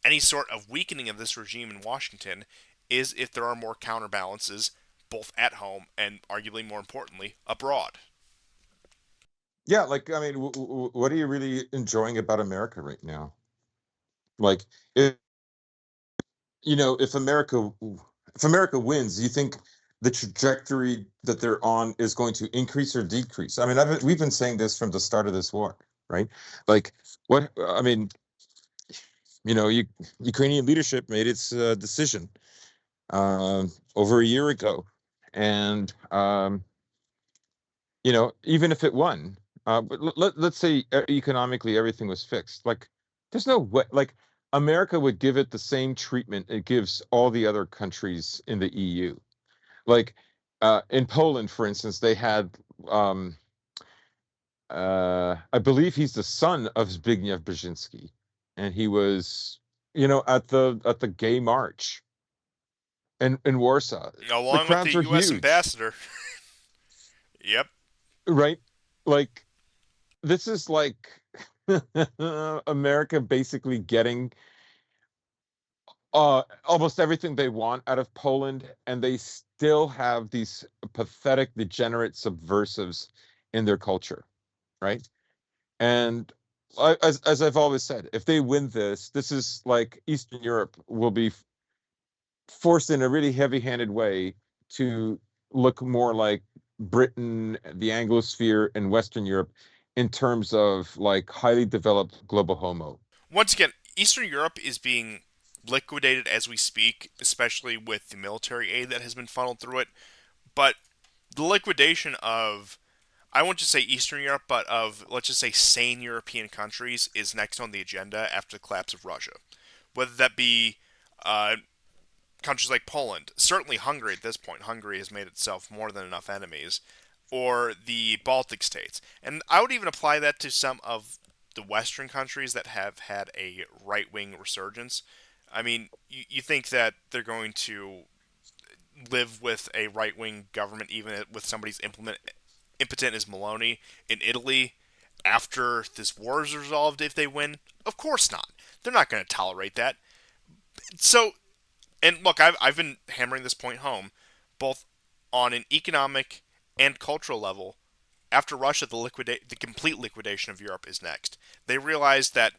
any sort of weakening of this regime in Washington is if there are more counterbalances, both at home and arguably more importantly, abroad. Yeah, like, I mean, what are you really enjoying about America right now? Like, if if America if America wins, do you think the trajectory that they're on is going to increase or decrease? I mean, we've been saying this from the start of this war, right? Like, what I mean, Ukrainian leadership made its decision over a year ago, and even if it won, but let's say economically everything was fixed. Like, there's no way, like, America would give it the same treatment it gives all the other countries in the EU. Like, in Poland, for instance, they had, um, I believe he's the son of Zbigniew Brzezinski, and he was, at the gay march in Warsaw. The Along with the crowds were U.S. huge, ambassador. Yep. right? Like, this is like America basically getting almost everything they want out of Poland, and they still have these pathetic, degenerate subversives in their culture, right? And as I've always said, if they win this, this is like Eastern Europe will be forced in a really heavy-handed way to look more like Britain, the Anglosphere, and Western Europe in terms of like highly developed global homo. Once again, Eastern Europe is being liquidated as we speak, especially with the military aid that has been funneled through it. But the liquidation of, I won't just say Eastern Europe, but of, let's just say, sane European countries is next on the agenda after the collapse of Russia. Whether that be uh, countries like Poland, certainly Hungary at this point. Hungary has made itself more than enough enemies, or the Baltic states. And I would even apply that to some of the Western countries that have had a right wing resurgence. I mean, you think that they're going to live with a right wing government, even with somebody's impotent as Maloney in Italy after this war is resolved if they win? Of course not. They're not going to tolerate that. So, and look, I've been hammering this point home, both on an economic and cultural level. After Russia, the complete liquidation of Europe is next. They realized that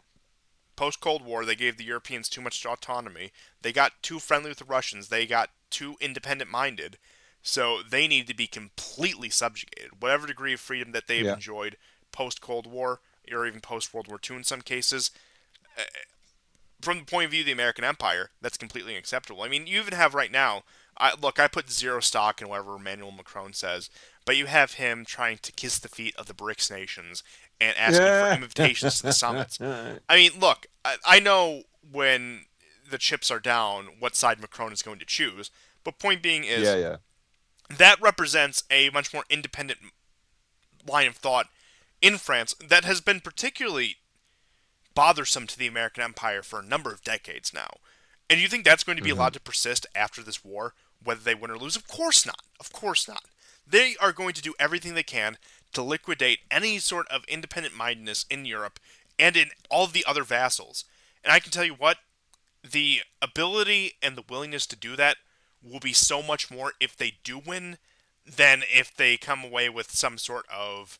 post Cold War, they gave the Europeans too much autonomy. They got too friendly with the Russians. They got too independent minded. So they need to be completely subjugated. Whatever degree of freedom that they have Yeah. enjoyed post Cold War, or even post World War II in some cases, from the point of view of the American Empire, that's completely unacceptable. I mean, you even have right now. I put zero stock in whatever Emmanuel Macron says, but you have him trying to kiss the feet of the BRICS nations and asking for Yeah. invitations to the summits. I mean, look, I know when the chips are down what side Macron is going to choose, but point being Yeah, is yeah. that represents a much more independent line of thought in France that has been particularly bothersome to the American empire for a number of decades now. And you think that's going to be Hmm. allowed to persist after this war, whether they win or lose? Of course not. Of course not. They are going to do everything they can to liquidate any sort of independent mindedness in Europe and in all of the other vassals. And I can tell you what, the ability and the willingness to do that will be so much more if they do win than if they come away with some sort of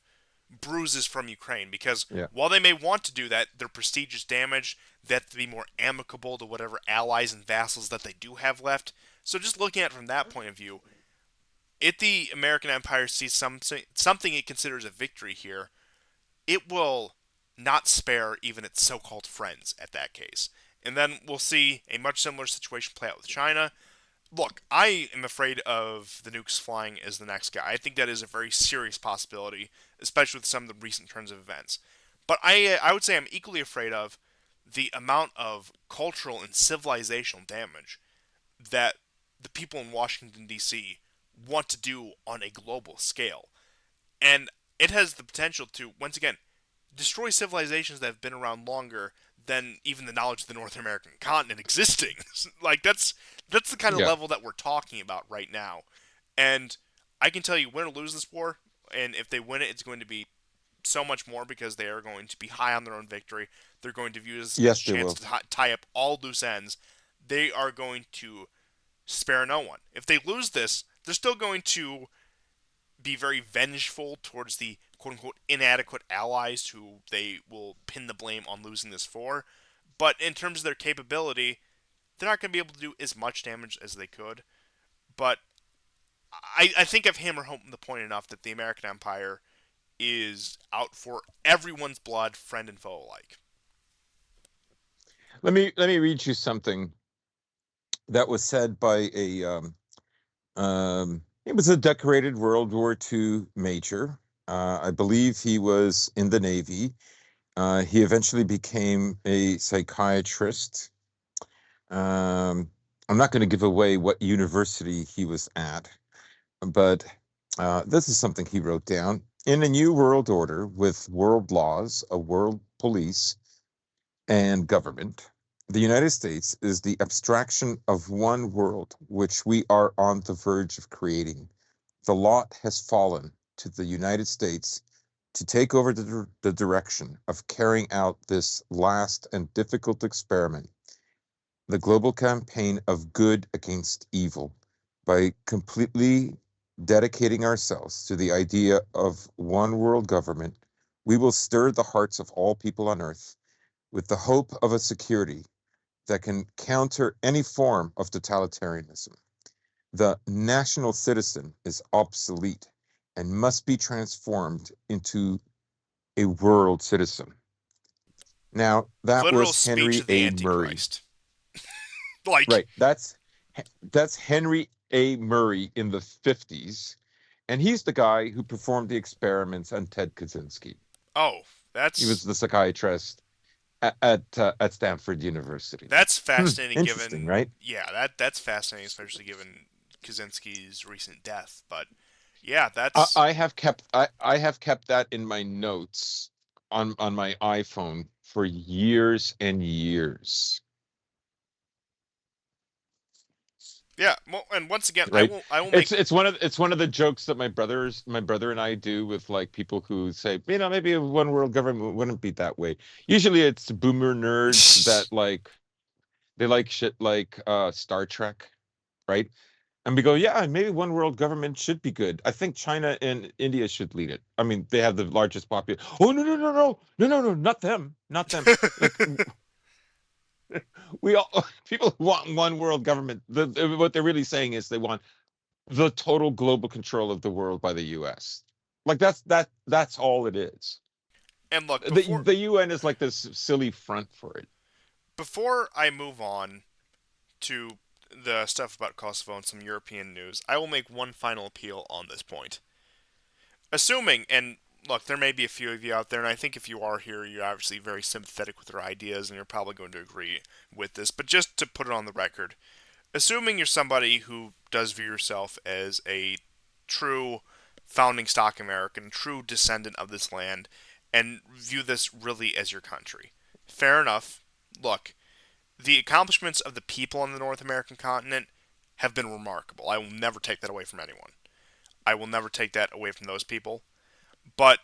bruises from Ukraine, because Yeah. while they may want to do that, their prestige is damaged. They have to be more amicable to whatever allies and vassals that they do have left. So just looking at it from that point of view, if the American Empire sees something it considers a victory here, it will not spare even its so-called friends at that case. And then we'll see a much similar situation play out with China. Look, I am afraid of the nukes flying as the next guy. I think that is a very serious possibility, especially with some of the recent turns of events. But I would say I'm equally afraid of the amount of cultural and civilizational damage that the people in Washington D.C. want to do on a global scale, and it has the potential to once again destroy civilizations that have been around longer than even the knowledge of the North American continent existing. Like that's the kind of Yeah. level that we're talking about right now. And I can tell you, win or lose this war, and if they win it, it's going to be so much more because they are going to be high on their own victory. They're going to view this as a Yes, they chance will. to tie up all loose ends. They are going to spare no one. If they lose this, they're still going to be very vengeful towards the quote unquote inadequate allies who they will pin the blame on losing this for. But in terms of their capability, they're not going to be able to do as much damage as they could. But I think I've hammered home the point enough that the American Empire is out for everyone's blood, friend and foe alike. Let me read you something that was said by a it was a decorated World War II major. I believe he was in the Navy. He eventually became a psychiatrist. Um, I'm not going to give away what university he was at, but this is something he wrote down. In a new world order with world laws, a world police, and government, the United States is the abstraction of one world which we are on the verge of creating. The lot has fallen to the United States to take over the direction of carrying out this last and difficult experiment, the global campaign of good against evil, by completely dedicating ourselves to the idea of one world government. We will stir the hearts of all people on earth with the hope of a security that can counter any form of totalitarianism. The national citizen is obsolete and must be transformed into a world citizen. Now, that Literal was speech Henry of the A. Murray. Antichrist. Like, Right. That's Henry A. Murray in the 50s. And he's the guy who performed the experiments on Ted Kaczynski. oh, He was that's the psychiatrist at Stanford University. that's fascinating. Interesting, Given right? yeah, that's fascinating, especially given Kaczynski's recent death. But yeah, that's I have kept that in my notes on my iPhone for years and years, yeah. Well, and once again, right? I will make It's one of the jokes that my brother and I do with like people who say, maybe a one world government wouldn't be that way. Usually it's boomer nerds that like they like shit like Star Trek, right? And we go, yeah, maybe one world government should be good. I think China and India should lead it. I mean, they have the largest population. Oh, no, no, no, no, no, no, no, not them, not them. Like we all people who want one world government. What they're really saying is they want the total global control of the world by the U.S. Like that's all it is. and look The UN is like this silly front for it. before I move on to the stuff about Kosovo and some European news, I will make one final appeal on this point. Assuming, and look, there may be a few of you out there, and I think if you are here, you're obviously very sympathetic with their ideas, and you're probably going to agree with this. But just to put it on the record, assuming you're somebody who does view yourself as a true founding stock American, true descendant of this land, and view this really as your country, fair enough. Look, the accomplishments of the people on the North American continent have been remarkable. I will never take that away from anyone. I will never take that away from those people. But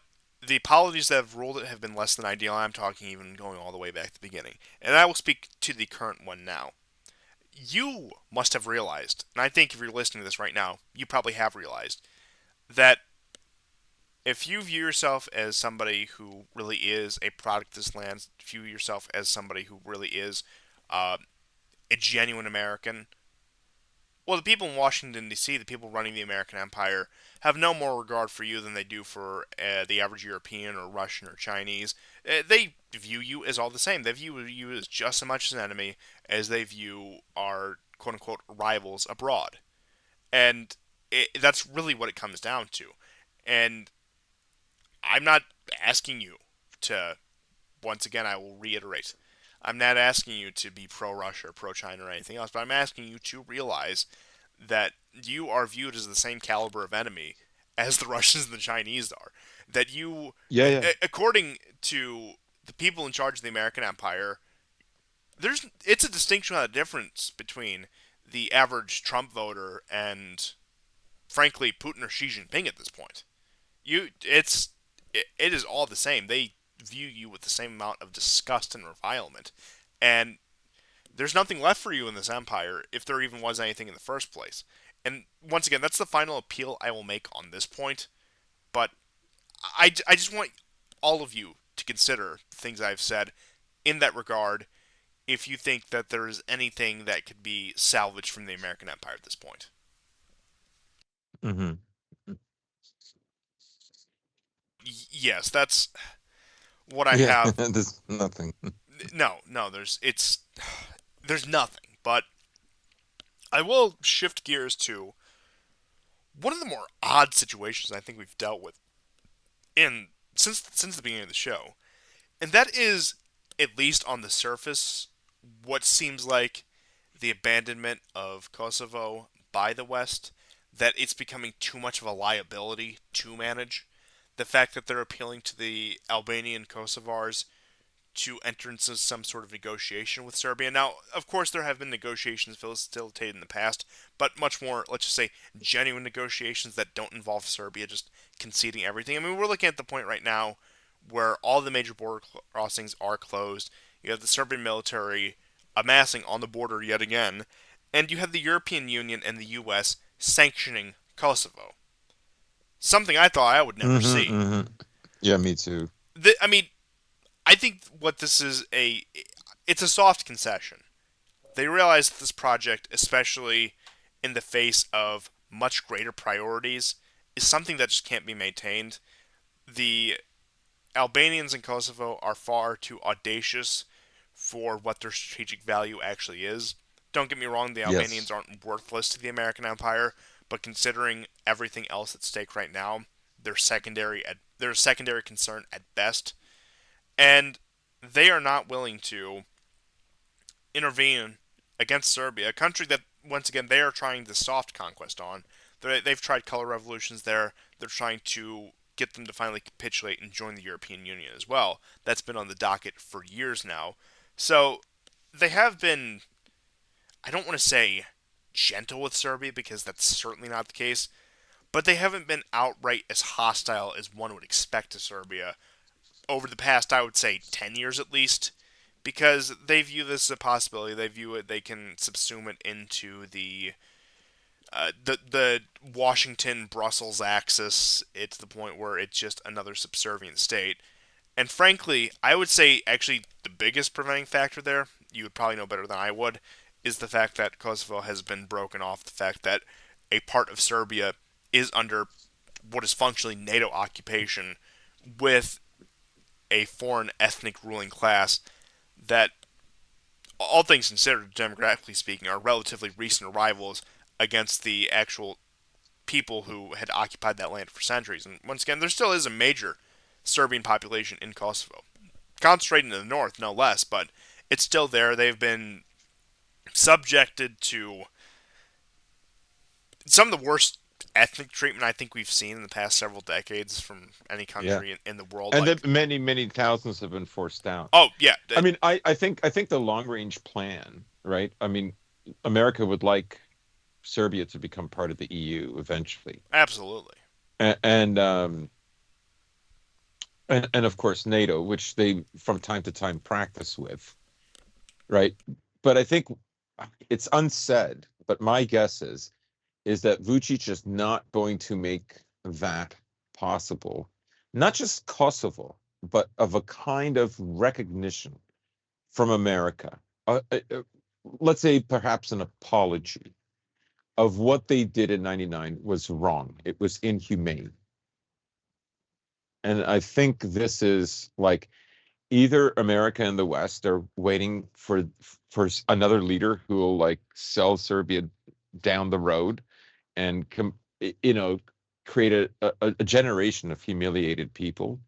the policies that have ruled it have been less than ideal. I'm talking even going all the way back to the beginning. And I will speak to the current one now. You must have realized, and I think if you're listening to this right now, you probably have realized, that if you view yourself as somebody who really is a product of this land, view yourself as somebody who really is uh, a genuine American, well, the people in Washington, D.C., the people running the American empire, have no more regard for you than they do for the average European or Russian or Chinese. They view you as all the same. They view you as just as much as an enemy as they view our quote unquote rivals abroad. And that's really what it comes down to. And I'm not asking you to, once again, I will reiterate, I'm not asking you to be pro Russia or pro China or anything else, but I'm asking you to realize that you are viewed as the same caliber of enemy as the Russians and the Chinese are. That you, Yeah, yeah. according to the people in charge of the American empire, it's a distinction without a difference between the average Trump voter and, frankly, Putin or Xi Jinping at this point. It is all the same. They view you with the same amount of disgust and revilement, and there's nothing left for you in this empire if there even was anything in the first place. And once again, that's the final appeal I will make on this point. But I just want all of you to consider the things I've said in that regard if you think that there is anything that could be salvaged from the American empire at this point. Mm-hmm. Yes, that's what I Yeah, have. there's nothing. No, there's nothing. But I will shift gears to one of the more odd situations I think we've dealt with in since the beginning of the show, and that is, at least on the surface, what seems like the abandonment of Kosovo by the West, that it's becoming too much of a liability to manage. The fact that they're appealing to the Albanian Kosovars to enter into some sort of negotiation with Serbia. Now, of course, there have been negotiations facilitated in the past, but much more, let's just say, genuine negotiations that don't involve Serbia just conceding everything. I mean, we're looking at the point right now where all the major border crossings are closed. You have the Serbian military amassing on the border yet again, and you have the European Union and the U.S. sanctioning Kosovo. Something I thought I would never Mm-hmm, see. mm-hmm. Yeah, me too. I mean, I think what this is it's a soft concession. They realize that this project, especially in the face of much greater priorities, is something that just can't be maintained. The Albanians in Kosovo are far too audacious for what their strategic value actually is. Don't get me wrong, the Albanians Yes. aren't worthless to the American empire, but considering everything else at stake right now, they're a secondary concern at best, and they are not willing to intervene against Serbia, a country that, once again, they are trying the soft conquest on. They've tried color revolutions there. They're trying to get them to finally capitulate and join the European Union as well. That's been on the docket for years now. So they have been, I don't want to say gentle with Serbia because that's certainly not the case, but they haven't been outright as hostile as one would expect to Serbia over the past, I would say, 10 years at least, because they view this as a possibility. They view it, they can subsume it into the Washington Brussels axis. It's the point where it's just another subservient state. And frankly, I would say actually the biggest preventing factor there, you would probably know better than I would, is the fact that Kosovo has been broken off. The fact that a part of Serbia is under what is functionally NATO occupation with a foreign ethnic ruling class that, all things considered, demographically speaking, are relatively recent arrivals against the actual people who had occupied that land for centuries. And once again, there still is a major Serbian population in Kosovo, concentrated in the north, no less, but it's still there. They've been subjected to some of the worst ethnic treatment I think we've seen in the past several decades from any Yeah. country in the world. And then Like, many thousands have been forced out. oh yeah, I mean, I think the long range plan, right? I mean, America would like Serbia to become part of the EU eventually, absolutely. and and of course NATO, which they from time to time practice with, right? But I think it's unsaid, but my guess is that Vucic is not going to make that possible, not just Kosovo, but of a kind of recognition from America. Let's say perhaps an apology of what they did in 99 was wrong. It was inhumane. And I think this is like either America and the West are waiting for another leader who will like sell Serbia down the road and you know create a generation of humiliated people,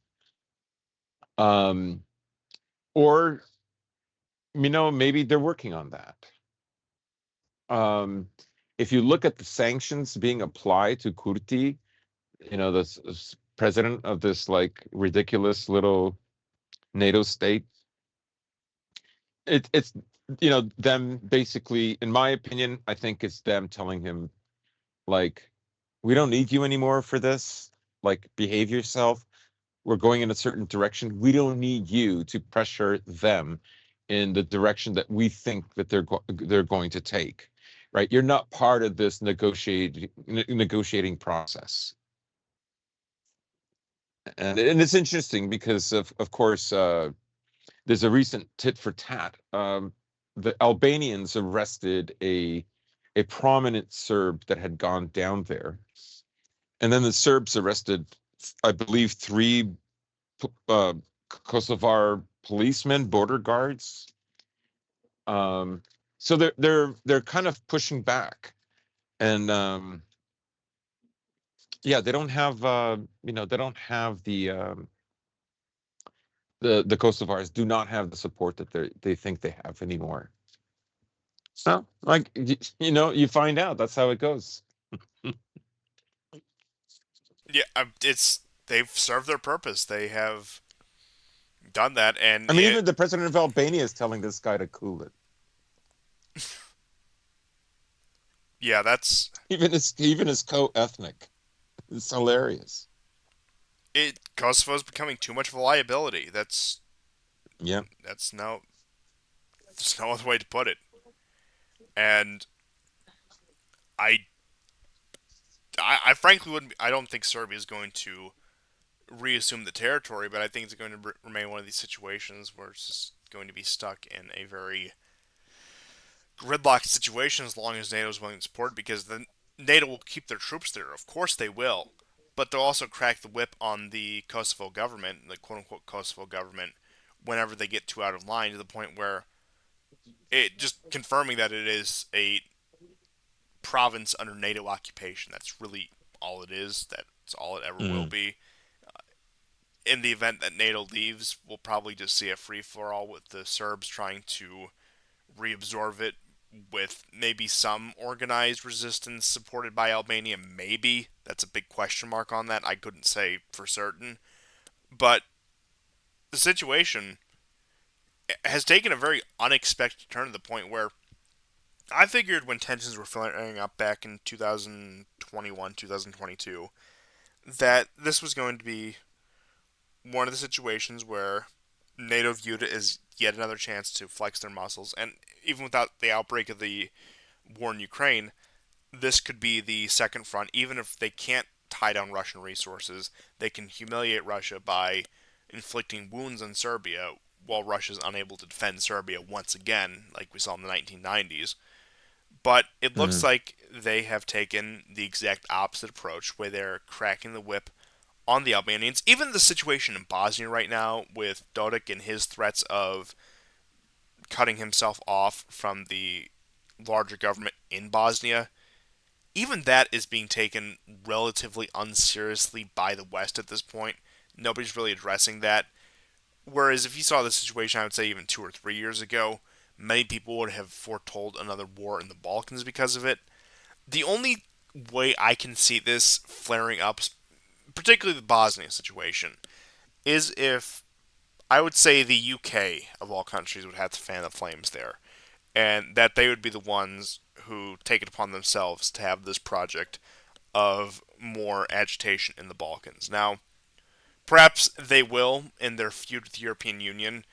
um or maybe they're working on that. um if you look at the sanctions being applied to Kurti, this president of this like ridiculous little NATO state, it's them basically, in my opinion, I think it's them telling him like, we don't need you anymore for this, like behave yourself, we're going in a certain direction, we don't need you to pressure them in the direction that we think that they're going to take, right? You're not part of this negotiating process. And it's interesting because of course there's a recent tit for tat. The Albanians arrested a prominent Serb that had gone down there, And then the Serbs arrested, I believe, three uh, Kosovar policemen, border guards. Um, so they're kind of pushing back, and yeah, they don't have they don't have the Kosovars do not have the support that they think they have anymore. So like you find out that's how it goes. Yeah, it's they've served their purpose. They have done that, and I mean, it even the president of Albania is telling this guy to cool it. yeah, that's Even his co-ethnic. It's hilarious. it. Kosovo's becoming too much of a liability. Yeah. That's no there's no other way to put it. And I I frankly wouldn't. I don't think Serbia is going to reassume the territory, but I think it's going to remain one of these situations where it's just going to be stuck in a very gridlocked situation as long as NATO is willing to support it, because then NATO will keep their troops there. Of course they will, but they'll also crack the whip on the Kosovo government, the quote unquote Kosovo government, whenever they get too out of line, to the point where it just confirming that it is a province under NATO occupation. That's really all it is. That's all it ever will Mm. be. In the event that NATO leaves, we'll probably just see a free for all with the Serbs trying to reabsorb it with maybe some organized resistance supported by Albania. Maybe. That's a big question mark on that. I couldn't say for certain. But the situation has taken a very unexpected turn to the point where I figured when tensions were flaring up back in 2021, 2022, that this was going to be one of the situations where NATO viewed it as yet another chance to flex their muscles. And even without the outbreak of the war in Ukraine, this could be the second front. Even if they can't tie down Russian resources, they can humiliate Russia by inflicting wounds on Serbia while Russia's unable to defend Serbia once again, like we saw in the 1990s. But it looks Mm. like they have taken the exact opposite approach, where they're cracking the whip on the Albanians. Even the situation in Bosnia right now, with Dodik and his threats of cutting himself off from the larger government in Bosnia, even that is being taken relatively unseriously by the West at this point. Nobody's really addressing that. Whereas if you saw the situation, I would say even 2 or 3 years ago, many people would have foretold another war in the Balkans because of it. The only way I can see this flaring up, particularly the Bosnia situation, is if I would say the UK of all countries would have to fan the flames there, and that they would be the ones who take it upon themselves to have this project of more agitation in the Balkans. Now, perhaps they will, in their feud with the European Union,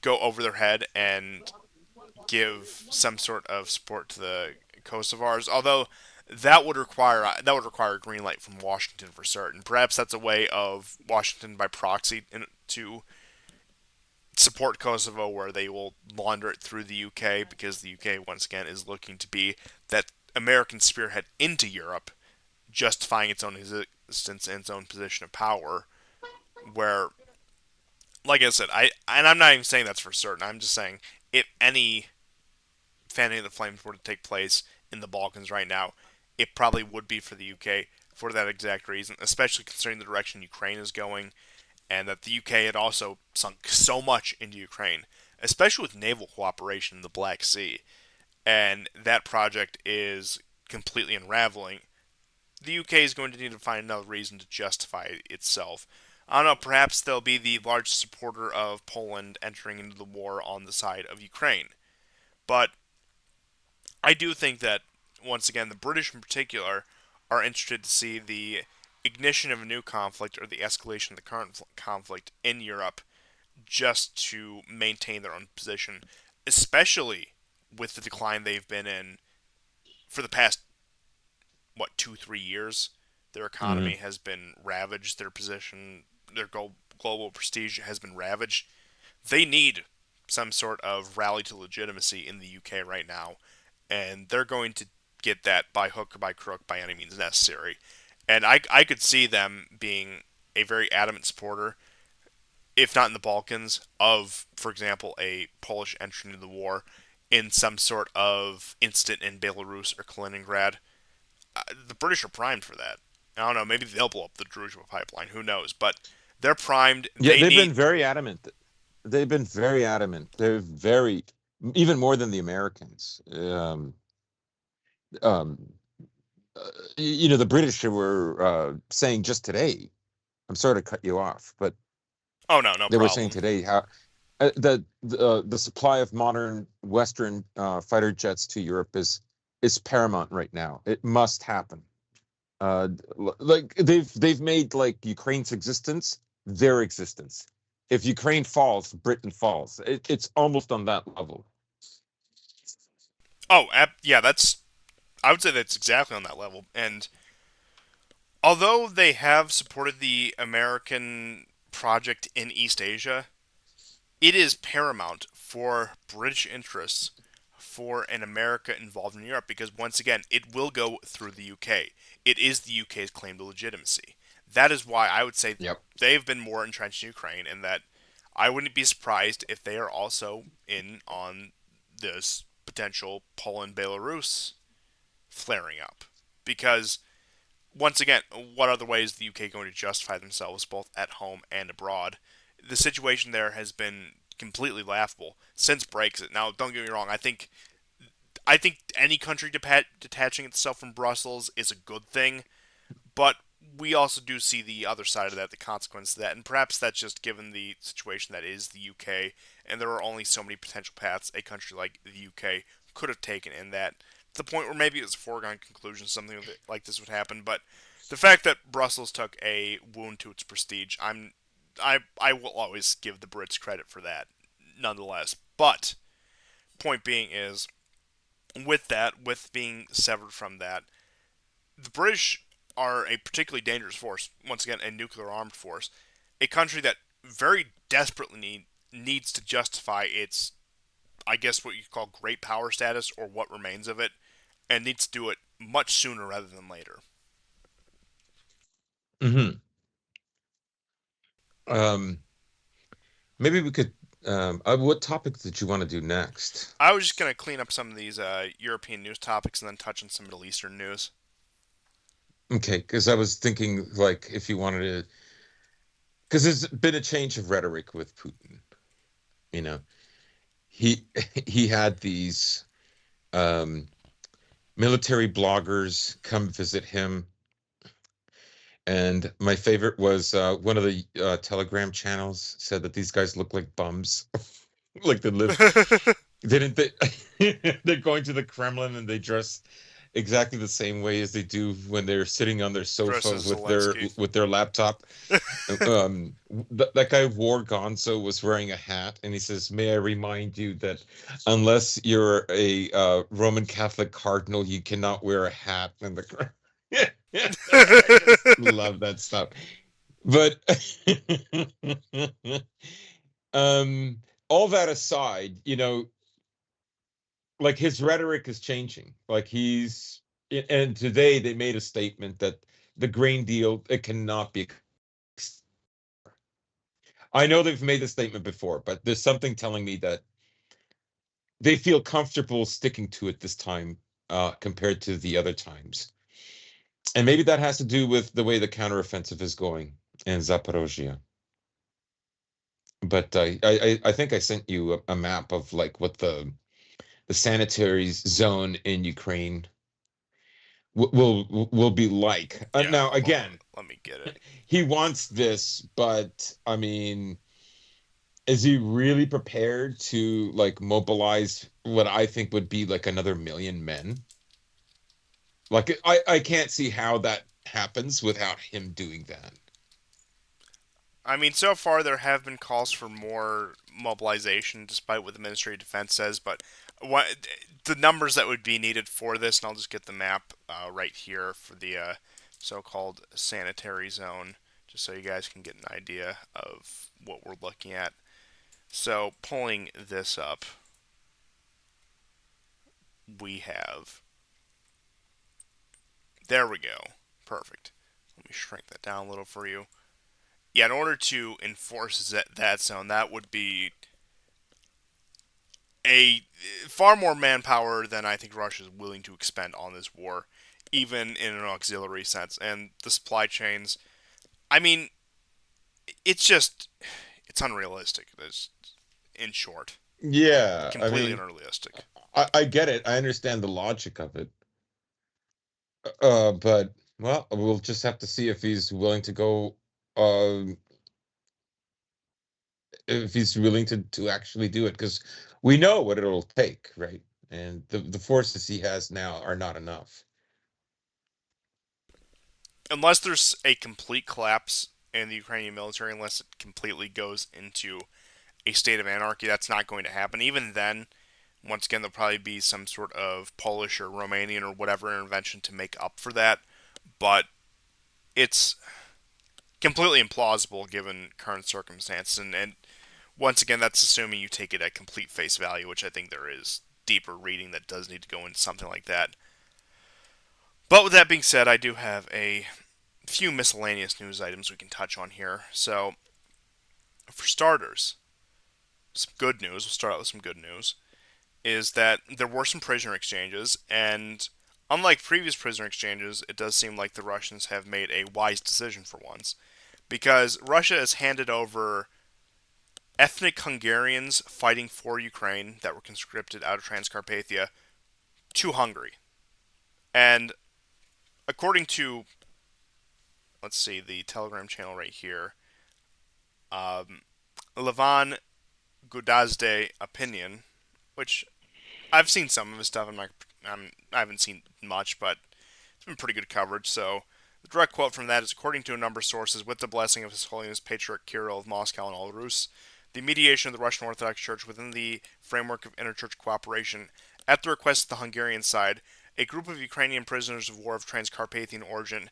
go over their head and give some sort of support to the Kosovars, although that would require a green light from Washington for certain. Perhaps that's a way of Washington by proxy to support Kosovo, where they will launder it through the UK, because the UK once again is looking to be that American spearhead into Europe, justifying its own existence and its own position of power. Where, like I said, I'm not even saying that's for certain. I'm just saying if any fanning of the flames were to take place in the Balkans right now, it probably would be for the UK for that exact reason, especially considering the direction Ukraine is going, and that the UK had also sunk so much into Ukraine, especially with naval cooperation in the Black Sea, and that project is completely unraveling. The UK is going to need to find another reason to justify itself. I don't know, perhaps they'll be the largest supporter of Poland entering into the war on the side of Ukraine. But I do think that, once again, the British in particular are interested to see the ignition of a new conflict, or the escalation of the current conflict in Europe, just to maintain their own position, especially with the decline they've been in for the past, 2, 3 years. Their economy Mm. has been ravaged. Their position, their global prestige has been ravaged. They need some sort of rally to legitimacy in the UK right now, and they're going to get that by hook or by crook by any means necessary. And I could see them being a very adamant supporter, if not in the Balkans, of, for example, a Polish entry into the war in some sort of incident in Belarus or Kaliningrad. The British are primed for that. I don't know. Maybe they'll blow up the Druzhba pipeline. Who knows? But they're primed. Yeah, They they've need. been very adamant. They've been very adamant. They're very, even more than the Americans. Um, the British were saying just today. I'm sorry to cut you off, but Oh no, no they were saying problem. today how the supply of modern Western fighter jets to Europe is paramount right now. It must happen. Like they've made like Ukraine's existence their existence. If Ukraine falls, Britain falls. It's almost on that level. Oh, yeah. That's. I would say that's exactly on that level. And although they have supported the American project in East Asia, it is paramount for British interests for an America involved in Europe because, once again, it will go through the UK. It is the UK's claim to legitimacy. That is why I would say Yep. they've been more entrenched in Ukraine, and that I wouldn't be surprised if they are also in on this potential Poland Belarus flaring up. Because, once again, what other way is the UK going to justify themselves both at home and abroad? The situation there has been completely laughable since Brexit. Now, don't get me wrong. I think any country detaching itself from Brussels is a good thing, but we also do see the other side of that, the consequence of that, and perhaps that's just given the situation that is the UK, and there are only so many potential paths a country like the UK could have taken in that, to the point where maybe it was a foregone conclusion something like this would happen. But the fact that Brussels took a wound to its prestige, I will always give the Brits credit for that, nonetheless. But point being is, with that, with being severed from that, the British are a particularly dangerous force. Once again, a nuclear armed force, a country that very desperately needs to justify its, I guess, what you call great power status or what remains of it, and needs to do it much sooner rather than later. Hmm. Um, Maybe we could. What topic did you want to do next? I was just gonna clean up some of these European news topics and then touch on some Middle Eastern news. Okay, because I was thinking like if you wanted to, because there's been a change of rhetoric with Putin. You know, he he had these um, military bloggers come visit him. And my favorite was one of the Telegram channels said that these guys look like bums, like they live. Didn't they? They're going to the Kremlin and they dress exactly the same way as they do when they're sitting on their sofa Versus Zelensky. with their laptop. That guy wore Gonzo was wearing a hat, and he says, "May I remind you that unless you're a Roman Catholic cardinal, you cannot wear a hat." And the I just love that stuff. But um, all that aside, like his rhetoric is changing. Like and today they made a statement that the grain deal it cannot be. I know they've made the statement before, but there's something telling me that they feel comfortable sticking to it this time compared to the other times. And maybe that has to do with the way the counteroffensive is going in Zaporozhye. But I think I sent you a map of like what the sanitary zone in Ukraine will be like. Yeah, Now hold on. again, Let me get it. he wants this, but I mean, is he really prepared to like mobilize what I think would be like another million men? Like I can't see how that happens without him doing that. I mean, so far there have been calls for more mobilization, despite what the Ministry of Defense says. But what the numbers that would be needed for this, and I'll just get the map right here for the so-called sanitary zone, just so you guys can get an idea of what we're looking at. So, pulling this up, we have. There we go. Perfect. Let me shrink that down a little for you. Yeah, in order to enforce that zone, that would be a far more manpower than I think Russia is willing to expend on this war, even in an auxiliary sense. And the supply chains, I mean, it's just it's unrealistic. It's, in short, Yeah, I completely mean, unrealistic. I get it. I understand the logic of it. But well, we'll just have to see if he's willing to go. If he's willing to actually do it, because we know what it'll take, right? And the forces he has now are not enough. Unless there's a complete collapse in the Ukrainian military, unless it completely goes into a state of anarchy, that's not going to happen. Even then, once again, there'll probably be some sort of Polish or Romanian or whatever intervention to make up for that. But it's completely implausible given current circumstances. And once again, that's assuming you take it at complete face value, which I think there is deeper reading that does need to go into something like that. But with that being said, I do have a few miscellaneous news items we can touch on here. So, for starters, some good news. We'll start out with some good news. Is that there were some prisoner exchanges, and unlike previous prisoner exchanges, it does seem like the Russians have made a wise decision for once, because Russia has handed over ethnic Hungarians fighting for Ukraine that were conscripted out of Transcarpathia to Hungary. And according to, let's see, the Telegram channel right here, um, Levan Gudazde opinion, which I've seen some of his stuff. I haven't seen much, but it's been pretty good coverage. So the direct quote from that is, according to a number of sources, with the blessing of His Holiness Patriarch Kirill of Moscow and all Rus, the mediation of the Russian Orthodox Church within the framework of interchurch cooperation, at the request of the Hungarian side, a group of Ukrainian prisoners of war of Transcarpathian origin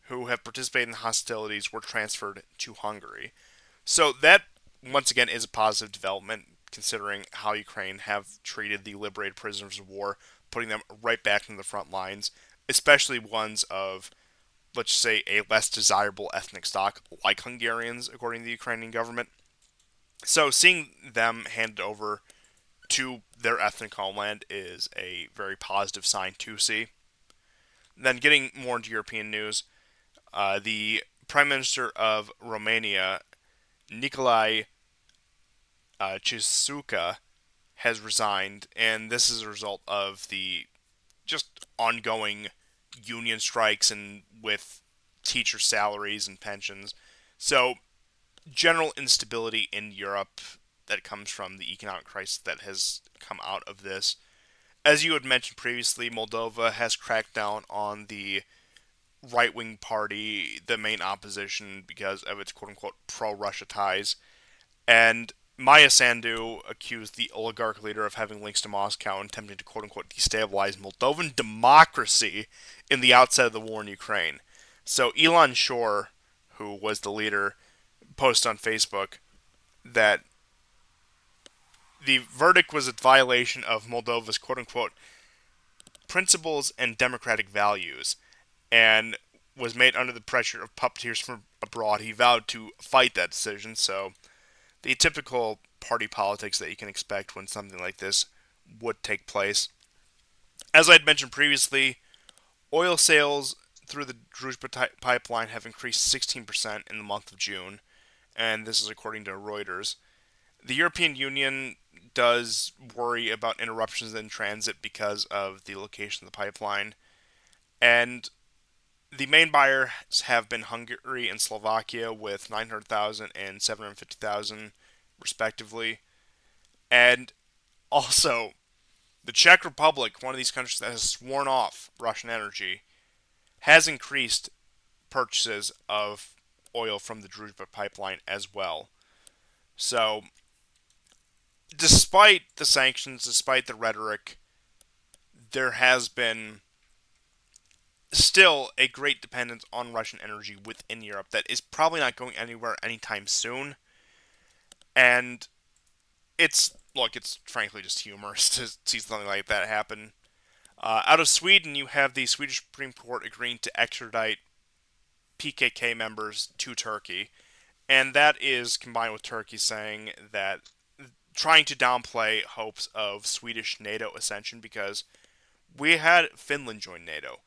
who have participated in the hostilities were transferred to Hungary. So that once again is a positive development considering how Ukraine have treated the liberated prisoners of war, putting them right back into the front lines, especially ones of, let's say, a less desirable ethnic stock like Hungarians, according to the Ukrainian government. So seeing them handed over to their ethnic homeland is a very positive sign to see. Then getting more into European news, the Prime Minister of Romania, Nicolae Chisuka, has resigned, and this is a result of the just ongoing union strikes and with teacher salaries and pensions. So, general instability in Europe that comes from the economic crisis that has come out of this. As you had mentioned previously, Moldova has cracked down on the right wing party, the main opposition, because of its quote unquote pro Russia ties. And Maya Sandu accused the oligarch leader of having links to Moscow and attempting to quote unquote destabilize Moldovan democracy in the outset of the war in Ukraine. So Elon Shore, who was the leader, posted on Facebook that the verdict was a violation of Moldova's quote unquote principles and democratic values and was made under the pressure of puppeteers from abroad. He vowed to fight that decision, so the typical party politics that you can expect when something like this would take place. As I had mentioned previously, oil sales through the Druzhba pipeline have increased 16% in the month of June, and this is according to Reuters. The European Union does worry about interruptions in transit because of the location of the pipeline, and the main buyers have been Hungary and Slovakia with 900,000 and 750,000 respectively. And also, the Czech Republic, one of these countries that has sworn off Russian energy, has increased purchases of oil from the Druzhba pipeline as well. So, despite the sanctions, despite the rhetoric, there has been still a great dependence on Russian energy within Europe that is probably not going anywhere anytime soon. And it's frankly just humorous to see something like that happen. Out of Sweden, you have the Swedish Supreme Court agreeing to extradite PKK members to Turkey, and that is combined with Turkey saying that trying to downplay hopes of Swedish NATO ascension because we had Finland join NATO,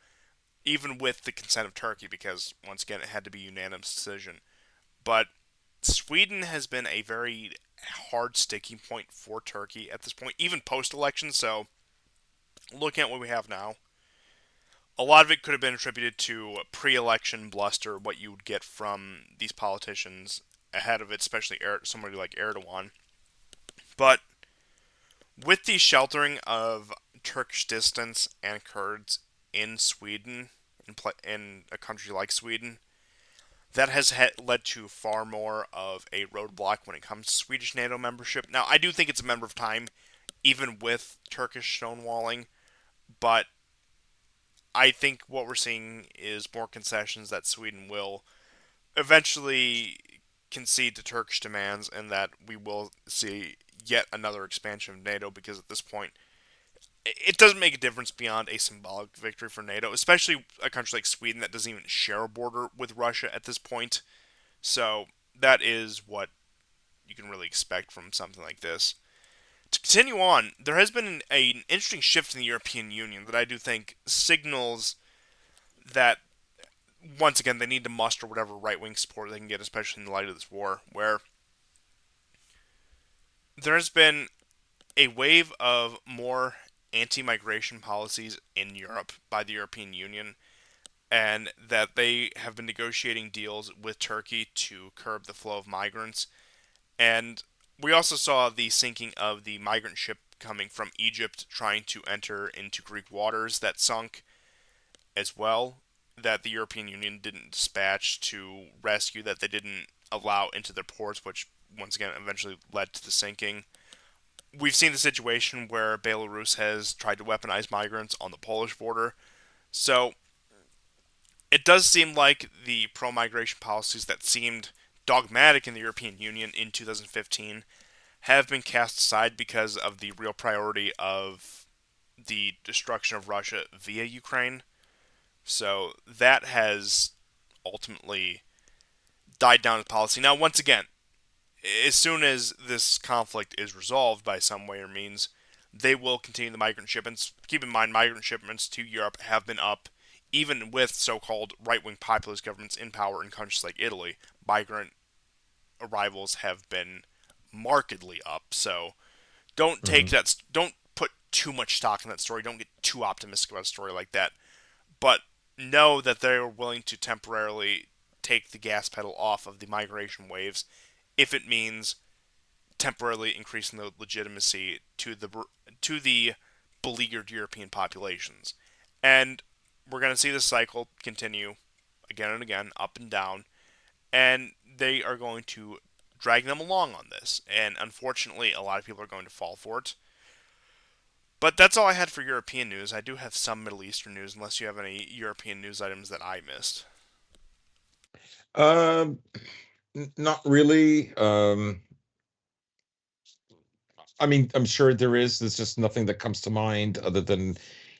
even with the consent of Turkey, because once again it had to be a unanimous decision. But Sweden has been a very hard sticking point for Turkey at this point, even post election. So, looking at what we have now, a lot of it could have been attributed to pre election bluster, what you would get from these politicians ahead of it, especially somebody like Erdogan. But with the sheltering of Turkish dissidents and Kurds in Sweden, in a country like Sweden, that has led to far more of a roadblock when it comes to Swedish NATO membership. Now, I do think it's a matter of time, even with Turkish stonewalling, but I think what we're seeing is more concessions that Sweden will eventually concede to Turkish demands, and that we will see yet another expansion of NATO because at this point, it doesn't make a difference beyond a symbolic victory for NATO, especially a country like Sweden that doesn't even share a border with Russia at this point. So that is what you can really expect from something like this. To continue on, there has been an interesting shift in the European Union that I do think signals that, once again, they need to muster whatever right wing support they can get, especially in the light of this war, where there has been a wave of more anti migration policies in Europe by the European Union, and that they have been negotiating deals with Turkey to curb the flow of migrants. And we also saw the sinking of the migrant ship coming from Egypt trying to enter into Greek waters that sunk as well, that the European Union didn't dispatch to rescue, that they didn't allow into their ports, which once again eventually led to the sinking. We've seen the situation where Belarus has tried to weaponize migrants on the Polish border. So it does seem like the pro migration policies that seemed dogmatic in the European Union in 2015 have been cast aside because of the real priority of the destruction of Russia via Ukraine. So that has ultimately died down as policy. Now, once again, as soon as this conflict is resolved by some way or means, they will continue the migrant shipments. Keep in mind, migrant shipments to Europe have been up, even with so-called right-wing populist governments in power in countries like Italy. Migrant arrivals have been markedly up. So don't take Mhm. that. Don't put too much stock in that story. Don't get too optimistic about a story like that. But know that they are willing to temporarily take the gas pedal off of the migration waves if it means temporarily increasing the legitimacy to the beleaguered European populations. And we're going to see this cycle continue again and again, up and down, and they are going to drag them along on this. And unfortunately, a lot of people are going to fall for it. But that's all I had for European news. I do have some Middle Eastern news, unless you have any European news items that I missed. Um, Not really. I mean, I'm sure there is. There's just nothing that comes to mind other than,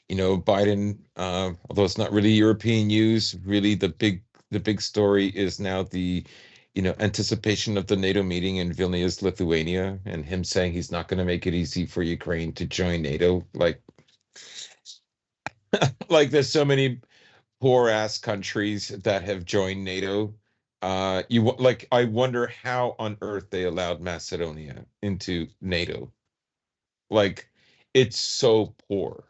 Biden. Although it's not really European news, really the big story is now the, anticipation of the NATO meeting in Vilnius, Lithuania, and him saying he's not going to make it easy for Ukraine to join NATO. Like there's so many poor ass countries that have joined NATO. Like I wonder how on earth they allowed Macedonia into NATO. Like it's so poor.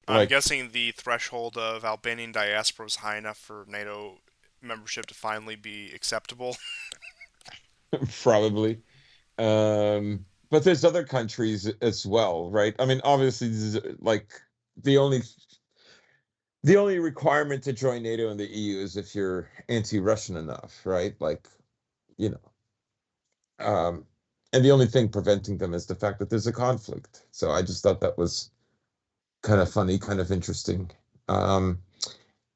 I'm Like guessing the threshold of Albanian diaspora was high enough for NATO membership to finally be acceptable. probably. But there's other countries as well, right? I mean, obviously, like the only the only requirement to join NATO and the EU is if you're anti-Russian enough, right? Like, you um, and the only thing preventing them is the fact that there's a conflict. So I just thought that was kind of funny, kind of interesting. Um,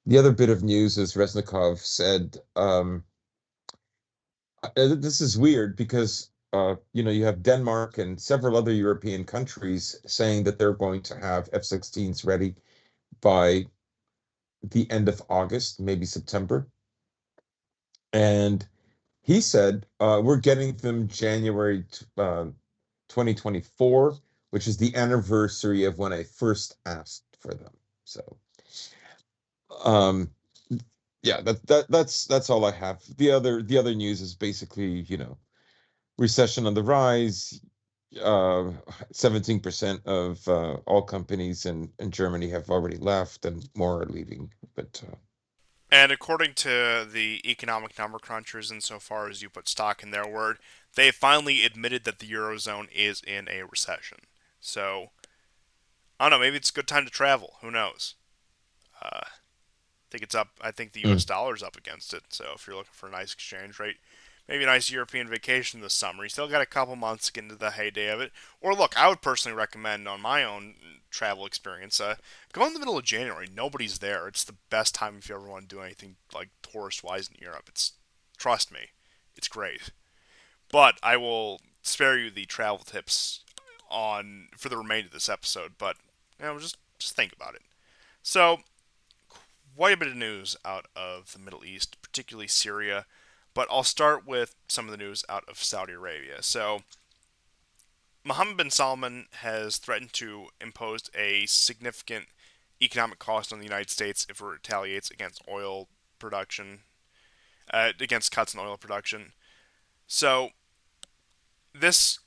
the other bit of news is Reznikov said, this is weird because you have Denmark and several other European countries saying that they're going to have F-16s ready by the end of August, maybe September. And he said, we're getting them January 2024, which is the anniversary of when I first asked for them. So, um, yeah, that's all I have. The other news is basically, recession on the rise. 17% of all companies in Germany have already left, and more are leaving. But And according to the economic number crunchers, insofar as you put stock in their word, they finally admitted that the Eurozone is in a recession. So, I don't know, maybe it's a good time to travel. Who knows? I think it's up. I think the U.S. mm, dollar's up against it. So if you're looking for a nice exchange rate, maybe a nice European vacation this summer. You still got a couple months to get into the heyday of it. Or look, I would personally recommend on my own travel experience, go in the middle of January. Nobody's there. It's the best time if you ever want to do anything like tourist wise in Europe. It's trust me, it's great. But I will spare you the travel tips on for the remainder of this episode. But just think about it. So quite a bit of news out of the Middle East, particularly Syria. But I'll start with some of the news out of Saudi Arabia. So, Mohammed bin Salman has threatened to impose a significant economic cost on the United States if it retaliates against oil production, against cuts in oil production. So, this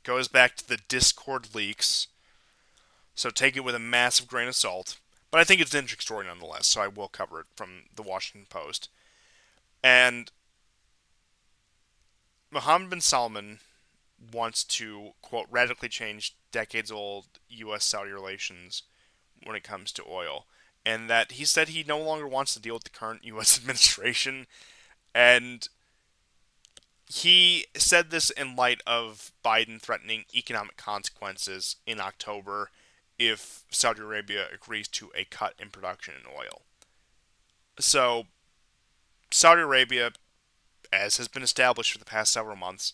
goes back to the Discord leaks. So, take it with a massive grain of salt. But I think it's an interesting story nonetheless, so I will cover it from the Washington Post. And Mohammed bin Salman wants to, quote, radically change decades old U.S. Saudi relations when it comes to oil. And that he said he no longer wants to deal with the current U.S. administration. And he said this in light of Biden threatening economic consequences in October if Saudi Arabia agrees to a cut in production in oil. So, Saudi Arabia, as has been established for the past several months,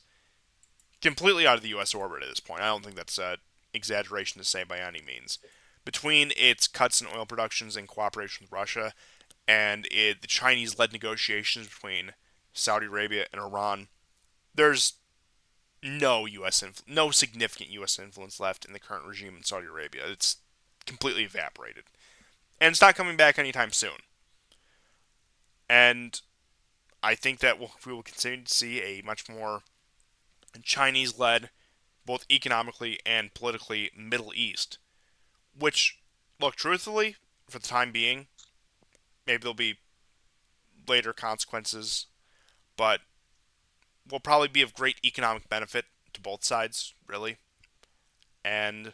completely out of the U.S. orbit at this point. I don't think that's an exaggeration to say by any means. Between its cuts in oil productions in cooperation with Russia and the Chinese-led negotiations between Saudi Arabia and Iran, there's no significant U.S. influence left in the current regime in Saudi Arabia. It's completely evaporated, and it's not coming back anytime soon. And I think that we will continue to see a much more Chinese-led, both economically and politically, Middle East. Which, look, truthfully, for the time being, maybe there'll be later consequences, but will probably be of great economic benefit to both sides, really. And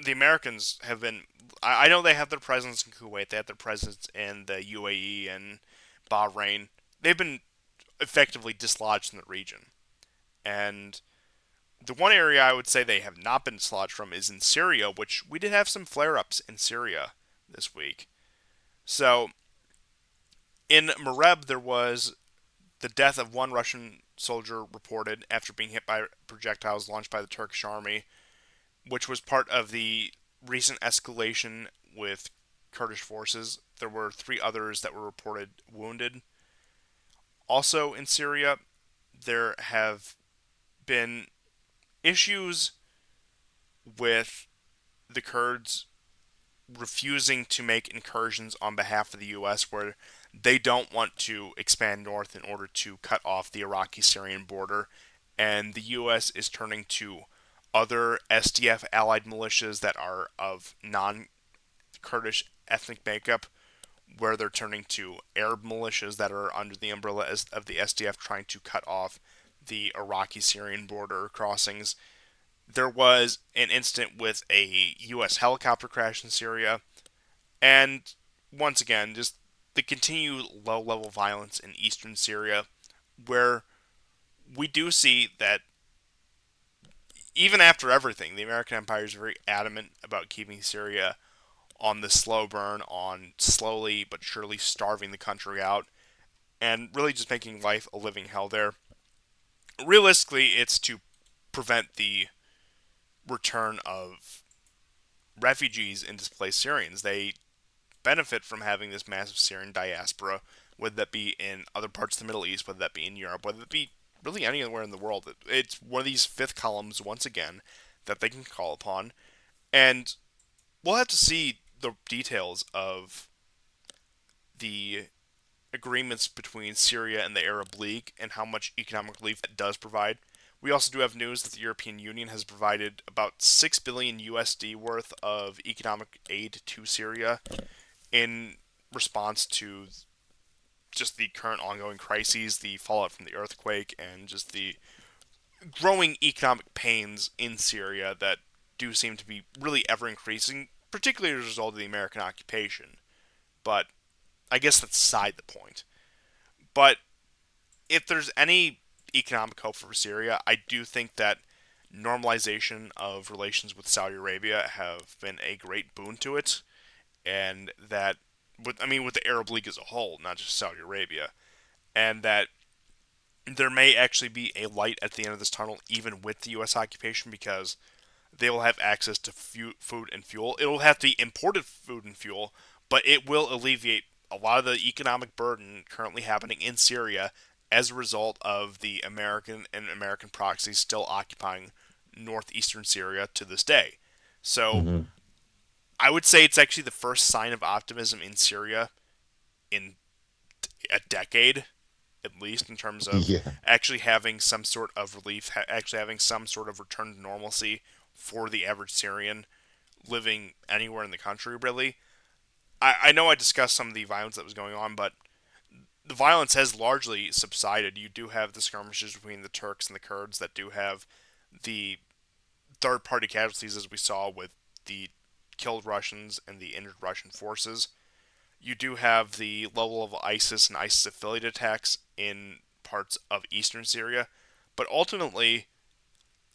the Americans have been. I know they have their presence in Kuwait, they have their presence in the UAE and Bahrain. They've been effectively dislodged in the region. And the one area I would say they have not been dislodged from is in Syria, which we did have some flare ups in Syria this week. So, in Mareb, there was the death of one Russian soldier reported after being hit by projectiles launched by the Turkish army, which was part of the recent escalation with Kurdish forces. There were three others that were reported wounded. Also in Syria, there have been issues with the Kurds refusing to make incursions on behalf of the U.S., where they don't want to expand north in order to cut off the Iraqi Syrian border. And the U.S. is turning to other SDF allied militias that are of non Kurdish ethnic makeup, where they're turning to Arab militias that are under the umbrella of the SDF trying to cut off the Iraqi Syrian border crossings. There was an incident with a U.S. helicopter crash in Syria, and once again, just the continued low level violence in eastern Syria, where we do see that even after everything, the American empire is very adamant about keeping Syria on the slow burn, on slowly but surely starving the country out, and really just making life a living hell there. Realistically, it's to prevent the return of refugees and displaced Syrians. They benefit from having this massive Syrian diaspora whether that be in other parts of the Middle East, whether that be in Europe, whether it be really anywhere in the world. It's one of these fifth columns, once again, that they can call upon. And we'll have to see the details of the agreements between Syria and the Arab League and how much economic relief that does provide. We also do have news that the European Union has provided about 6 billion USD worth of economic aid to Syria in response to just the current ongoing crises, the fallout from the earthquake, and just the growing economic pains in Syria that do seem to be really ever increasing, particularly as a result of the American occupation. But I guess that's beside the point. But if there's any economic hope for Syria, I do think that normalization of relations with Saudi Arabia have been a great boon to it, and that with the Arab League as a whole, not just Saudi Arabia, and that there may actually be a light at the end of this tunnel, even with the U.S. occupation, because they will have access to food and fuel. It will have to be imported food and fuel, but it will alleviate a lot of the economic burden currently happening in Syria as a result of the American and American proxies still occupying northeastern Syria to this day. So Hmm. I would say it's actually the first sign of optimism in Syria in a decade, at least in terms of Yeah. actually having some sort of relief, actually having some sort of return to normalcy for the average Syrian living anywhere in the country, really. I know I discussed some of the violence that was going on, but the violence has largely subsided. You do have the skirmishes between the Turks and the Kurds that do have the third party casualties, as we saw with the killed Russians and the injured Russian forces. You do have the level of ISIS and ISIS affiliated attacks in parts of eastern Syria. But ultimately,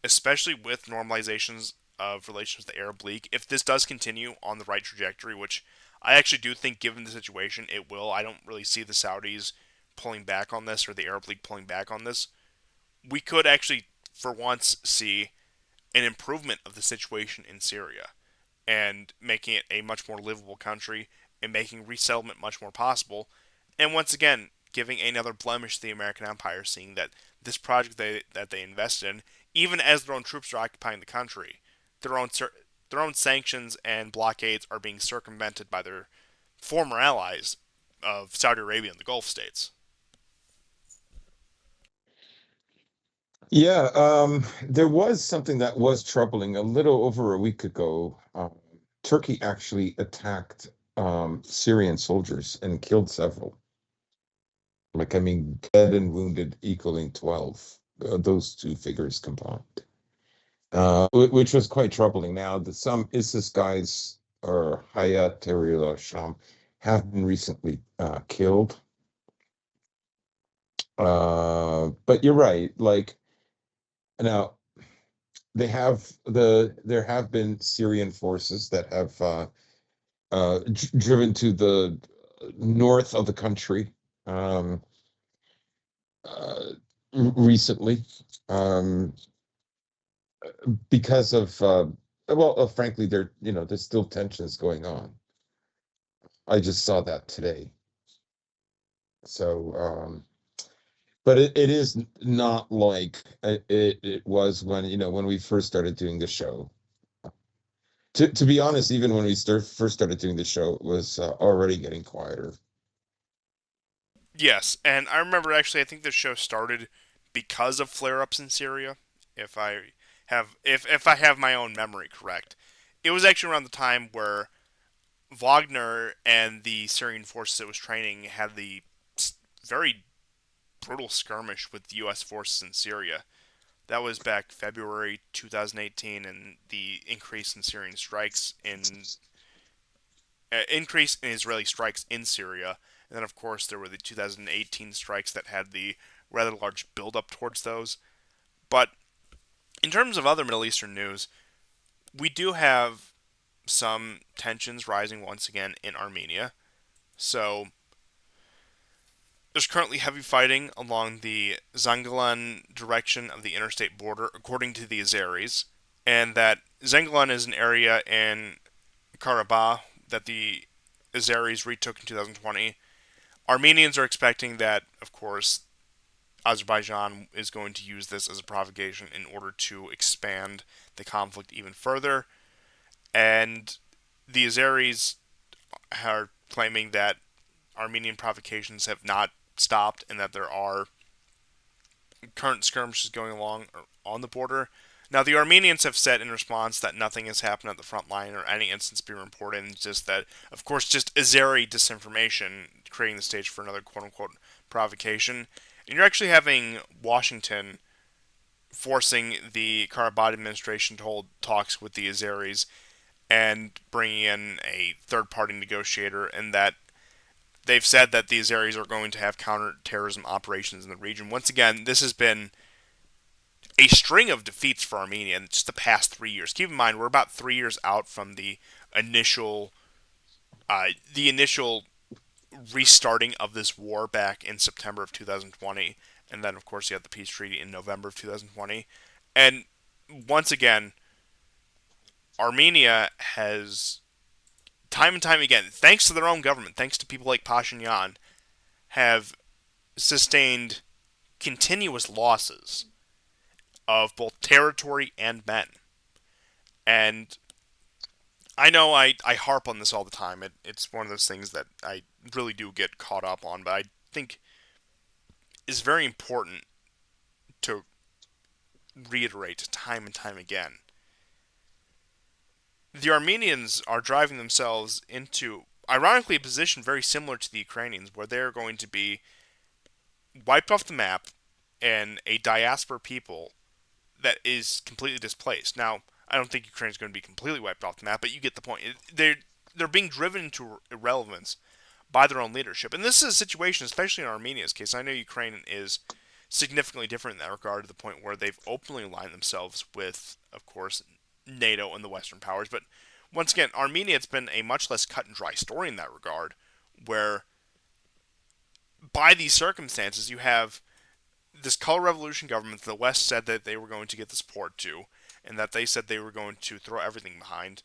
especially with normalizations of relations with the Arab League, if this does continue on the right trajectory, which I actually do think, given the situation, it will. I don't really see the Saudis pulling back on this or the Arab League pulling back on this. We could actually, for once, see an improvement of the situation in Syria and making it a much more livable country and making resettlement much more possible. And once again, giving another blemish to the American empire, seeing that this project that they invested in, even as their own troops are occupying the country, their own their own sanctions and blockades are being circumvented by their former allies of Saudi Arabia and the Gulf states. Yeah, there was something that was troubling a little over a week ago. Turkey actually attacked Syrian soldiers and killed several. Like, I mean, dead and wounded equaling 12, those two figures combined, which was quite troubling. Now, some ISIS guys or Hayat Tahrir al-Sham have been recently killed. But you're right. Like, now, there have been Syrian forces that have driven to the north of the country um, uh, recently, um, because of frankly, there's still tensions going on. I just saw that today. So, but it is not like it was when when we first started doing the show. To be honest, even when we first started doing the show, it was already getting quieter. Yes, and I remember actually I think this show started because of flare-ups in Syria. If I have my own memory correct, it was actually around the time where Wagner and the Syrian forces it was training had the very brutal skirmish with the U.S. forces in Syria. That was back February 2018, and the increase in Israeli strikes in Syria, and then of course there were the 2018 strikes that had the rather large buildup towards those. But in terms of other Middle Eastern news, we do have some tensions rising once again in Armenia. So there's currently heavy fighting along the Zangilan direction of the interstate border, according to the Azeris, and that Zangilan is an area in Karabakh that the Azeris retook in 2020. Armenians are expecting that, of course, Azerbaijan is going to use this as a provocation in order to expand the conflict even further. And the Azeris are claiming that Armenian provocations have not stopped and that there are current skirmishes going along on the border. Now, the Armenians have said in response that nothing has happened at the front line or any instance being reported, and just that, of course, just Azeri disinformation creating the stage for another quote unquote provocation. And you're actually having Washington forcing the Karabakh administration to hold talks with the Azeris and bringing in a third party negotiator, and that they've said that the Azeris are going to have counterterrorism operations in the region. Once again, this has been a string of defeats for Armenia in just the past 3 years. Keep in mind, we're about 3 years out from initial, the initial restarting of this war back in September of 2020, and then of course you had the peace treaty in November of 2020. And once again, Armenia has time and time again, thanks to their own government, thanks to people like Pashinyan, have sustained continuous losses of both territory and men. And I know I harp on this all the time. It's one of those things that I really do get caught up on, but I think is very important to reiterate time and time again. The Armenians are driving themselves into, ironically, a position very similar to the Ukrainians, where they're going to be wiped off the map and a diaspora people that is completely displaced. Now, I don't think Ukraine is going to be completely wiped off the map, but you get the point. They're being driven into irrelevance by their own leadership, and this is a situation, especially in Armenia's case. I know Ukraine is significantly different in that regard, to the point where they've openly aligned themselves with, of course, NATO and the Western powers. But once again, Armenia, it's been a much less cut and dry story in that regard, where by these circumstances you have this color revolution government that the West said that they were going to get the support to, and that they said they were going to throw everything behind,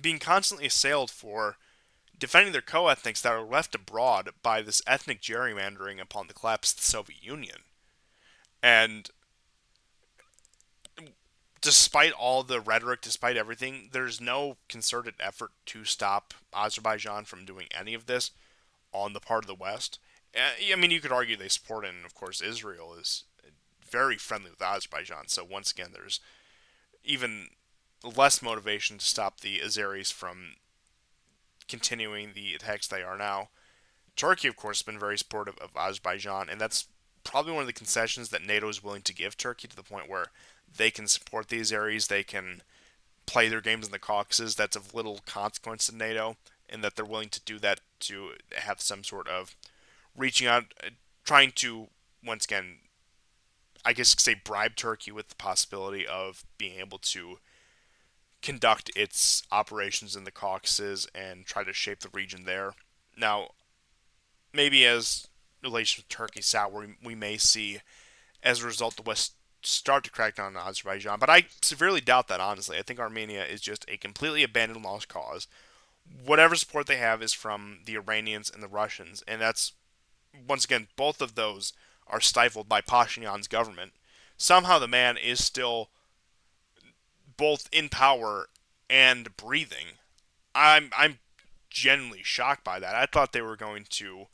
being constantly assailed for defending their co-ethnics that are left abroad by this ethnic gerrymandering upon the collapse of the Soviet Union. And despite all the rhetoric, despite everything, there's no concerted effort to stop Azerbaijan from doing any of this on the part of the West. I mean, you could argue they support it, and of course, Israel is very friendly with Azerbaijan. So once again, there's even less motivation to stop the Azeris from continuing the attacks they are now. Turkey, of course, has been very supportive of Azerbaijan, and that's probably one of the concessions that NATO is willing to give Turkey, to the point where they can support the Azeris, they can play their games in the Caucasus. That's of little consequence to NATO, and that they're willing to do that to have some sort of reaching out, trying to, once again, I guess say bribe Turkey with the possibility of being able to conduct its operations in the Caucasus and try to shape the region there. Now, maybe as relations with Turkey sour, we may see, as a result, the West start to crack down on Azerbaijan. But I severely doubt that, honestly. I think Armenia is just a completely abandoned lost cause. Whatever support they have is from the Iranians and the Russians, and that's, once again, both of those are stifled by Pashinyan's government. Somehow the man is still both in power and breathing. I'm genuinely shocked by that. I thought they were going to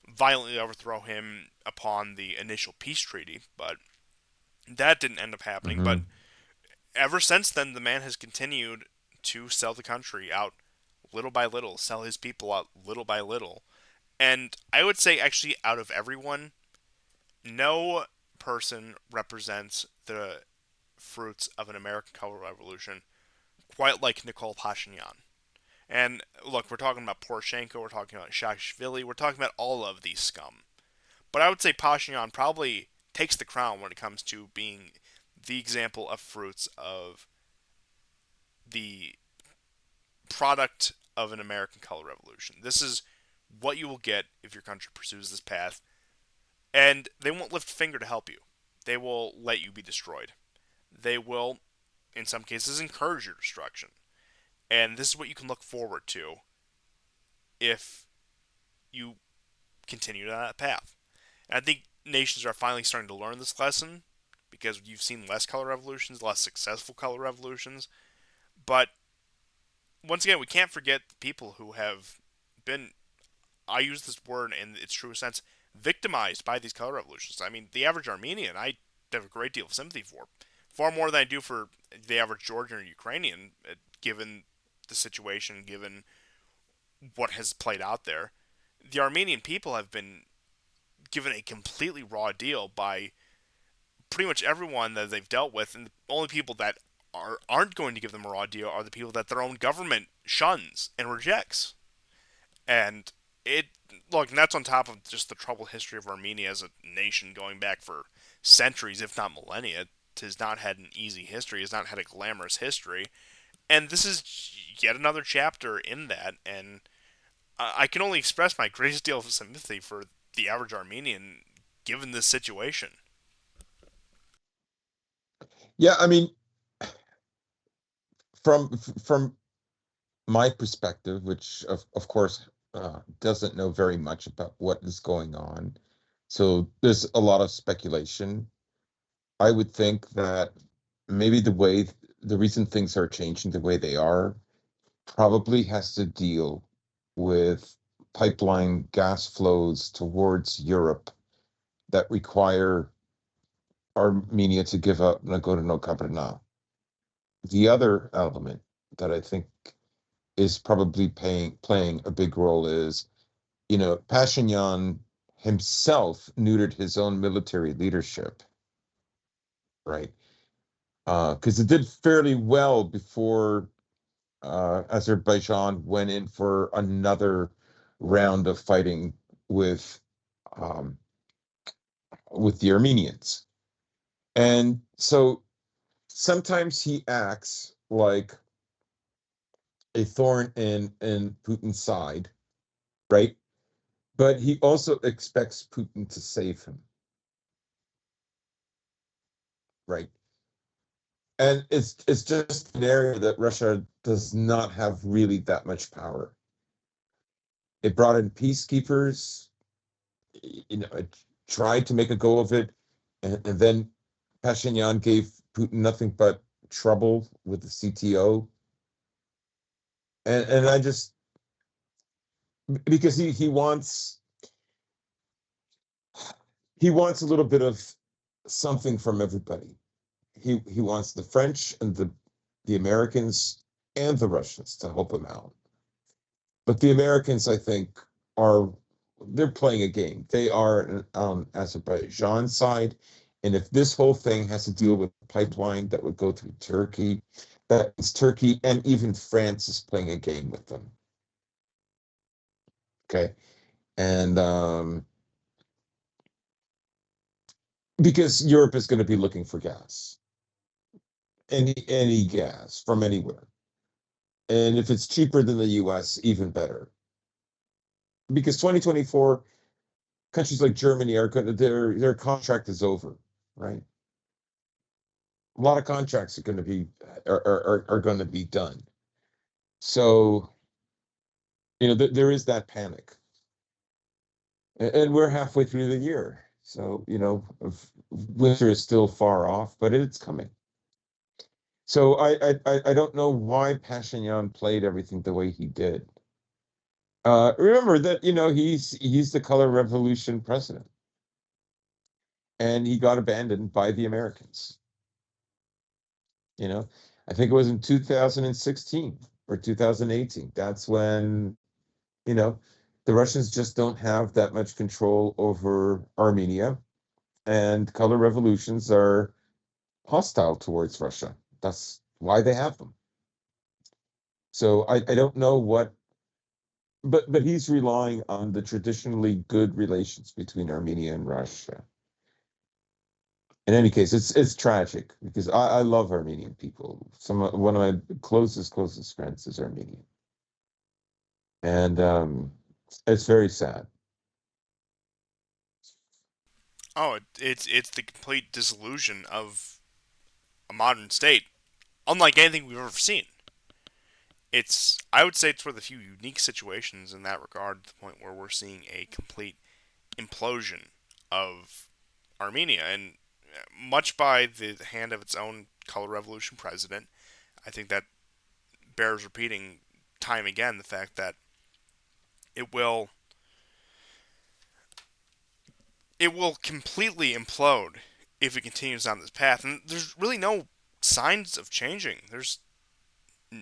violently overthrow him upon the initial peace treaty, but that didn't end up happening. But Hmm. ever since then, the man has continued to sell the country out little by little, sell his people out little by little. And I would say, actually, out of everyone, no person represents the fruits of an American color revolution quite like Nikol Pashinyan. And look, we're talking about Poroshenko, we're talking about Saakashvili, we're talking about all of these scum. But I would say Pashinyan probably takes the crown when it comes to being the example of fruits of the product of an American color revolution. This is what you will get if your country pursues this path. And they won't lift a finger to help you. They will let you be destroyed. They will, in some cases, encourage your destruction. And this is what you can look forward to if you continue down that path. And I think nations are finally starting to learn this lesson because you've seen less color revolutions, less successful color revolutions. But once again, we can't forget the people who have been, I use this word in its true sense, victimized by these color revolutions. I mean, the average Armenian, I have a great deal of sympathy for. Far more than I do for the average Georgian or Ukrainian, given the situation, given what has played out there. The Armenian people have been given a completely raw deal by pretty much everyone that they've dealt with, and the only people that aren't going to give them a raw deal are the people that their own government shuns and rejects. And it look, and that's on top of just the troubled history of Armenia as a nation going back for centuries, if not millennia. It has not had an easy history, has not had a glamorous history, and this is yet another chapter in that. And I can only express my greatest deal of sympathy for the average Armenian given this situation. Yeah, I mean, from my perspective, which of course doesn't know very much about what is going on, so there's a lot of speculation. I would think that maybe the reason things are changing the way they are probably has to deal with pipeline gas flows towards Europe that require Armenia to give up Nagorno-Karabakh. The other element that I think is probably playing a big role is, Pashinyan himself neutered his own military leadership, right? Because it did fairly well before Azerbaijan went in for another round of fighting with um, with the Armenians. And so sometimes he acts like a thorn in Putin's side, right? But he also expects Putin to save him, right? And it's just an area that Russia does not have really that much power. It brought in peacekeepers, it tried to make a go of it, and then Pashinyan gave Putin nothing but trouble with the CTO, and I just because he wants a little bit of something from everybody. He wants the French and the Americans and the Russians to help him out. But the Americans, I think, are they're playing a game. They are on Azerbaijan side, and if this whole thing has to deal with a pipeline that would go through Turkey, that is Turkey and even France is playing a game with them. Okay, and because Europe is going to be looking for gas, any gas from anywhere, and if it's cheaper than the U.S., even better. Because 2024 countries like Germany are going to their contract is over, right? A lot of contracts are going to be are going to be done. So there is that panic, and we're halfway through the year. So winter is still far off, but it's coming. So I don't know why Pashinyan played everything the way he did. Remember that he's the color revolution president, and he got abandoned by the Americans. You know, I think it was in 2016 or 2018. That's when, you know, the Russians just don't have that much control over Armenia, and color revolutions are hostile towards Russia. That's why they have them. So I don't know what, but he's relying on the traditionally good relations between Armenia and Russia. In any case, it's tragic because I love Armenian people. One of my closest friends is Armenian, and it's very sad. Oh, it's the complete dissolution of a modern state, unlike anything we've ever seen. I would say it's one of the few unique situations in that regard, to the point where we're seeing a complete implosion of Armenia, and much by the hand of its own color revolution president. I think that bears repeating time again the fact that it will it will completely implode if it continues on this path. And there's really no signs of changing. There's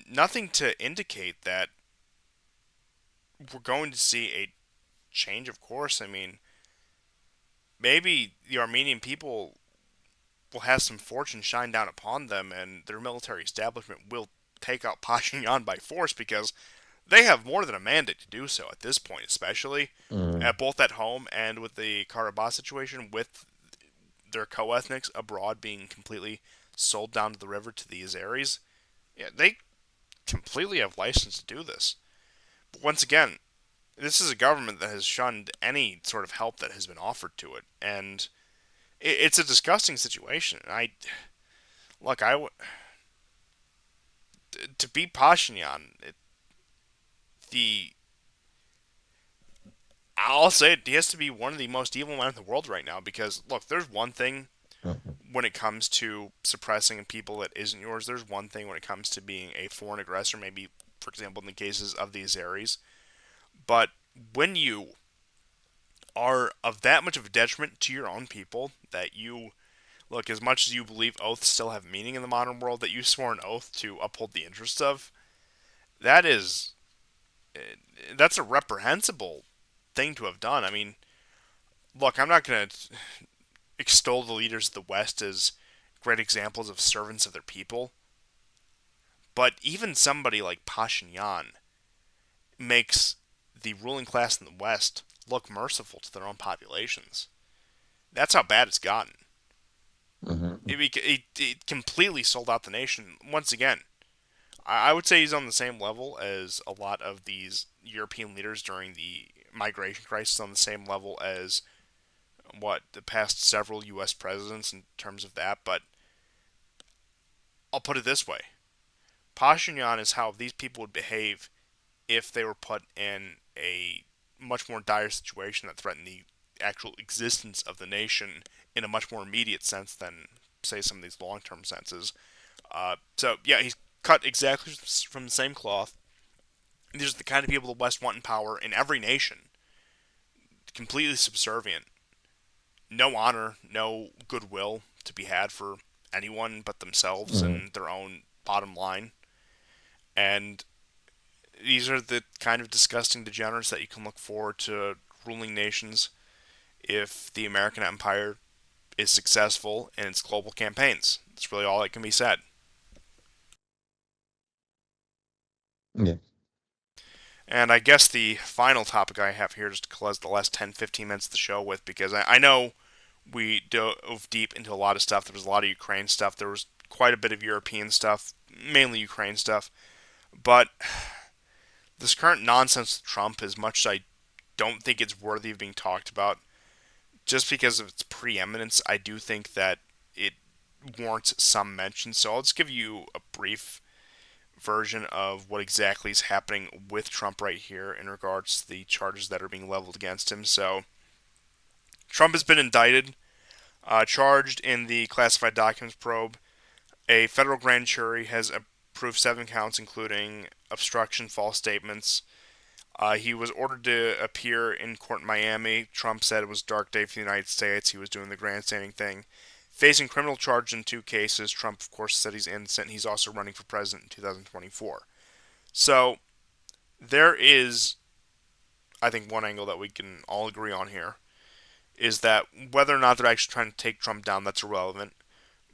nothing to indicate that we're going to see a change of course. I mean, maybe the Armenian people will have some fortune shine down upon them and their military establishment will take out Pashinyan by force because they have more than a mandate to do so at this point, especially Mm. at both at home and with the Karabakh situation, with their co-ethnics abroad being completely sold down to the river to the Azeris. Yeah, they completely have license to do this. But once again, this is a government that has shunned any sort of help that has been offered to it, and it's a disgusting situation. I look, to be Pashinyan, the I'll say it, he has to be one of the most evil men in the world right now because look, there's one thing Mhm. when it comes to suppressing a people that isn't yours. There's one thing when it comes to being a foreign aggressor, maybe for example in the cases of the Azeris. But when you are of that much of a detriment to your own people that you look, as much as you believe oaths still have meaning in the modern world, that you swore an oath to uphold the interests of, that is that's a reprehensible thing to have done. I mean, look, I'm not going to extol the leaders of the West as great examples of servants of their people, but even somebody like Pashinyan makes the ruling class in the West look merciful to their own populations. That's how bad it's gotten. Mhm. It completely sold out the nation. Once again, I would say he's on the same level as a lot of these European leaders during the migration crisis, on the same level as what the past several U.S. presidents in terms of that. But I'll put it this way: Pashinyan is how these people would behave if they were put in a much more dire situation that threatened the actual existence of the nation in a much more immediate sense than, say, some of these long-term senses. So yeah, he's cut exactly from the same cloth. These are the kind of people the West want in power in every nation, completely subservient, no honor, no goodwill to be had for anyone but themselves Mhm. and their own bottom line. And these are the kind of disgusting degenerates that you can look forward to ruling nations if the American empire is successful in its global campaigns. That's really all that can be said. Yeah. And I guess the final topic I have here, just to close the last 10, 15 minutes of the show with, because I know we dove deep into a lot of stuff. There was a lot of Ukraine stuff. There was quite a bit of European stuff, mainly Ukraine stuff. But this current nonsense with Trump, as much as I don't think it's worthy of being talked about, just because of its preeminence, I do think that it warrants some mention. So I'll just give you a brief version of what exactly is happening with Trump right here in regards to the charges that are being leveled against him. So Trump has been indicted, charged in the classified documents probe. A federal grand jury has approved 7 counts, including obstruction, false statements. He was ordered to appear in court in Miami. Trump said it was a dark day for the United States. He was doing the grandstanding thing. Facing criminal charges in 2 cases, Trump, of course, said he's innocent. He's also running for president in 2024. So there is, I think, one angle that we can all agree on here is that whether or not they're actually trying to take Trump down, that's irrelevant.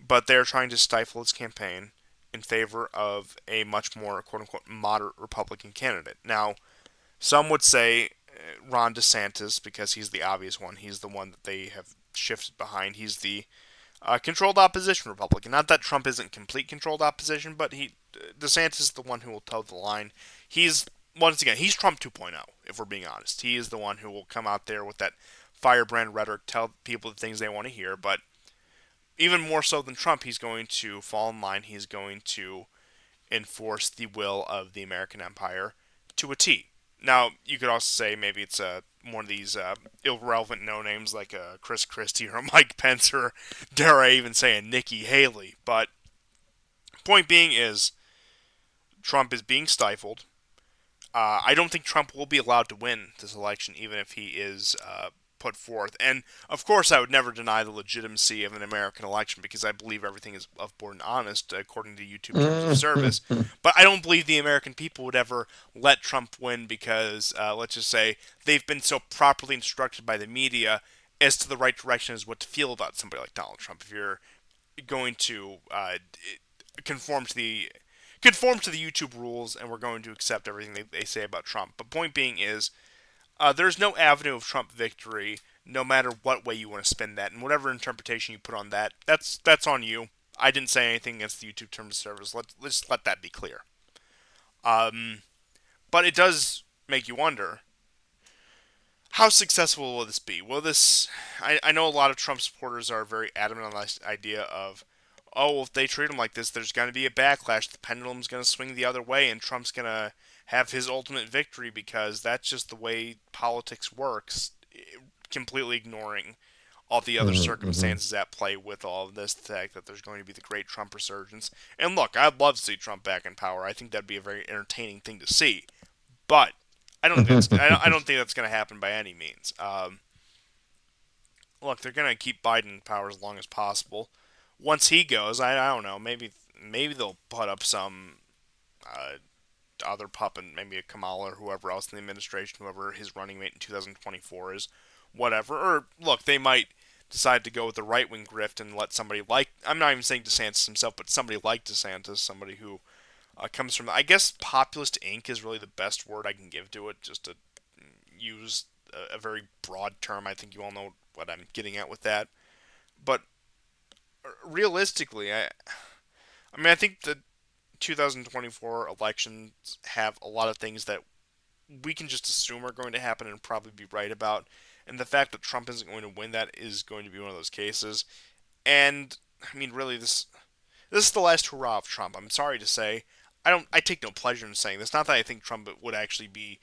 But they're trying to stifle his campaign in favor of a much more quote unquote moderate Republican candidate. Now, some would say Ron DeSantis because he's the obvious one. He's the one that they have shifted behind. He's the controlled opposition Republican. Not that Trump isn't complete controlled opposition, but DeSantis is the one who will toe the line. He's once again he's Trump 2.0. If we're being honest, he is the one who will come out there with that firebrand rhetoric, tell people the things they want to hear. But even more so than Trump, he's going to fall in line. He's going to enforce the will of the American empire to a T. Now, you could also say maybe it's one of these irrelevant no names like Chris Christie or Mike Pence or, dare I even say, a Nikki Haley. But point being is, Trump is being stifled. I don't think Trump will be allowed to win this election, even if he is put forth. And of course, I would never deny the legitimacy of an American election because I believe everything is above board and honest according to YouTube terms of service. But I don't believe the American people would ever let Trump win because, let's just say, they've been so properly instructed by the media as to the right direction as what to feel about somebody like Donald Trump. If you're going to conform to the YouTube rules, and we're going to accept everything they say about Trump. But point being is, there's no avenue of Trump victory, no matter what way you want to spin that, and whatever interpretation you put on that, that's on you. I didn't say anything against the YouTube terms of service. Let's let that be clear. Um, but it does make you wonder, how successful will this be? Will this? I know a lot of Trump supporters are very adamant on this idea of, oh, well, if they treat him like this, there's going to be a backlash. The pendulum's going to swing the other way, and Trump's going to have his ultimate victory because that's just the way politics works, completely ignoring all the other Mm-hmm. circumstances at play with all of this, the fact that there's going to be the great Trump resurgence. And look, I'd love to see Trump back in power. I think that'd be a very entertaining thing to see. But I don't think that's going to happen by any means. Look, they're going to keep Biden in power as long as possible. Once he goes, I don't know. Maybe they'll put up some uh, other puppet, maybe a Kamala or whoever else in the administration, whoever his running mate in 2024 is, whatever. Or look, they might decide to go with the right wing grift and let somebody like, I'm not even saying DeSantis himself, but somebody like DeSantis, somebody who comes from, I guess populist Inc. is really the best word I can give to it, just to use a very broad term. I think you all know what I'm getting at with that. But realistically, I mean, I think the 2024 elections have a lot of things that we can just assume are going to happen and probably be right about. And the fact that Trump isn't going to win that is going to be one of those cases. And I mean, really, this is the last hurrah of Trump. I'm sorry to say, I take no pleasure in saying this. Not that I think Trump would actually be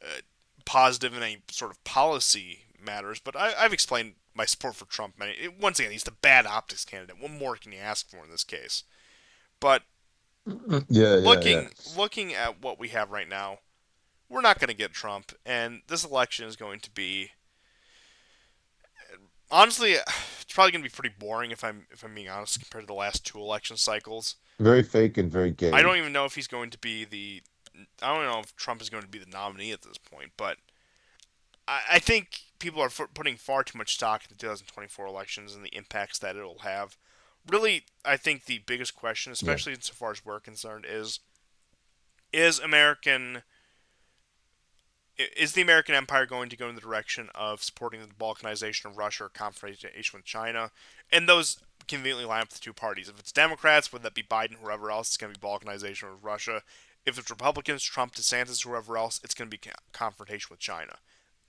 uh, positive in any sort of policy matters, but I've explained my support for Trump. Once again, he's the bad optics candidate. What more can you ask for in this case? But Yeah, yeah, yeah. looking at what we have right now, we're not going to get Trump, and this election is going to be, honestly, it's probably going to be pretty boring if I'm being honest compared to the last two election cycles. Very fake and very I gay. don't even know if he's going to be the I don't know if Trump is going to be the nominee at this point, but I think people are putting far too much stock in the 2024 elections and the impacts that it'll have. Really, I think the biggest question, Yeah. especially insofar as we're concerned, is American is the American empire going to go in the direction of supporting the balkanization of Russia or confrontation with China? And those conveniently line up the two parties. If it's Democrats, whether that be Biden, whoever else, it's going to be balkanization with Russia. If it's Republicans, Trump, DeSantis, whoever else, it's going to be confrontation with China.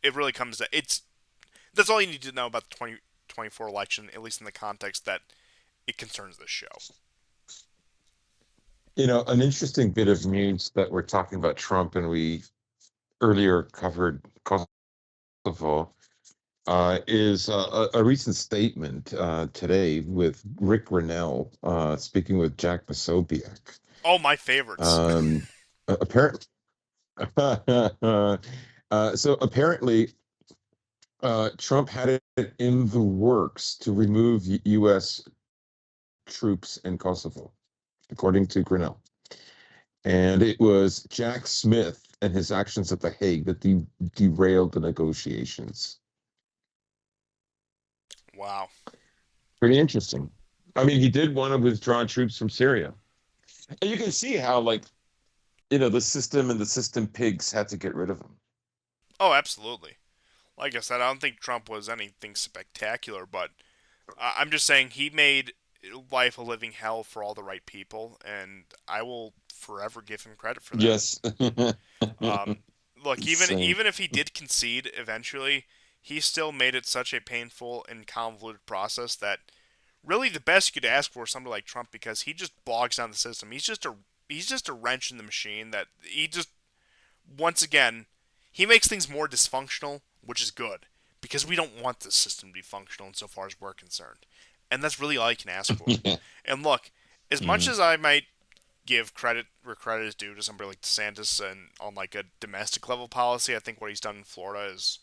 It really comes to it's that's all you need to know about the 2024 election, at least in the context that it concerns this show. An interesting bit of news that we're talking about Trump, and we earlier covered Kosovo, is a recent statement today with Rick Grinnell speaking with Jack Posobiec. Oh, my favorites. Apparently, so apparently, Trump had it in the works to remove U.S. troops in Kosovo, according to Grinnell. And it was Jack Smith and his actions at The Hague that derailed the negotiations. Wow. Pretty interesting. I mean, he did want to withdraw troops from Syria. And you can see how, like, the system and the system pigs had to get rid of him. Oh, absolutely. Like I said, I don't think Trump was anything spectacular, but I'm just saying he made life a living hell for all the right people, and I will forever give him credit for that. Yes. Um, look, Insane. even if he did concede eventually, he still made it such a painful and convoluted process that really the best you could ask for is somebody like Trump because he just bogs down the system. He's just a wrench in the machine that he just once again. he makes things more dysfunctional, which is good because we don't want this system to be functional insofar as we're concerned, and that's really all you can ask for. Yeah. And look, as much Mhm. as I might give credit where credit is due to somebody like DeSantis and on like a domestic level policy, I think what he's done in Florida is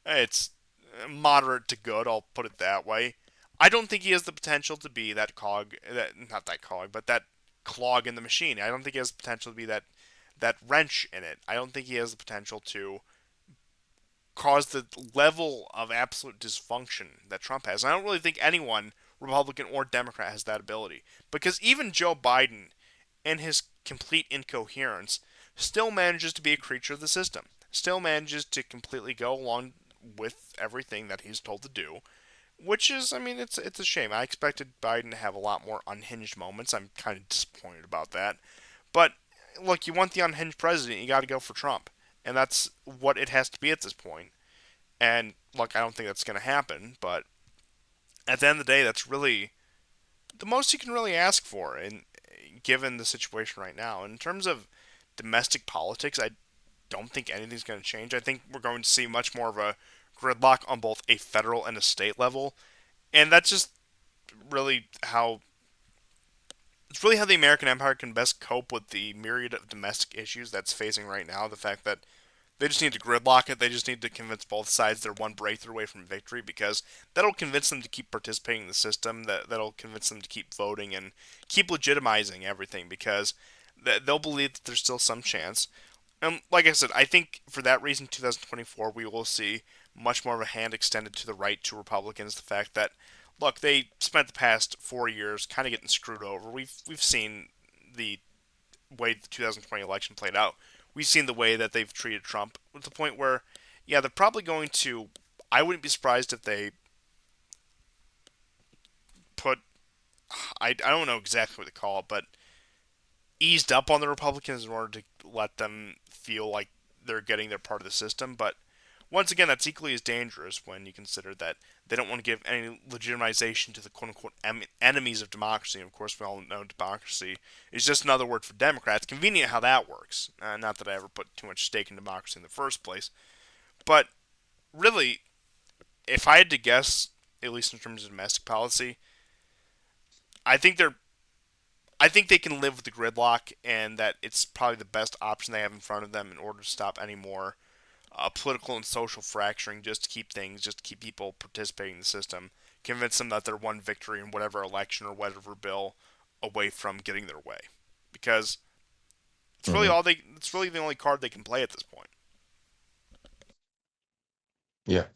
it's moderate to good. I'll put it that way. I don't think he has the potential to be that cog, that not that cog, but that clog in the machine. I don't think he has the potential to be that wrench in it. I don't think he has the potential to cause the level of absolute dysfunction that Trump has. I don't really think anyone, Republican or Democrat, has that ability. Because even Joe Biden, in his complete incoherence, still manages to be a creature of the system. Still manages to completely go along with everything that he's told to do. Which is, I mean, it's a shame. I expected Biden to have a lot more unhinged moments. I'm kind of disappointed about that. But look, you want the unhinged president, you got to go for Trump, and that's what it has to be at this point. And look, I don't think that's going to happen, but at the end of the day, that's really the most you can really ask for, and given the situation right now. In terms of domestic politics, I don't think anything's going to change. I think we're going to see much more of a gridlock on both a federal and a state level, and that's just really how it's really how the American empire can best cope with the myriad of domestic issues that's facing right now. The fact that they just need to gridlock it. They just need to convince both sides they're one breakthrough away from victory because that'll convince them to keep participating in the system. That'll convince them to keep voting and keep legitimizing everything because they'll believe that there's still some chance. And like I said, I think for that reason, 2024, we will see much more of a hand extended to the right to Republicans. The fact that, look, they spent the past 4 years kind of getting screwed over. We've seen the way the 2020 election played out. We've seen the way that they've treated Trump to the point where, yeah, they're probably going to. I wouldn't be surprised if they put. I don't know exactly what to call it, but eased up on the Republicans in order to let them feel like they're getting their part of the system. But once again, that's equally as dangerous when you consider that they don't want to give any legitimization to the quote unquote enemies of democracy. And of course, we all know democracy is just another word for Democrats. Convenient how that works. Not that I ever put too much stake in democracy in the first place. But really, if I had to guess, at least in terms of domestic policy, I think they're I think they can live with the gridlock, and that it's probably the best option they have in front of them in order to stop any more political and social fracturing, just to keep people participating in the system, convince them that they're one victory in whatever election or whatever bill away from getting their way, because Mhm. it's really the only card they can play at this point. Yeah.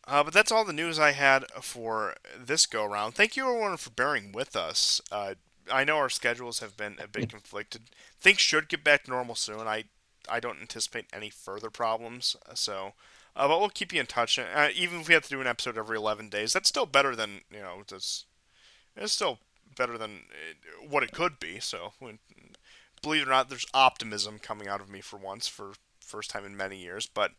But that's all the news I had for this go around. Thank you everyone for bearing with us. I know our schedules have been a bit conflicted. Things should get back to normal soon. I don't anticipate any further problems. But we'll keep you in touch. Even if we have to do an episode every 11 days, that's still better than it's still better than what it could be. So believe it or not, there's optimism coming out of me for once, for first time in many years. But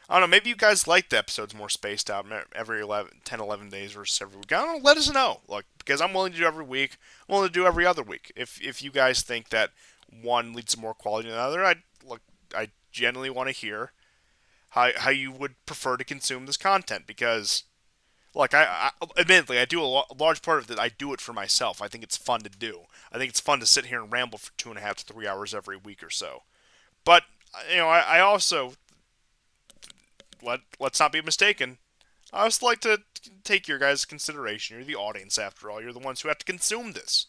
I don't know. Maybe you guys like the episodes more spaced out, every 10, 11 days versus every week. I don't know. Let us know. Look, because I'm willing to do every week. I'm willing to do every other week. If you guys think that one leads to more quality than the other, I genuinely want to hear how you would prefer to consume this content because. Like admittedly, I do a large part of it. I do it for myself. I think it's fun to do. I think it's fun to sit here and ramble for 2.5 to 3 hours every week or so. But I also let's not be mistaken. I also like to take your guys' consideration. You're the audience, after all. You're the ones who have to consume this,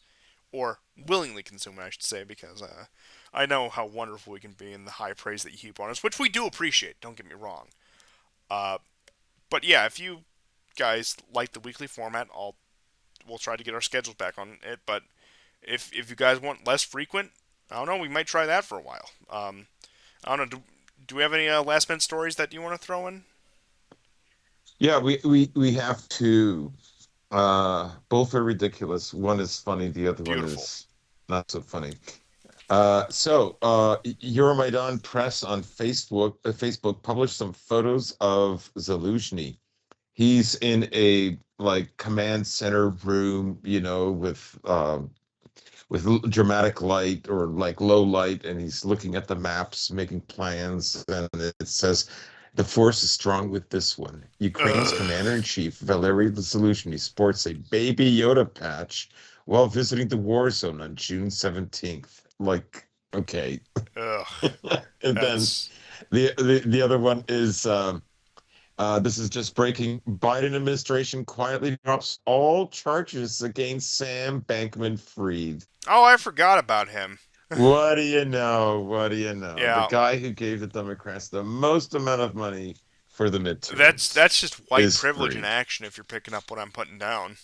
or willingly consume it, I should say, because I know how wonderful we can be and the high praise that you heap on us, which we do appreciate. Don't get me wrong. Uh, but yeah, if you guys like the weekly format, we'll try to get our schedules back on it. But if you guys want less frequent, I don't know. We might try that for a while. I don't know. Do we have any last minute stories that you want to throw in? Yeah, we have two. Both are ridiculous. One is funny, the other one Beautiful. is not so funny. Euromaidan Press on Facebook published some photos of Zaluzhny. He's in a like command center room, with with dramatic light or like low light, and he's looking at the maps, making plans, and it says, "The force is strong with this one." Ukraine's Ugh. commander-in-chief, Valery Zaluzhny, sports a Baby Yoda patch while visiting the war zone on June 17th. Like, okay. Ugh. And then That's. the other one is this is just breaking. Biden administration quietly drops all charges against Sam Bankman-Fried. Oh, I forgot about him. What do you know? What do you know? The Yeah, guy who gave the Democrats the most amount of money for the that's midterms that's just white is privilege in free. action. If you're picking up what I'm putting down.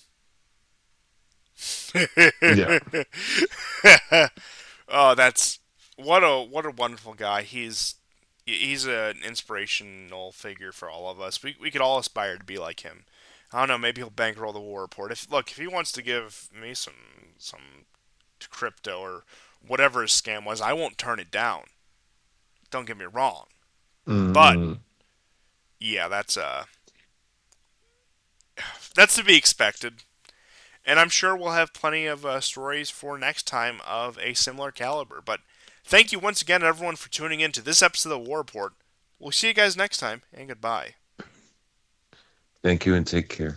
Yeah. Oh, that's what a wonderful guy. He's an inspirational figure for all of us. We could all aspire to be like him. I don't know. Maybe he'll bankroll the war report. If he wants to give me some crypto or whatever his scam was, I won't turn it down. Don't get me wrong. But Mm, yeah, that's to be expected. And I'm sure we'll have plenty of stories for next time of a similar caliber. But thank you once again, everyone, for tuning in to this episode of the War Report. We'll see you guys next time, and goodbye. thank you and take care.